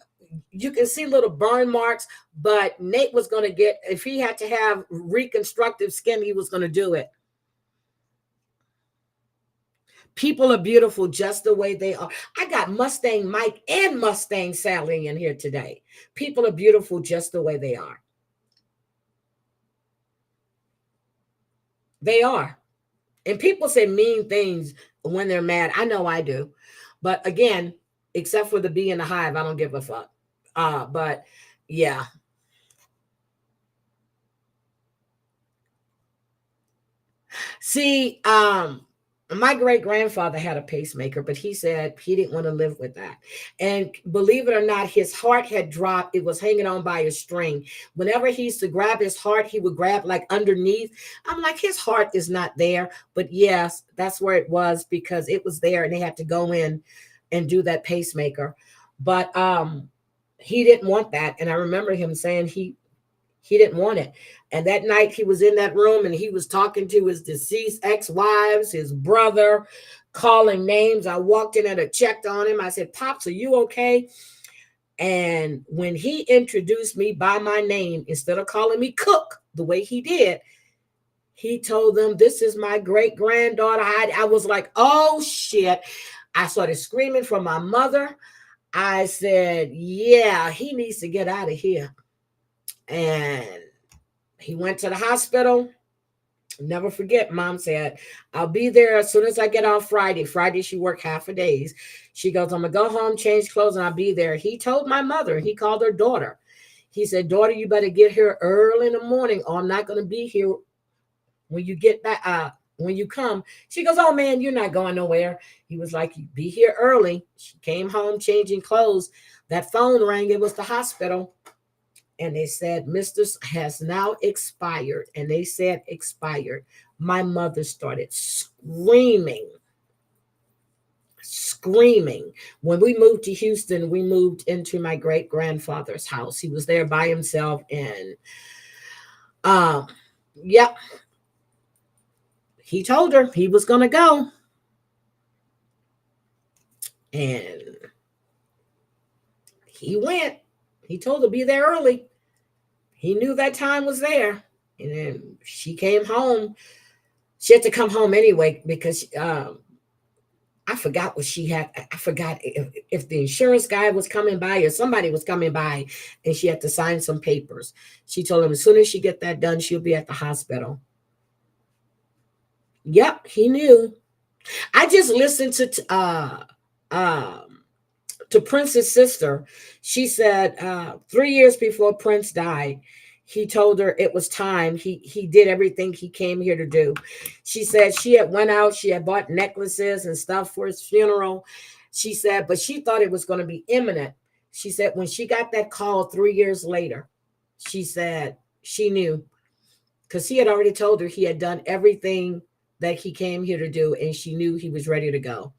little burn marks, but Nate was going to get, if he had to have reconstructive skin, he was going to do it. People are beautiful just the way they are. I got Mustang Mike and Mustang Sally in here today. People are beautiful just the way they are. They are. And people say mean things when they're mad. I know I do. But again, except for the bee in the hive, I don't give a fuck. But yeah. See, my great-grandfather had a pacemaker, but he said he didn't want to live with that. And believe it or not, his heart had dropped. It was hanging on by a string. Whenever he used to grab his heart, he would grab like underneath. I'm like, his heart is not there. But yes, that's where it was, because it was there and they had to go in and do that pacemaker. But he didn't want that. And I remember him saying he didn't want it. And that night he was in that room and he was talking to his deceased ex-wives, his brother, calling names. I walked in and I checked on him. I said, Pops, are you okay? And when he introduced me by my name, instead of calling me Cook the way he did, he told them, this is my great-granddaughter. I was like, oh shit. I started screaming for my mother. I said, yeah, he needs to get out of here. And he went to the hospital. Never forget, Mom said, I'll be there as soon as I get off Friday. Friday, she worked half a days. She goes, I'm going to go home, change clothes, and I'll be there. He told my mother, he called her daughter. He said, daughter, you better get here early in the morning, or I'm not going to be here when you get back. When you come. She goes, oh, man, you're not going nowhere. He was like, be here early. She came home changing clothes. That phone rang. It was the hospital. And they said, Mr. has now expired. And they said expired. My mother started screaming. When we moved to Houston, we moved into my great-grandfather's house. He was there by himself. And yep. He told her he was going to go. And he went. He told her, be there early. He knew that time was there. And then she came home. She had to come home anyway because I forgot what she had. I forgot if the insurance guy was coming by or somebody was coming by, and she had to sign some papers. She told him as soon as she get that done, she'll be at the hospital. Yep, he knew. I just listened to Prince's sister. She said 3 years before Prince died, he told her it was time. He did everything he came here to do. She said she had went out, she had bought necklaces and stuff for his funeral. She said, but she thought it was going to be imminent. She said when she got that call 3 years later, she said she knew, because he had already told her he had done everything that he came here to do, and she knew he was ready to go.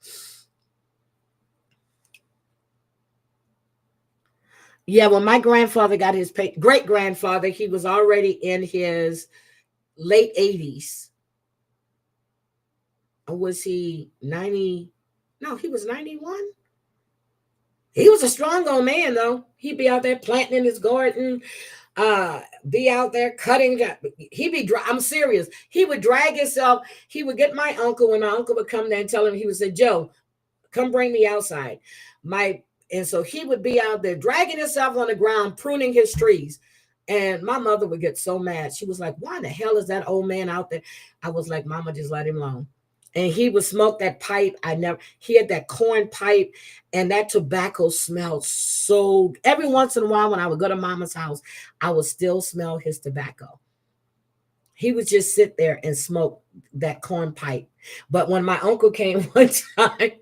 Yeah, when my grandfather got his great grandfather, he was already in his late 80s. Or was he 90? No, he was 91. He was a strong old man, though. He'd be out there planting in his garden, be out there cutting. He'd be, I'm serious. He would drag himself. He would get my uncle when my uncle would come there and tell him, he would say, Joe, come bring me outside. And so he would be out there dragging himself on the ground, pruning his trees. And my mother would get so mad. She was like, why in the hell is that old man out there? I was like, Mama, just let him alone. And he would smoke that pipe. He had that corn pipe, and that tobacco smelled so. Every once in a while, when I would go to Mama's house, I would still smell his tobacco. He would just sit there and smoke that corn pipe. But when my uncle came one time,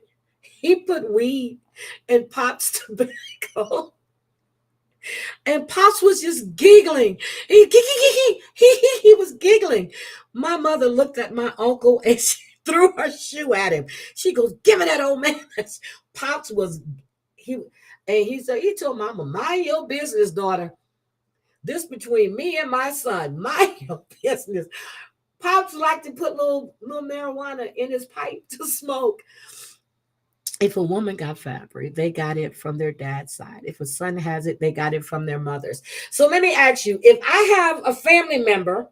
he put weed in Pop's tobacco. And Pops was just giggling. He was giggling. My mother looked at my uncle and she threw her shoe at him. She goes, give me that old man. Pops was, he said, he told Mama, mind your business, daughter. This between me and my son, mind your business. Pops liked to put little marijuana in his pipe to smoke. If a woman got Fabry, they got it from their dad's side. If a son has it, they got it from their mother's. So let me ask you, if I have a family member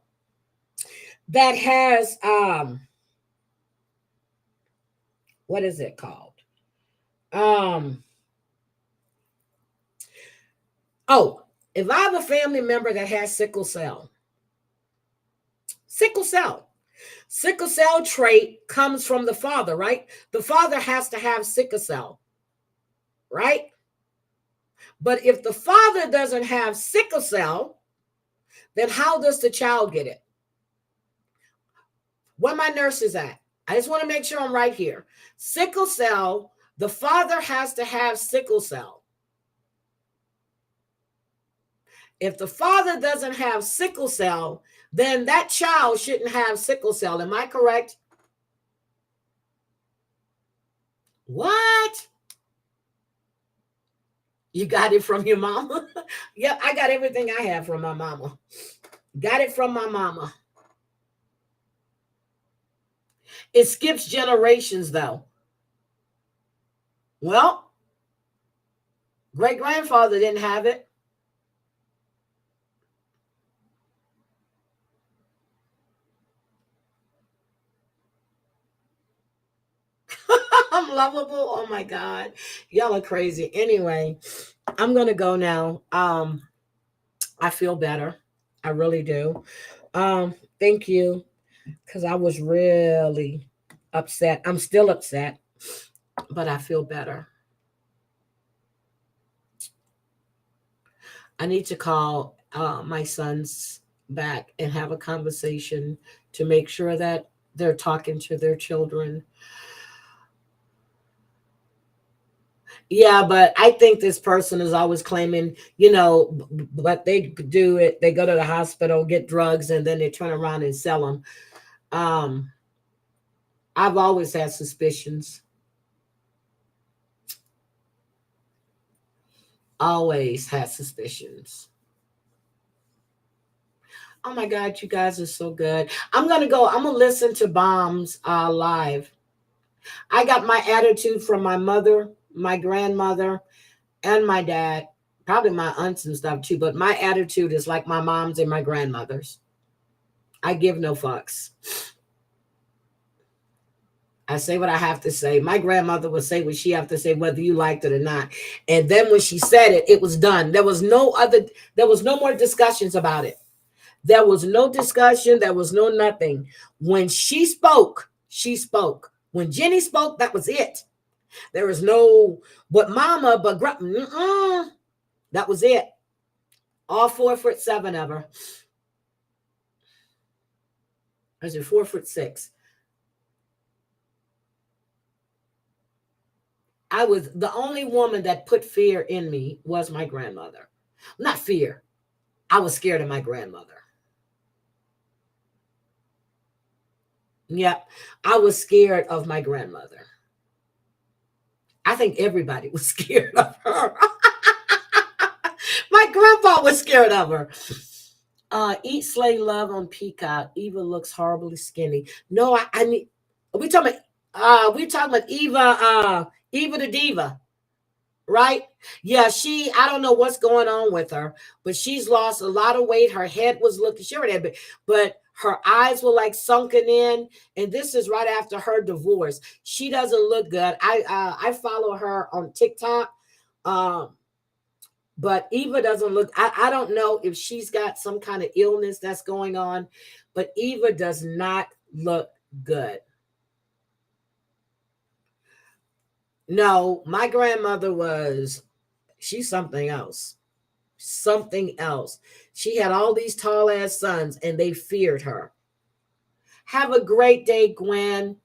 that has, what is it called? If I have a family member that has sickle cell trait comes from the father, right? The father has to have sickle cell, right? But if the father doesn't have sickle cell, then how does the child get it? Where my nurse is at? I just want to make sure I'm right here. Sickle cell, the father has to have sickle cell. If the father doesn't have sickle cell, then that child shouldn't have sickle cell. Am I correct? What? You got it from your mama? Yep, I got everything I have from my mama. Got it from my mama. It skips generations, though. Well, great-grandfather didn't have it. I'm lovable. Oh my God. Y'all are crazy. Anyway, I'm going to go now. I feel better. I really do. Thank you. Because I was really upset. I'm still upset, but I feel better. I need to call my sons back and have a conversation to make sure that they're talking to their children. Yeah, but I think this person is always claiming, but they do it. They go to the hospital, get drugs, and then they turn around and sell them. I've always had suspicions. Always had suspicions. Oh my God, you guys are so good. I'm going to listen to Bombs live. I got my attitude from my mother, my grandmother, and my dad, probably my aunts and stuff too, but my attitude is like my mom's and my grandmother's. I give no fucks. I say what I have to say. My grandmother would say what she have to say, whether you liked it or not. And then when she said it, it was done. There was no more discussions about it. There was no discussion. There was no nothing. When she spoke, she spoke. When Jenny spoke, that was it. There was no, but mama, but that was it. All 4'7" of her. I said 4'6". I was the only woman that put fear in me was my grandmother. Not fear. I was scared of my grandmother. Yep. I was scared of my grandmother. I think everybody was scared of her. My grandpa was scared of her. Eat, Slay, Love on Peacock. Eva looks horribly skinny. No, I need. We talking about Eva the Diva, right? Yeah, I don't know what's going on with her, but she's lost a lot of weight. Her head was looking, she already had, but her eyes were like sunken in. And this is right after her divorce. She doesn't look good. I follow her on TikTok. But Eva doesn't look, I don't know if she's got some kind of illness that's going on, but Eva does not look good. No, my grandmother she's something else. Something else. She had all these tall ass sons and they feared her. Have a great day, Gwen.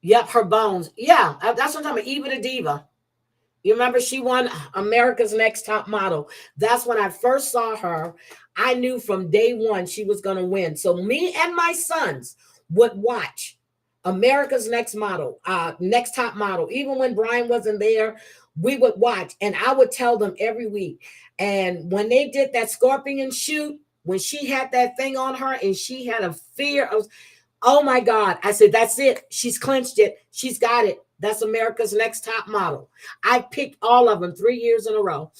Yep, her bones. Yeah, that's what I'm talking about. Eva the Diva. You remember she won America's Next Top Model. That's when I first saw her. I knew from day one she was going to win. So me and my sons would watch America's Next Model, Next Top Model. Even when Brian wasn't there, we would watch. And I would tell them every week. And when they did that scorpion shoot, when she had that thing on her and she had a fear of, oh my God, I said, that's it. She's clinched it. She's got it. That's America's Next Top Model. I picked all of them 3 years in a row.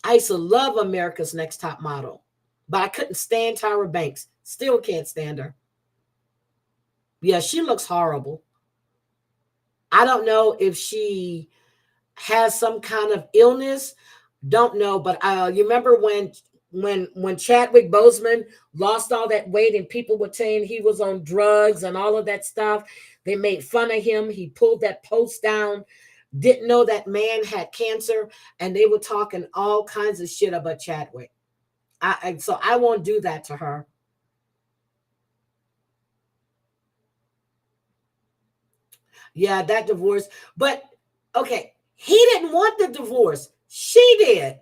I used to love America's Next Top Model, but I couldn't stand Tyra Banks. Still can't stand her. Yeah, she looks horrible. I don't know if she has some kind of illness. Don't know, but you remember when Chadwick Boseman lost all that weight and people were saying he was on drugs and all of that stuff. They made fun of him. He pulled that post down, didn't know that man had cancer, and they were talking all kinds of shit about Chadwick. So I won't do that to her. Yeah, that divorce. But okay, he didn't want the divorce. She did.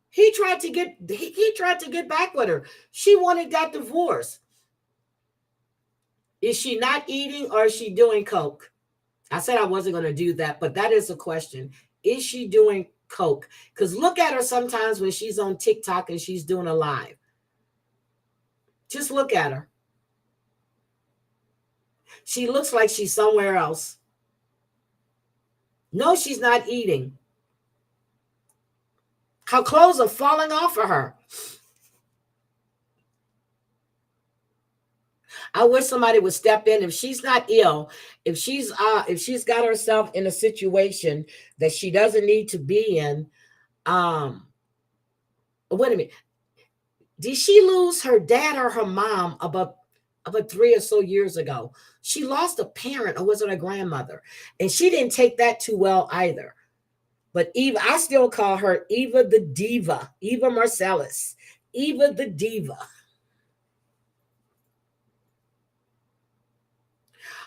He tried to get back with her. She wanted that divorce. Is she not eating or is she doing coke? I said I wasn't going to do that, but that is a question. Is she doing coke? Because look at her sometimes when she's on TikTok and she's doing a live. Just look at her. She looks like she's somewhere else. No, she's not eating. Her clothes are falling off of her. I wish somebody would step in. If she's not ill, if she's got herself in a situation that she doesn't need to be in, wait a minute. Did she lose her dad or her mom about 3 or so years ago? She lost a parent, or was it a grandmother? And she didn't take that too well either. But Eva, I still call her Eva the Diva, Eva Marcellus, Eva the Diva.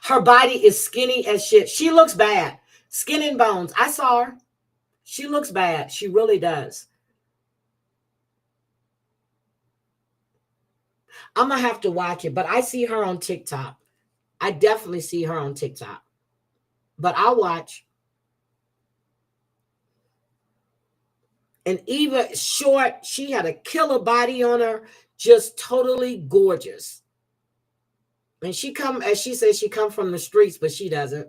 Her body is skinny as shit. She looks bad. Skin and bones. I saw her. She looks bad. She really does. I'm going to have to watch it, but I see her on TikTok. I definitely see her on TikTok. But I'll watch. And Eva, short, she had a killer body on her, just totally gorgeous. And she as she says, she come from the streets, but she doesn't.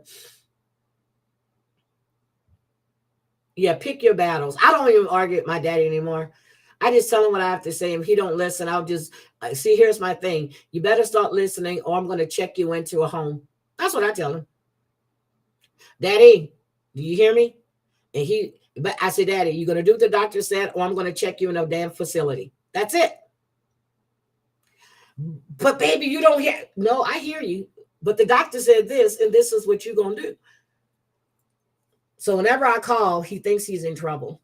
Yeah, pick your battles. I don't even argue with my daddy anymore. I just tell him what I have to say. If he don't listen, I'll just see, here's my thing. You better start listening or I'm going to check you into a home. That's what I tell him. Daddy, do you hear me? And but I said, Daddy, you're going to do what the doctor said, or I'm going to check you in a damn facility. That's it. But baby, you don't hear. No, I hear you. But the doctor said this, and this is what you're going to do. So whenever I call, he thinks he's in trouble.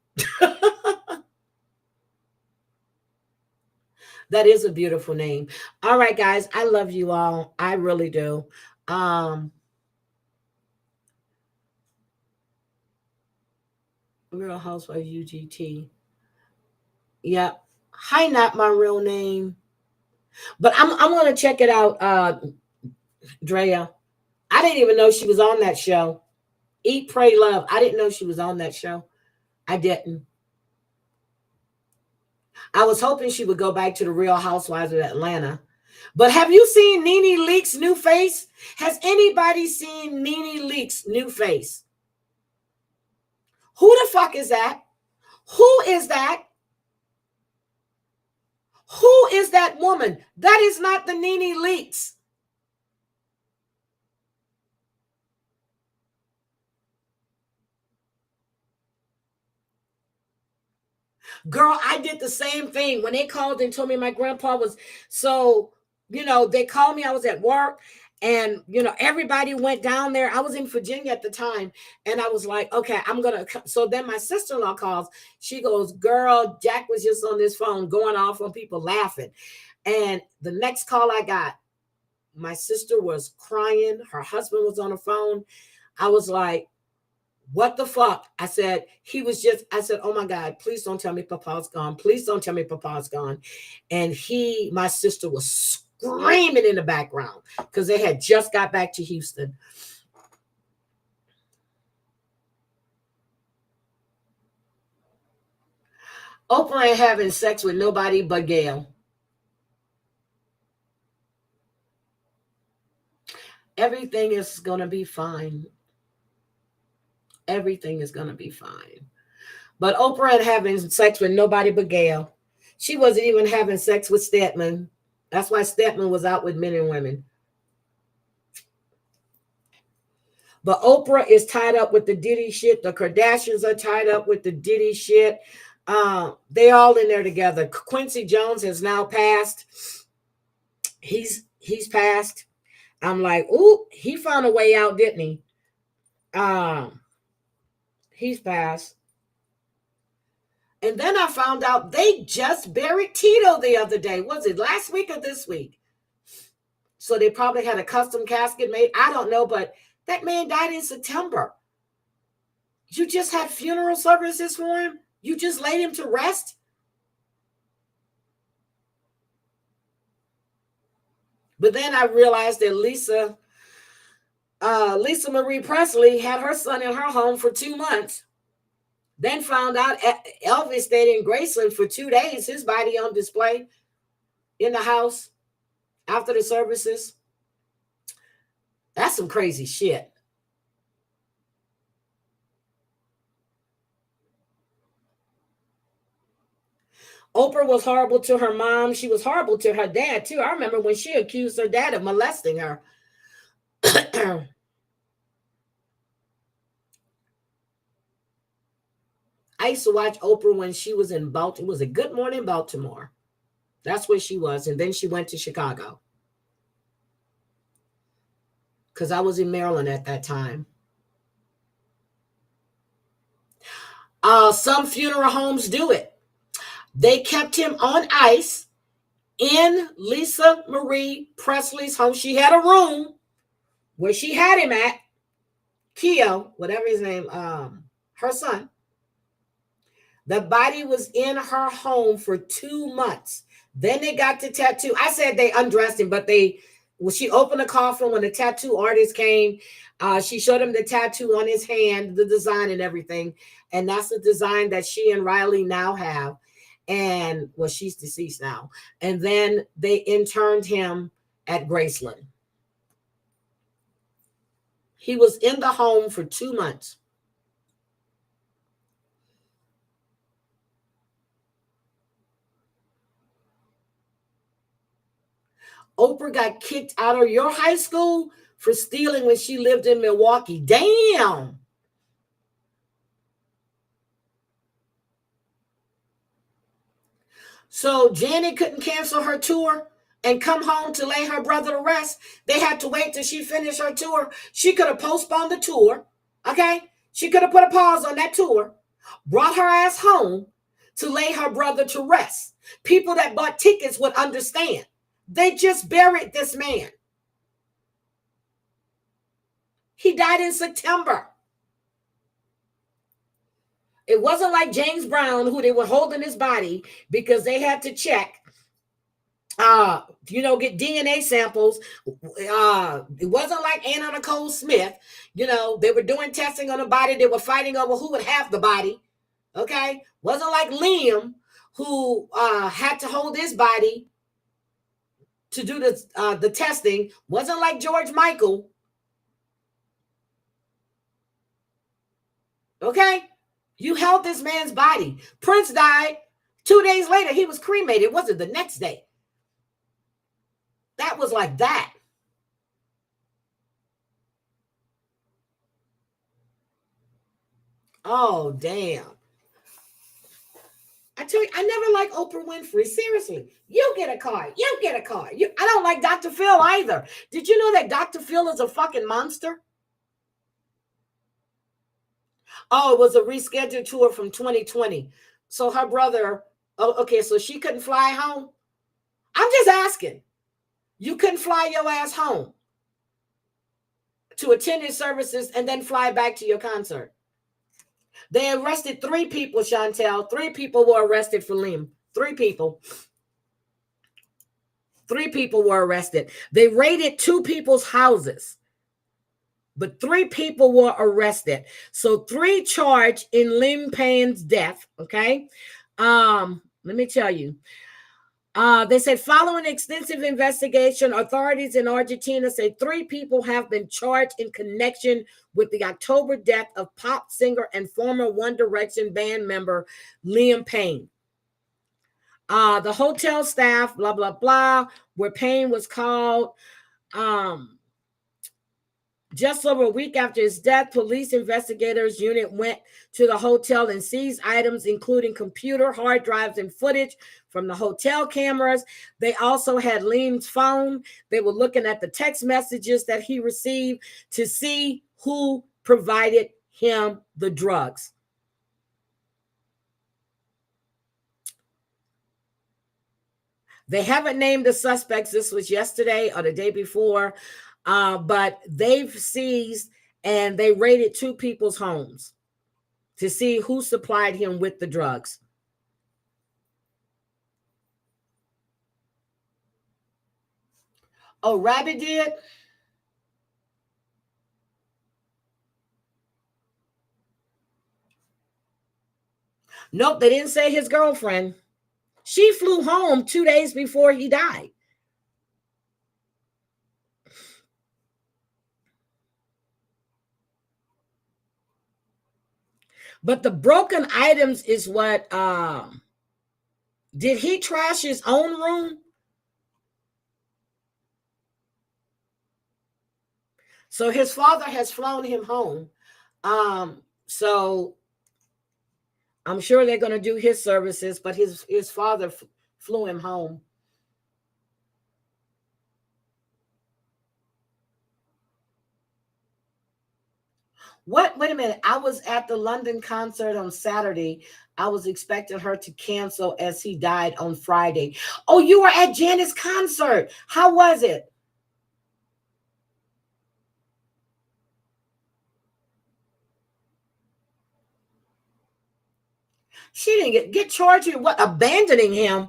That is a beautiful name. All right, guys, I love you all. I really do. Um, Real Housewife UGT. Yep. Hi, not my real name. But I'm gonna check it out, Drea. I didn't even know she was on that show. Eat, Pray, Love. I didn't know she was on that show. I didn't. I was hoping she would go back to the Real Housewives of Atlanta. But have you seen Nene Leakes' new face? Has anybody seen Nene Leakes' new face? Who the fuck is that? Who is that? Who is that woman? That is not the Nene Leakes. Girl, I did the same thing. When they called and told me my grandpa was so, they called me. I was at work and, everybody went down there. I was in Virginia at the time. And I was like, okay, I'm going to. So then my sister-in-law calls. She goes, girl, Jack was just on this phone going off on people laughing. And the next call I got, my sister was crying. Her husband was on the phone. I was like, what the fuck? I said, I said, oh my God, please don't tell me Papa's gone. Please don't tell me Papa's gone. And my sister was screaming in the background because they had just got back to Houston. Oprah ain't having sex with nobody but Gayle. Everything is going to be fine. Everything is going to be fine. But Oprah ain't having sex with nobody but Gayle. She wasn't even having sex with Stedman. That's why Stedman was out with men and women. But Oprah is tied up with the Diddy shit. The Kardashians are tied up with the Diddy shit. They all in there together. Quincy Jones has now passed. He's passed. I'm like, ooh, he found a way out, didn't he? He's passed. And then I found out they just buried Tito the other day. Was it last week or this week? So they probably had a custom casket made. I don't know, but that man died in September. You just had funeral services for him? You just laid him to rest? But then I realized that Lisa Marie Presley had her son in her home for 2 months. Then found out Elvis stayed in Graceland for 2 days, his body on display in the house after the services. That's some crazy shit. Oprah was horrible to her mom. She was horrible to her dad, too. I remember when she accused her dad of molesting her. I used to watch Oprah when she was in Baltimore. It was a Good Morning Baltimore. That's where she was. And then she went to Chicago. Because I was in Maryland at that time. Some funeral homes do it. They kept him on ice in Lisa Marie Presley's home. She had a room where she had him at, Keo, whatever his name, her son. The body was in her home for 2 months. Then they got the tattoo. I said they undressed him, but she opened the coffin when the tattoo artist came. She showed him the tattoo on his hand, the design and everything. And that's the design that she and Riley now have. And well, she's deceased now. And then they interned him at Graceland. He was in the home for 2 months. Oprah got kicked out of your high school for stealing when she lived in Milwaukee. Damn. So Janet couldn't cancel her tour and come home to lay her brother to rest. They had to wait till she finished her tour. She could have postponed the tour. Okay. She could have put a pause on that tour, brought her ass home to lay her brother to rest. People that bought tickets would understand. They just buried this man. He died in September. It wasn't like James Brown, who they were holding his body because they had to check, get DNA samples. It wasn't like Anna Nicole Smith. They were doing testing on the body. They were fighting over who would have the body. Okay. Wasn't like Liam, who had to hold his body to do the testing. Wasn't like George Michael. Okay. You held this man's body. Prince died 2 days later. He was cremated. It wasn't the next day. That was like that. Oh, damn. I tell you, I never liked Oprah Winfrey. Seriously. You get a car. You get a car. I don't like Dr. Phil either. Did you know that Dr. Phil is a fucking monster? Oh, it was a rescheduled tour from 2020. So her brother, okay, so she couldn't fly home? I'm just asking. You couldn't fly your ass home to attend his services and then fly back to your concert. They arrested 3 people, Chantel. 3 people were arrested for Liam. 3 people. 3 people were arrested. They raided 2 people's houses, but 3 people were arrested. So 3 charged in Liam Payne's death. Okay. Let me tell you. They said following extensive investigation, authorities in Argentina say 3 people have been charged in connection with the October death of pop singer and former One Direction band member Liam Payne. The hotel staff, blah, blah, blah, where Payne was called. Just over a week after his death, police investigators unit went to the hotel and seized items, including computer, hard drives, and footage from the hotel cameras. They also had Liam's phone. They were looking at the text messages that he received to see who provided him the drugs. They haven't named the suspects. This was yesterday or the day before. But they've seized and they raided 2 people's homes to see who supplied him with the drugs. Oh, Rabbit did? Nope, they didn't say his girlfriend. She flew home 2 days before he died. But the broken items is what, did he trash his own room? So his father has flown him home. So I'm sure they're going to do his services, but his father flew him home. What? Wait a minute. I was at the London concert on Saturday. I was expecting her to cancel as he died on Friday. Oh, you were at Janet's concert. How was it? She didn't get charged with what? Abandoning him.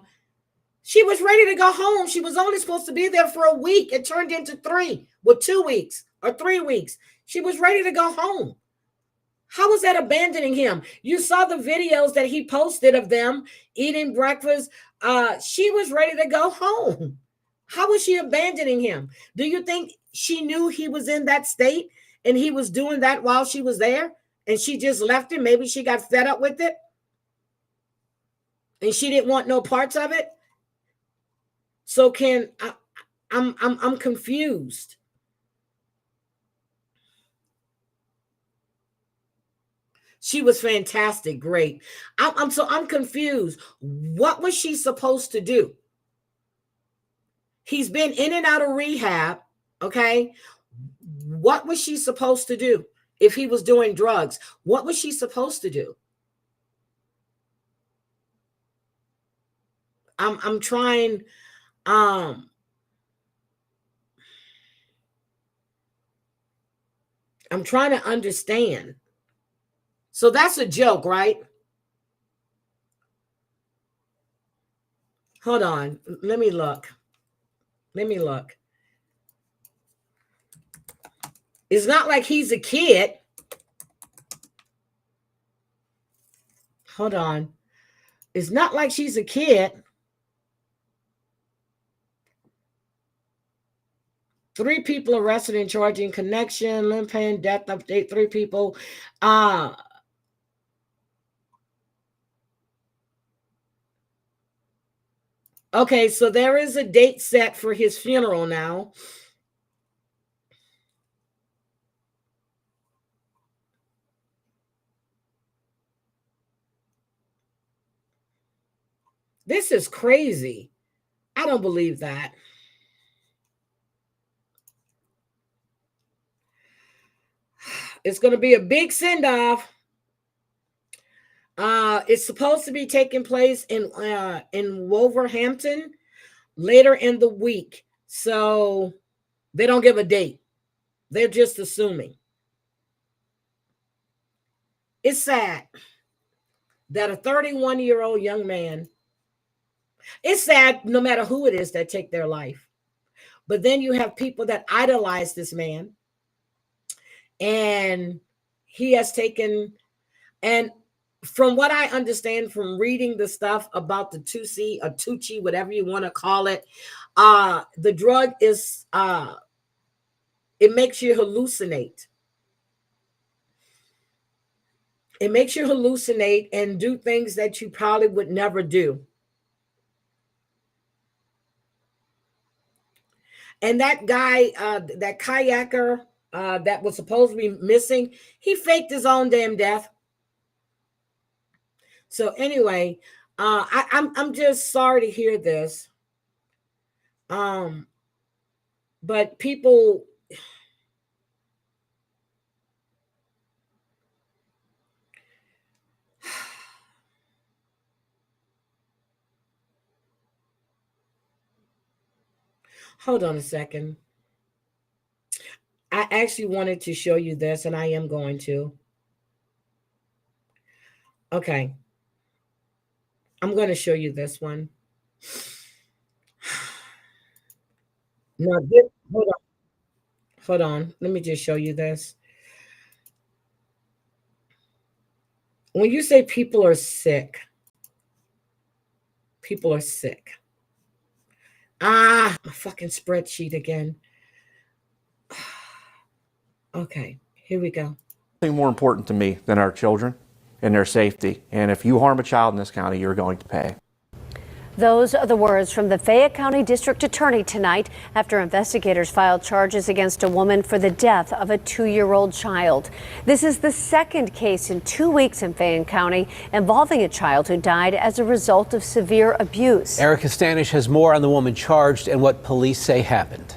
She was ready to go home. She was only supposed to be there for a week. It turned into 3, well, 2 weeks or 3 weeks. She was ready to go home. How was that abandoning him? You saw the videos that he posted of them eating breakfast. She was ready to go home. How was she abandoning him? Do you think she knew he was in that state and he was doing that while she was there and she just left him? Maybe she got fed up with it and she didn't want no parts of it. So I'm confused. She was fantastic, great. I'm confused. What was she supposed to do? He's been in and out of rehab, okay? What was she supposed to do? if he was doing drugs? What was she supposed to do? I'm trying I'm trying to understand. So that's a joke, right? Hold on. Let me look. It's not like he's a kid. Hold on. It's not like she's a kid. 3 people arrested and charged in connection, Limpin, death update, 3 people. Okay, so there is a date set for his funeral now. This is crazy. I don't believe that. It's going to be a big send-off. It's supposed to be taking place in Wolverhampton later in the week. So they don't give a date. They're just assuming. It's sad that a 31-year-old young man, it's sad no matter who it is that take their life. But then you have people that idolize this man. And he has taken, and from what I understand from reading the stuff about the Tusi or Tucci, whatever you want to call it, the drug is, it makes you hallucinate. It makes you hallucinate and do things that you probably would never do. And that guy, that kayaker, that was supposed to be missing, he faked his own damn death. So anyway, I'm just sorry to hear this. But people, hold on a second. I actually wanted to show you this, and I am going to. Okay. I'm going to show you this one. Now, hold on. Hold on. Let me just show you this. When you say people are sick, people are sick. My fucking spreadsheet again. Okay, here we go. Nothing more important to me than our children and their safety. And if you harm a child in this county, you're going to pay. Those are the words from the Fayette County District Attorney tonight after investigators filed charges against a woman for the death of a 2-year-old child. This is the second case in 2 weeks in Fayette County involving a child who died as a result of severe abuse. Erica Stanish has more on the woman charged and what police say happened.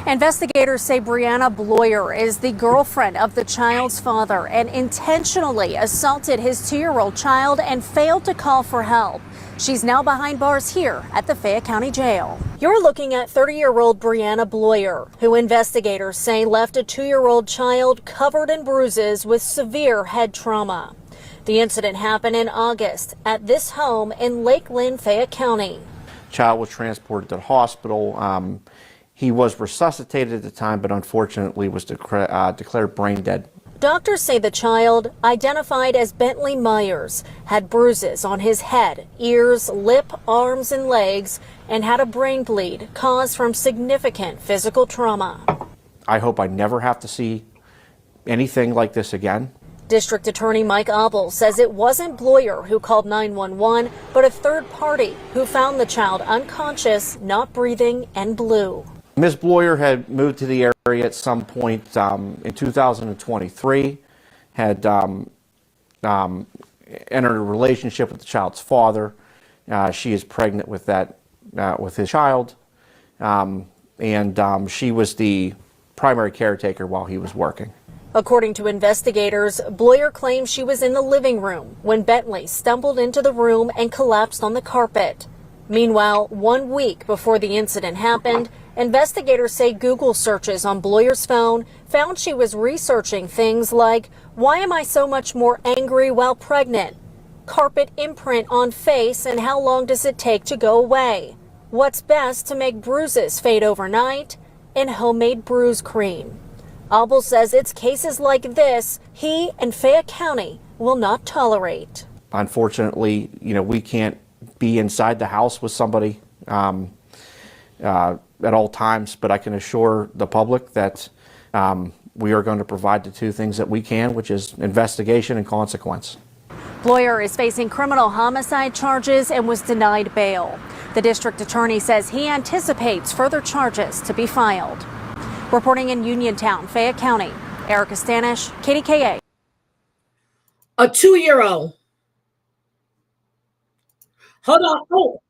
Investigators say Brianna Bloyer is the girlfriend of the child's father and intentionally assaulted his 2-year-old child and failed to call for help. She's now behind bars here at the Fayette County Jail. You're looking at 30-year-old Brianna Bloyer, who investigators say left a 2-year-old child covered in bruises with severe head trauma. The incident happened in August at this home in Lakeland, Fayette County. Child was transported to the hospital. He was resuscitated at the time, but unfortunately was declared brain dead. Doctors say the child, identified as Bentley Myers, had bruises on his head, ears, lip, arms, and legs, and had a brain bleed caused from significant physical trauma. I hope I never have to see anything like this again. District Attorney Mike Abel says it wasn't Bloyer who called 911, but a third party who found the child unconscious, not breathing, and blue. Ms. Bloyer had moved to the area at some point in 2023, had entered a relationship with the child's father. She is pregnant with with his child, and she was the primary caretaker while he was working. According to investigators, Bloyer claims she was in the living room when Bentley stumbled into the room and collapsed on the carpet. Meanwhile, 1 week before the incident happened, investigators say Google searches on Bloyer's phone found she was researching things like, why am I so much more angry while pregnant? Carpet imprint on face and how long does it take to go away? What's best to make bruises fade overnight? And homemade bruise cream. Abel says it's cases like this he and Fayette County will not tolerate. Unfortunately, we can't be inside the house with somebody at all times, but I can assure the public that we are going to provide the two things that we can, which is investigation and consequence. Bloyer is facing criminal homicide charges and was denied bail. The district attorney says he anticipates further charges to be filed. Reporting in Uniontown, Fayette County, Erica Stanish, KDKA. A 2-year-old. Hold on. Oh.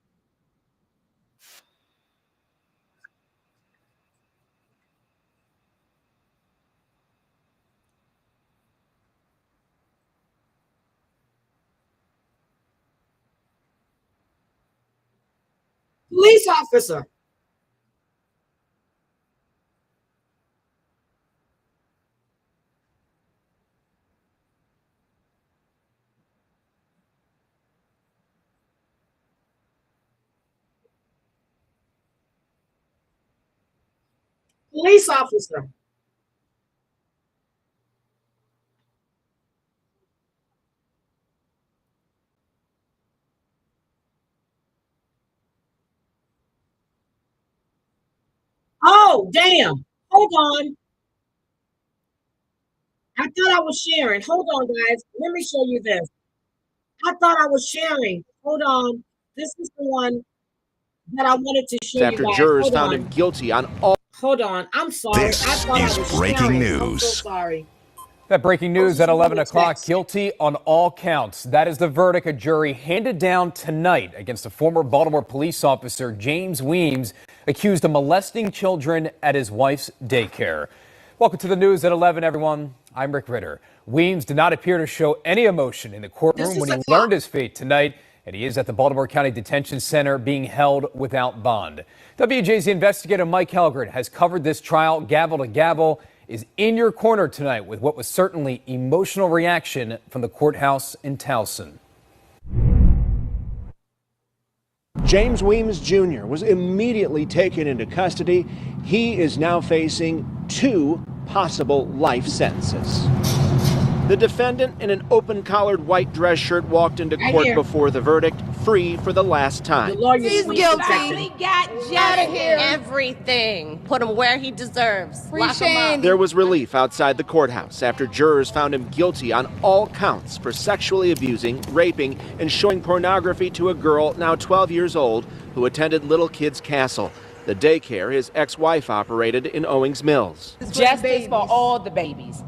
Police officer. Police officer. Oh, damn. Hold on. I thought I was sharing. Hold on, guys. Let me show you this. I thought I was sharing. Hold on. This is the one that I wanted to show you After guys. jurors Hold found on. him guilty on all. Hold on. I'm sorry. This I thought I is was breaking sharing. news. I'm so sorry. That breaking news at 11 o'clock, text. guilty on all counts. That is the verdict a jury handed down tonight against a former Baltimore police officer, James Weems, accused of molesting children at his wife's daycare. Welcome to the news at 11, everyone. I'm Rick Ritter. Weems did not appear to show any emotion in the courtroom when he learned his fate tonight, and he is at the Baltimore County Detention Center being held without bond. WJZ investigator Mike Helgren has covered this trial gavel to gavel, is in your corner tonight with what was certainly emotional reaction from the courthouse in Towson. James Weems Jr. was immediately taken into custody. He is now facing 2 possible life sentences. The defendant in an open-collared white dress shirt walked into Right court here. before the verdict, free for the last The time. lawyer He's please guilty. protect him. He got just everything. Put him where he deserves. Lock him up. There was relief outside the courthouse after jurors found him guilty on all counts for sexually abusing, raping, and showing pornography to a girl now 12 years old who attended Little Kids Castle, the daycare his ex-wife operated in Owings Mills. Justice for all the babies.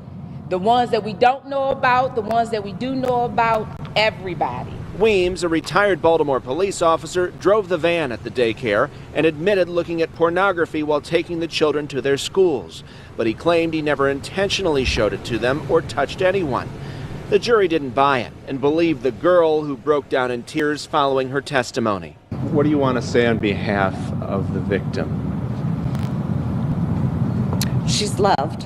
The ones that we don't know about, the ones that we do know about, everybody. Weems, a retired Baltimore police officer, drove the van at the daycare and admitted looking at pornography while taking the children to their schools. But he claimed he never intentionally showed it to them or touched anyone. The jury didn't buy it and believed the girl who broke down in tears following her testimony. What do you want to say on behalf of the victim? She's loved.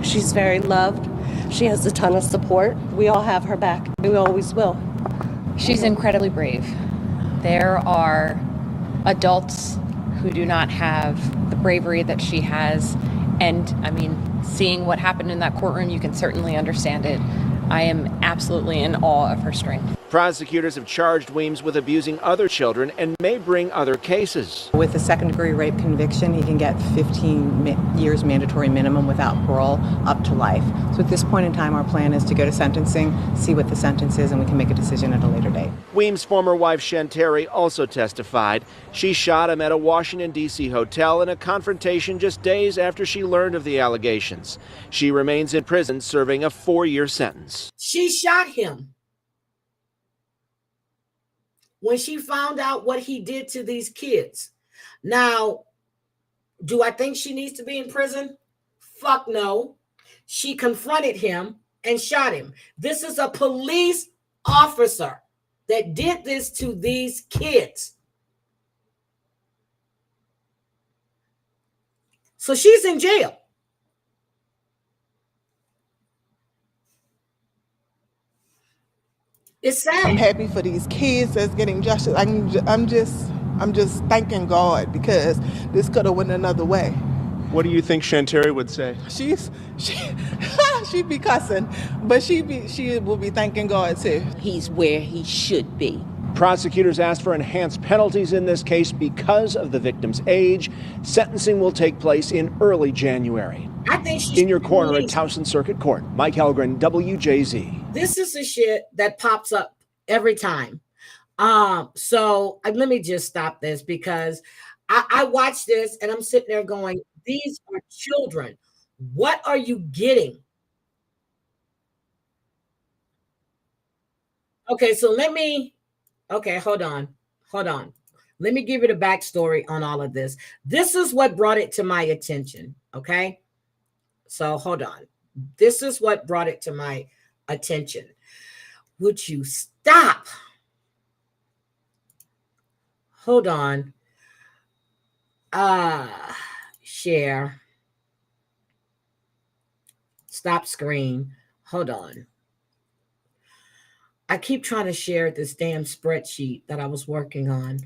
She's very loved. She has a ton of support. We all have her back. We always will. She's incredibly brave. There are adults who do not have the bravery that she has. And I mean, seeing what happened in that courtroom, you can certainly understand it. I am absolutely in awe of her strength. Prosecutors have charged Weems with abusing other children and may bring other cases. With a second-degree rape conviction, he can get 15 years mandatory minimum without parole up to life. So at this point in time, our plan is to go to sentencing, see what the sentence is, and we can make a decision at a later date. Weems' former wife, Shanteri, also testified. She shot him at a Washington, D.C. hotel in a confrontation just days after she learned of the allegations. She remains in prison serving a 4-year sentence. She shot him. When she found out what he did to these kids. Now, do I think she needs to be in prison? Fuck no. she confronted him and shot him. This is a police officer that did this to these kids. So she's in jail. It's sad. I'm happy for these kids that's getting justice. I'm just thanking God, because this could have went another way. What do you think Shantari would say? She'd be cussing, but she will be thanking God too. He's where he should be. Prosecutors asked for enhanced penalties in this case because of the victim's age. Sentencing will take place in early January. I think she In your corner at Towson Circuit Court, Mike Helgren, WJZ. This is the shit that pops up every time. So let me just stop this, because I watch this and I'm sitting there going, these are children. What are you getting? Okay, so hold on. Let me give you the backstory on all of this. This is what brought it to my attention, okay? So hold on. This is what brought it to my attention. Would you stop? Hold on. Share. Stop screen. Hold on. I keep trying to share this damn spreadsheet that I was working on.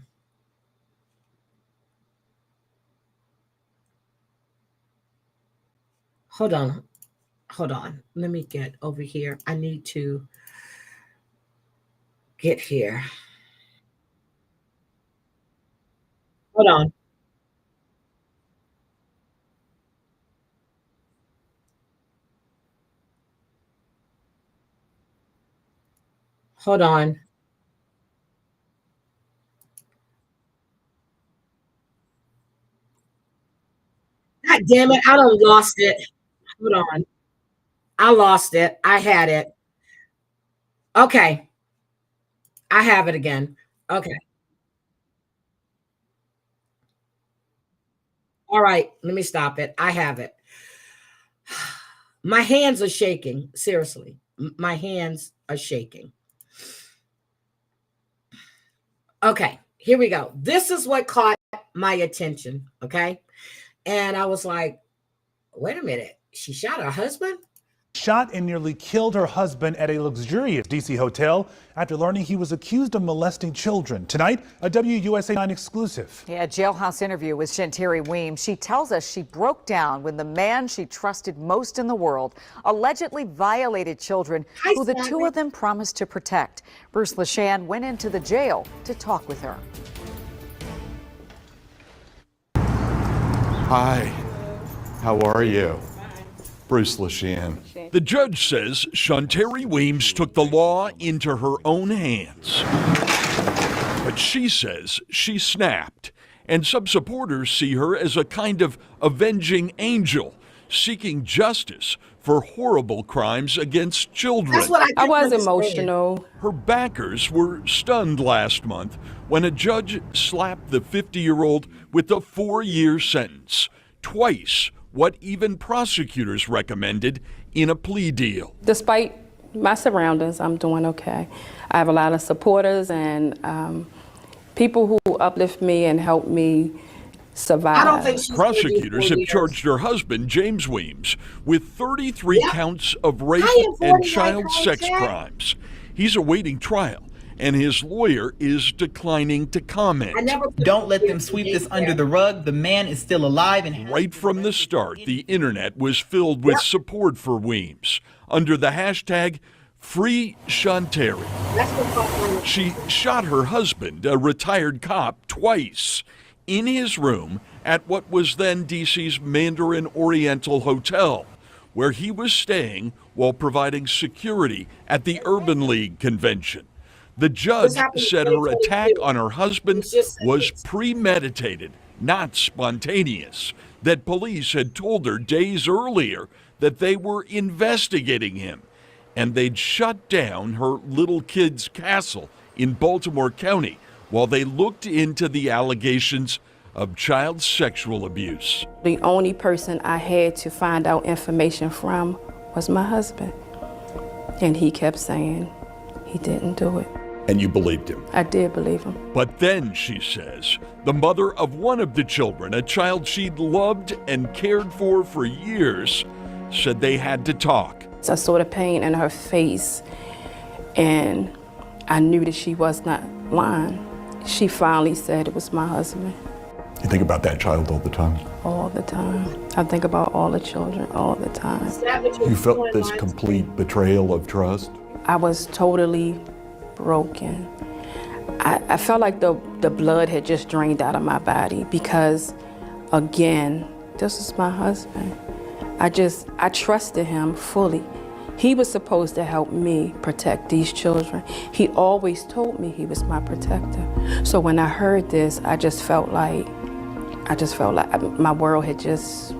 Hold on. Let me get over here. I need to get here. Hold on. Hold on. God damn it. I done lost it. Hold on. I lost it. I had it. Okay. I have it again. Okay. All right. Let me stop it. I have it. My hands are shaking. Seriously. My hands are shaking. Okay, here we go. This is what caught my attention, okay? And I was like, wait a minute. She shot her husband? Shot and nearly killed her husband at a luxurious D.C. hotel after learning he was accused of molesting children. Tonight, a WUSA 9 exclusive. Yeah, jailhouse interview with Shantari Weems. She tells us she broke down when the man she trusted most in the world allegedly violated children who the two of them promised to protect. Bruce Leshan went into the jail to talk with her. Hi, how are you? Bruce Leshan. The judge says Shantari Weems took the law into her own hands. But she says she snapped, and some supporters see her as a kind of avenging angel, seeking justice for horrible crimes against children. That's what I was emotional. Her backers were stunned last month when a judge slapped the 50-year-old with a 4-year sentence, twice what even prosecutors recommended in a plea deal. Despite my surroundings, I'm doing okay. I have a lot of supporters and people who uplift me and help me survive. I don't think she's Prosecutors have charged her husband, James Weems, with 33 counts of rape and child sex crimes. He's awaiting trial, and his lawyer is declining to comment. Don't let them sweep this under the rug. The man is still alive. And right from the start, the internet was filled with support for Weems under the hashtag #FreeShantari. She shot her husband, a retired cop, twice in his room at what was then DC's Mandarin Oriental Hotel, where he was staying while providing security at the Urban League convention. The judge said her attack on her husband was premeditated, not spontaneous, that police had told her days earlier that they were investigating him, and they'd shut down her little kid's castle in Baltimore County while they looked into the allegations of child sexual abuse. The only person I had to find out information from was my husband. And he kept saying he didn't do it. And you believed him. I did believe him. But then, she says, the mother of one of the children, a child she'd loved and cared for years, said they had to talk. I saw the pain in her face, and I knew that she was not lying. She finally said it was my husband. You think about that child all the time? All the time. I think about all the children all the time. You felt this complete betrayal of trust? I was totally broken. I felt like the blood had just drained out of my body because, again, this is my husband. I trusted him fully. He was supposed to help me protect these children. He always told me he was my protector. So when I heard this, I just felt like my world had just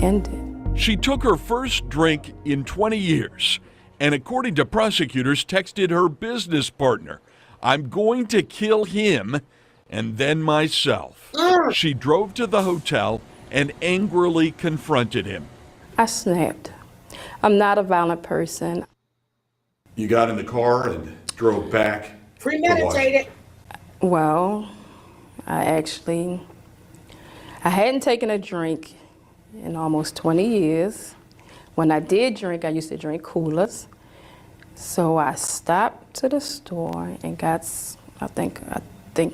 ended. She took her first drink in 20 years, and according to prosecutors, texted her business partner, "I'm going to kill him and then myself." She drove to the hotel and angrily confronted him. I snapped. I'm not a violent person. You got in the car and drove back. Premeditated. Well, I hadn't taken a drink in almost 20 years. When I did drink, I used to drink coolers. So I stopped to the store and got, I think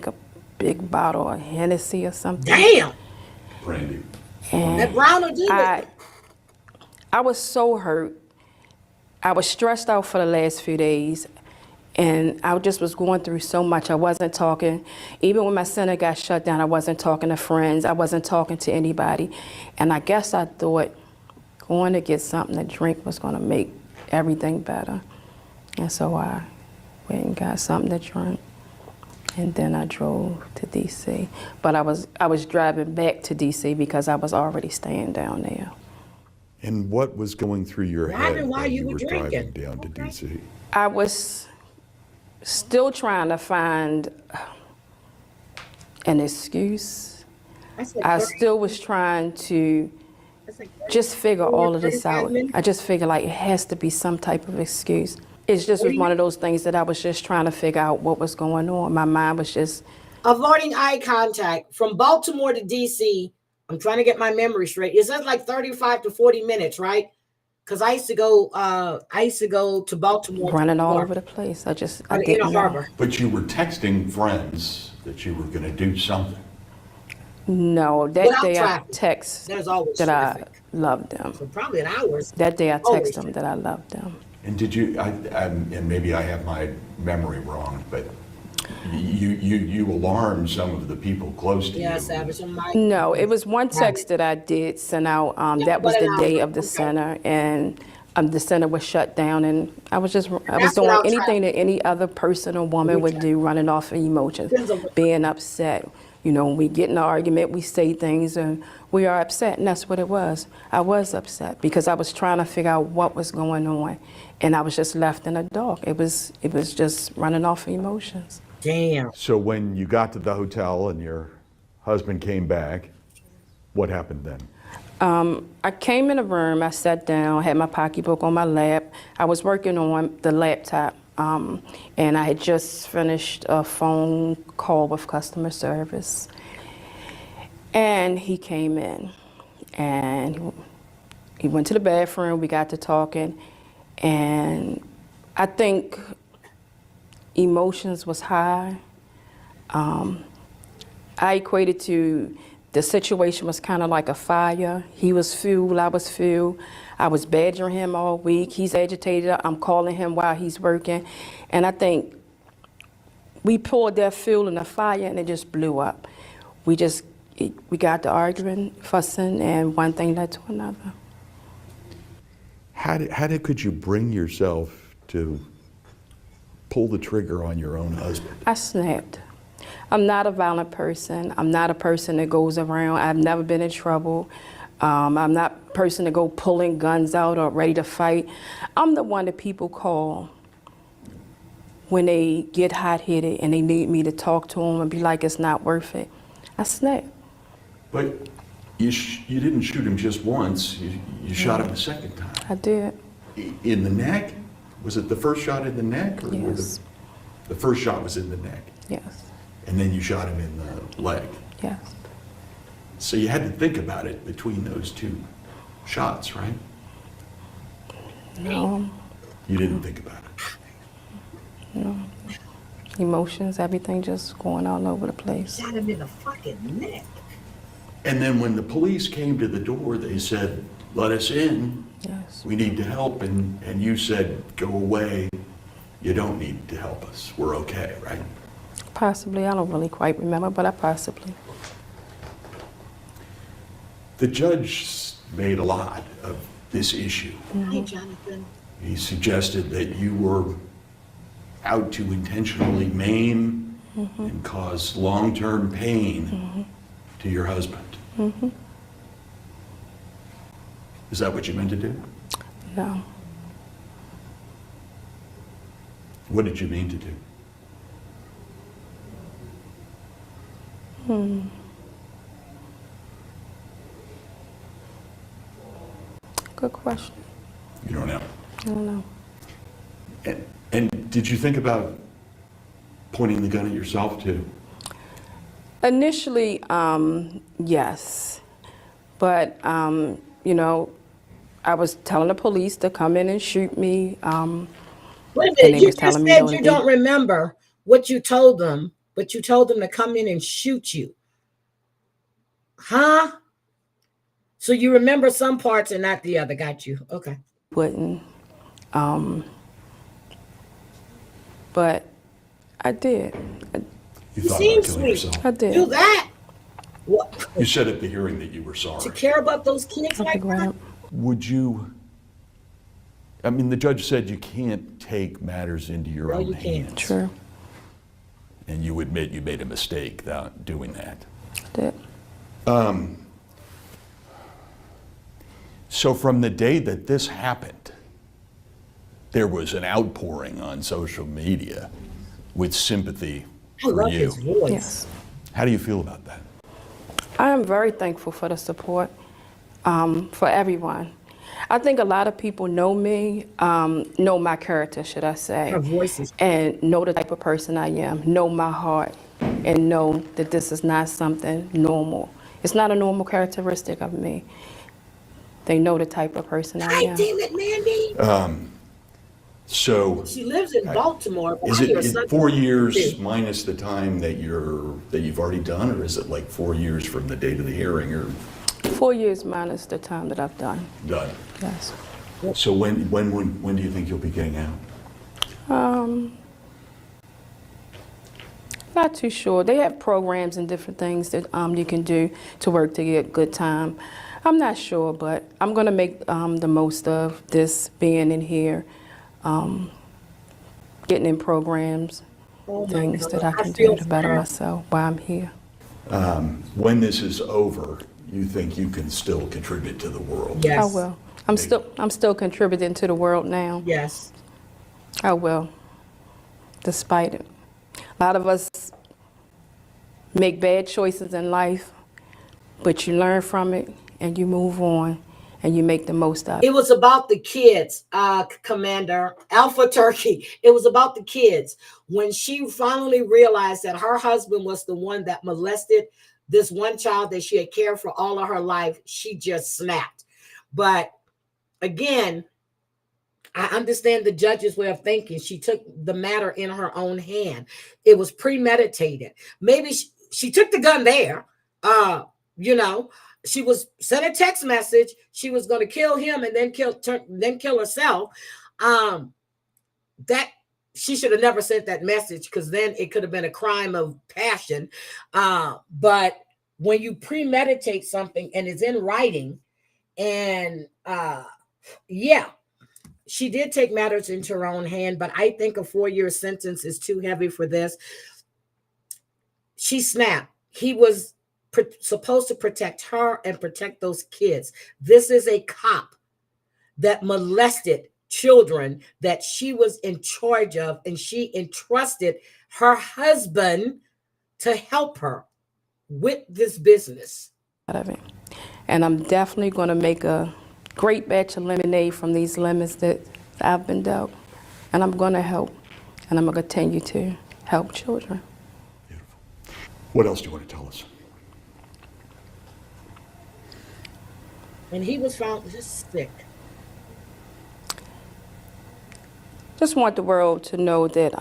a big bottle of Hennessy or something. Damn. Brandy. And That brown will do it. I was so hurt. I was stressed out for the last few days, and I just was going through so much. I wasn't talking. Even when my center got shut down, I wasn't talking to friends. I wasn't talking to anybody. And I guess I thought going to get something to drink was going to make everything better. And so I went and got something to drink. And then I drove to D.C. But I was driving back to D.C. because I was already staying down there. And what was going through your head Why when you you were were driving drinking? down to D.C.? I was still trying to find an excuse. I still was trying to just figure all of this out. I just figured like it has to be some type of excuse. It just was one of those things that I was just trying to figure out what was going on. My mind was just... Avoiding eye contact from Baltimore to DC. I'm trying to get my memory straight. It says like 35 to 40 minutes, right? Because I used to go to Baltimore. Running all over the place. I didn't know. But you were texting friends that you were going to do something. No, that day I text that I loved them. So probably an hour. That day I text them that I loved them. And did you, and maybe I have my memory wrong, but you alarmed some of the people close to you. Yeah, Savage. No, it was one text that I did send out. That was the day of the center, and the center was shut down, and I was doing anything that any other person or woman would do, running off of emotions, being upset. You know, when we get in an argument, we say things, and we are upset, and that's what it was. I was upset because I was trying to figure out what was going on, and I was just left in the dark. It was just running off of emotions. Damn. So when you got to the hotel and your husband came back, what happened then? I came in the room, I sat down, had my pocketbook on my lap. I was working on the laptop, and I had just finished a phone call with customer service. And he came in, and he went to the bathroom, we got to talking, and I think emotions was high. I equated to the situation was kind of like a fire. He was fuel, I was fuel. I was badgering him all week. He's agitated. I'm calling him while he's working. And I think we poured that fuel in the fire and it just blew up. We got to arguing, fussing, and one thing led to another. How could you bring yourself to pull the trigger on your own husband? I snapped. I'm not a violent person. I'm not a person that goes around. I've never been in trouble. I'm not a person to go pulling guns out or ready to fight. I'm the one that people call when they get hot-headed and they need me to talk to them and be like, it's not worth it. I snap. But You didn't shoot him just once, you shot him a second time. I did. In the neck? Was it the first shot in the neck? Or Yes. the first shot was in the neck? Yes. And then you shot him in the leg? Yes. So you had to think about it between those two shots, right? No. You didn't think about it. No. Emotions, everything just going all over the place. Shot him in the fucking neck. And then when the police came to the door, they said, let us in. Yes. We need to help. And you said, go away. You don't need to help us. We're okay, right? Possibly. I don't really quite remember, but I possibly. The judge made a lot of this issue. Hi, Jonathan. He suggested that you were out to intentionally maim and cause long-term pain to your husband. Is that what you meant to do? No. What did you mean to do? Good question. You don't know. I don't know. And did you think about pointing the gun at yourself too? Initially, yes. But, you know, I was telling the police to come in and shoot me. Wait a and minute, they you was just telling me said no, you they- don't remember what you told them, but you told them to come in and shoot you. Huh? So you remember some parts and not the other. Got you. Okay. Wouldn't. But I did. You You thought seem about killing sweet. yourself. I did. Do that. What? You said at the hearing that you were sorry. To care about those kids like that? Would you, I mean, the judge said you can't take matters into your No, own you can't. hands. True. And you admit you made a mistake doing that. I did. So from the day that this happened, there was an outpouring on social media with sympathy I for love you. his voice. Yes. How do you feel about that? I am very thankful for the support for everyone. I think a lot of people know me, know my character, should I say. Her voice is. And know the type of person I am, know my heart, and know that this is not something normal. It's not a normal characteristic of me. They know the type of person I Hi, am. damn it, Mandy. So She lives in Baltimore. but is I hear it such- 4 years minus the time that you've already done, or is it like 4 years from the date of the hearing or 4 years minus the time that I've done. done? Yes. So when do you think you'll be getting out? Not too sure. They have programs and different things that you can do to work to get good time. I'm not sure, but I'm going to make the most of this being in here, getting in programs, Oh my things that I God. can feel do to better for her. myself while I'm here. When this is over, you think you can still contribute to the world? Yes. I will. I'm still contributing to the world now. Yes. I will, despite it. A lot of us make bad choices in life, but you learn from it and you move on and you make the most of it. It was about the kids, Commander Alpha Turkey. It was about the kids. When she finally realized that her husband was the one that molested this one child that she had cared for all of her life, she just snapped. But again, I understand the judge's way of thinking. She took the matter in her own hand. It was premeditated. Maybe she took the gun there. She was sent a text message. She was going to kill him and then kill herself. That she should have never sent that message, because then it could have been a crime of passion. But when you premeditate something and it's in writing, and she did take matters into her own hand, but I think a 4-year sentence is too heavy for this. She snapped. He was supposed to protect her and protect those kids. This is a cop that molested children that she was in charge of, and she entrusted her husband to help her with this business. of it. And I'm definitely going to make a great batch of lemonade from these lemons that I've been dealt. And I'm going to help. And I'm going to continue to help children. What else do you want to tell us? And he was found just sick. Just want the world to know that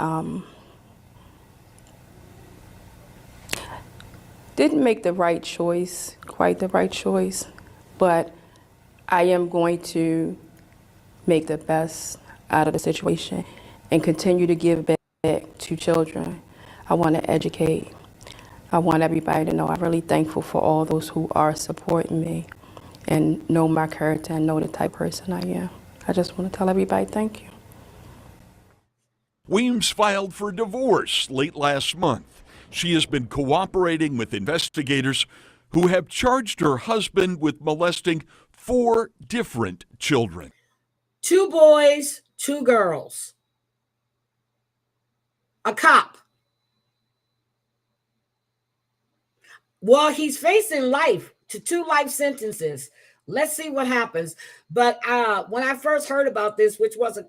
didn't make the right choice, quite the right choice, but I am going to make the best out of the situation and continue to give back to children. I want to educate. I want everybody to know I'm really thankful for all those who are supporting me and know my character and know the type of person I am. I just want to tell everybody thank you. Weems filed for divorce late last month. She has been cooperating with investigators who have charged her husband with molesting 4 different children. 2 boys, 2 girls. A cop. Well, he's facing life to 2 life sentences. Let's see what happens. But when I first heard about this, which was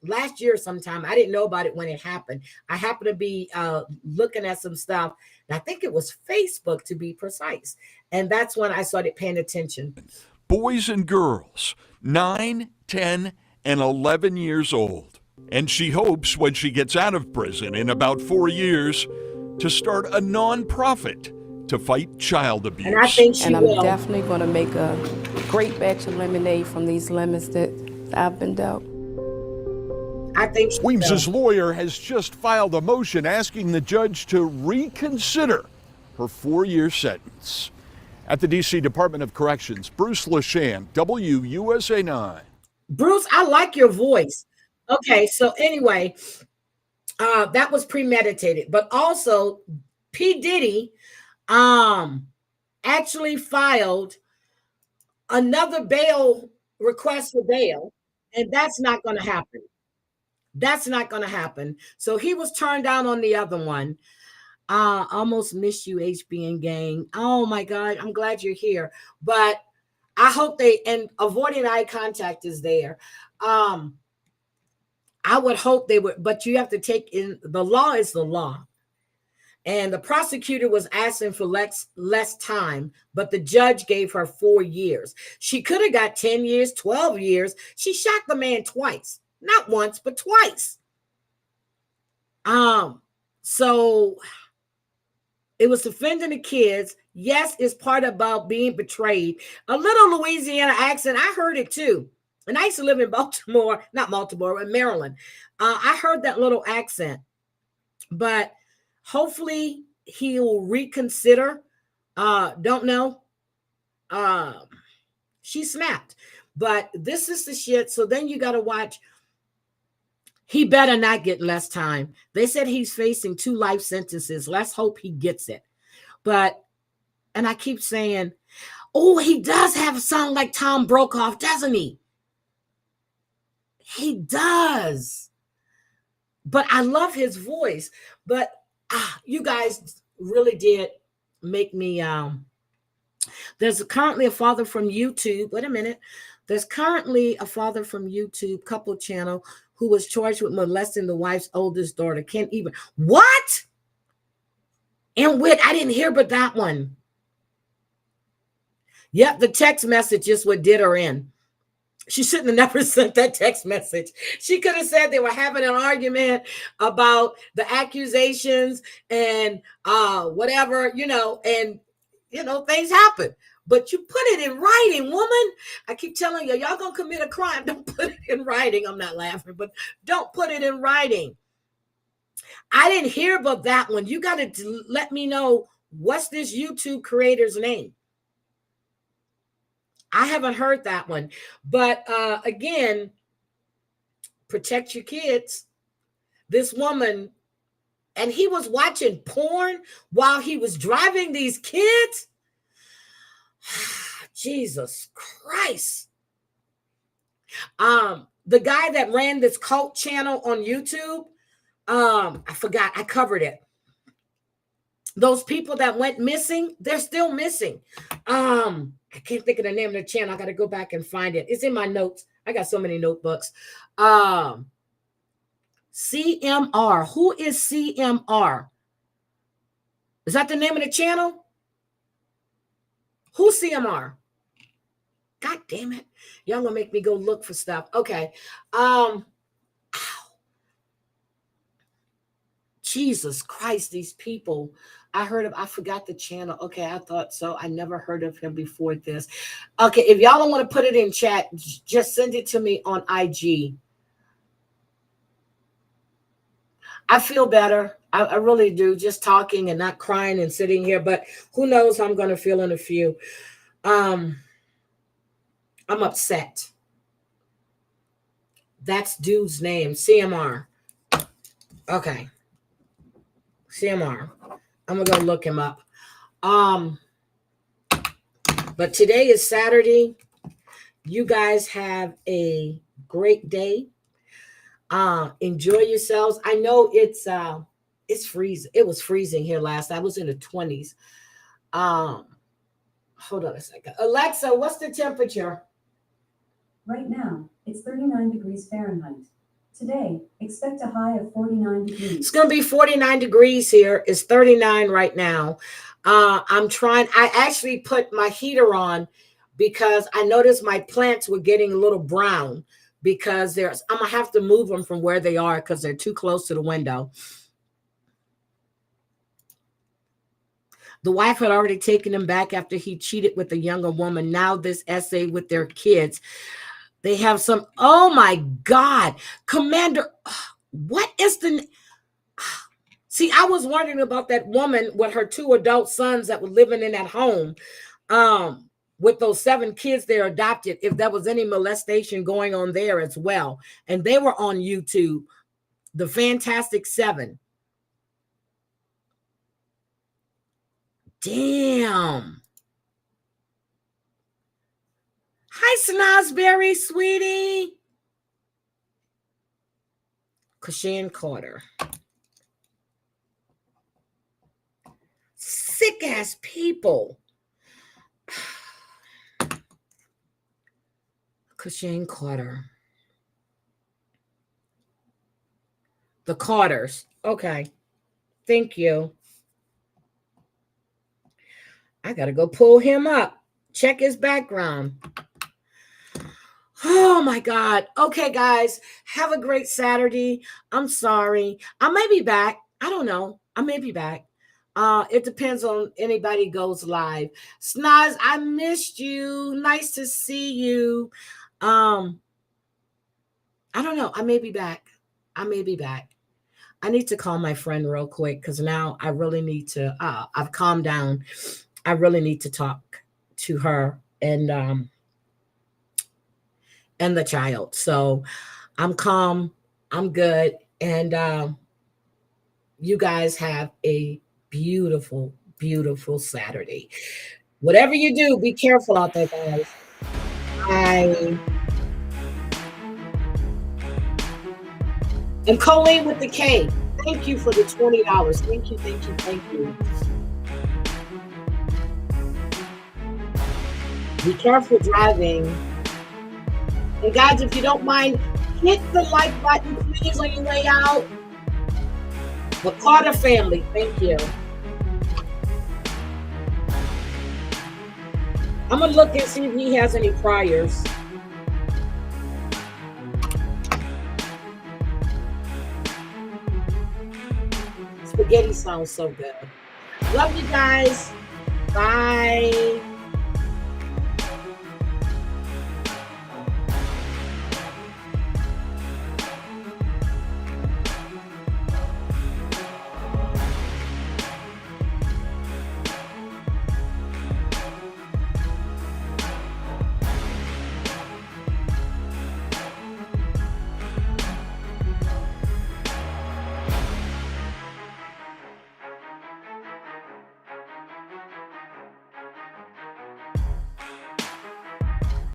last year sometime, I didn't know about it when it happened. I happened to be looking at some stuff. And I think it was Facebook, to be precise. And that's when I started paying attention. Boys and girls, 9, 10, and 11 years old. And she hopes when she gets out of prison in about 4 years to start a nonprofit to fight child abuse. And I think she will. And I'm definitely going to make a great batch of lemonade from these lemons that I've been dealt. I think she Weems's lawyer has just filed a motion asking the judge to reconsider her 4-year sentence. At the D.C. Department of Corrections, Bruce Lasham, WUSA 9. Bruce, I like your voice. Okay, so anyway, that was premeditated, but also P. Diddy actually filed another bail request for bail, and that's not going to happen. That's not going to happen. So he was turned down on the other one. Almost miss you, HBN gang. Oh my God, I'm glad you're here. But I hope and avoiding eye contact is there. I would hope they would, but you have to take in, the law is the law. And the prosecutor was asking for less time, but the judge gave her 4 years. She could have got 10 years, 12 years. She shot the man twice, not once, but twice. So it was defending the kids. Yes, it's part about being betrayed. A little Louisiana accent. I heard it too. And I used to live in Baltimore, not Baltimore, in Maryland. I heard that little accent, but hopefully he'll reconsider. Don't know. She snapped. But this is the shit. So then you got to watch. He better not get less time. They said he's facing 2 life sentences. Let's hope he gets it. And I keep saying, oh, he does have a song like Tom Brokaw, doesn't he? He does. But I love his voice. But you guys really did make me. There's currently a father from YouTube. Wait a minute. There's currently a father from YouTube couple channel who was charged with molesting the wife's oldest daughter. Can't even. What? And I didn't hear but that one. Yep, the text message is what did her in. She shouldn't have never sent that text message. She could have said they were having an argument about the accusations and whatever, and things happen. But you put it in writing, woman. I keep telling you, y'all gonna commit a crime. Don't put it in writing. I'm not laughing, but don't put it in writing. I didn't hear about that one. You got to let me know, what's this YouTube creator's name? I haven't heard that one. But again, protect your kids. This woman, and he was watching porn while he was driving these kids. Jesus Christ. The guy that ran this cult channel on YouTube, I forgot, I covered it. Those people that went missing, they're still missing. I can't think of the name of the channel. I got to go back and find it. It's in my notes. I got so many notebooks. CMR. Who is CMR? Is that the name of the channel? Who's CMR? God damn it. Y'all gonna make me go look for stuff. Okay. Jesus Christ, these people. I forgot the channel. Okay, I thought so. I never heard of him before this. Okay, if y'all don't want to put it in chat, just send it to me on IG. I feel better. I really do, just talking and not crying and sitting here, but who knows how I'm going to feel in a few. I'm upset. That's dude's name, CMR. Okay. CMR. I'm going to go look him up. But today is Saturday. You guys have a great day. Enjoy yourselves. I know it's freezing. It was freezing here last night. I was in the 20s. Hold on a second. Alexa, what's the temperature? Right now, it's 39 degrees Fahrenheit. Today, expect a high of 49 degrees. It's going to be 49 degrees here. It's 39 right now. I actually put my heater on because I noticed my plants were getting a little brown because I'm going to have to move them from where they are because they're too close to the window. The wife had already taken him back after he cheated with a younger woman. Now this essay with their kids. They have some, oh my God, Commander, what is the, see, I was wondering about that woman with her 2 adult sons that were living in that home with those 7 kids they adopted, if there was any molestation going on there as well. And they were on YouTube, the Fantastic 7. Damn. Hi, Snozberry, sweetie. Kashan Carter. Sick ass people. Kashan Carter. The Carters. Okay. Thank you. I got to go pull him up. Check his background. Oh my God. Okay, guys, have a great Saturday. I'm sorry. I may be back. I don't know. I may be back. It depends on anybody goes live. Snoz, I missed you. Nice to see you. I don't know. I may be back. I may be back. I need to call my friend real quick because now I really need to, I've calmed down. I really need to talk to her and the child. So I'm calm, I'm good, and you guys have a beautiful, beautiful Saturday. Whatever you do, be careful out there, guys. Bye. And Colleen with the K, thank you for the $20. Thank you, thank you, thank you. Be careful driving. And guys, if you don't mind, hit the like button, please, on your way out. The Carter family, thank you. I'm going to look and see if he has any priors. Spaghetti sounds so good. Love you guys. Bye.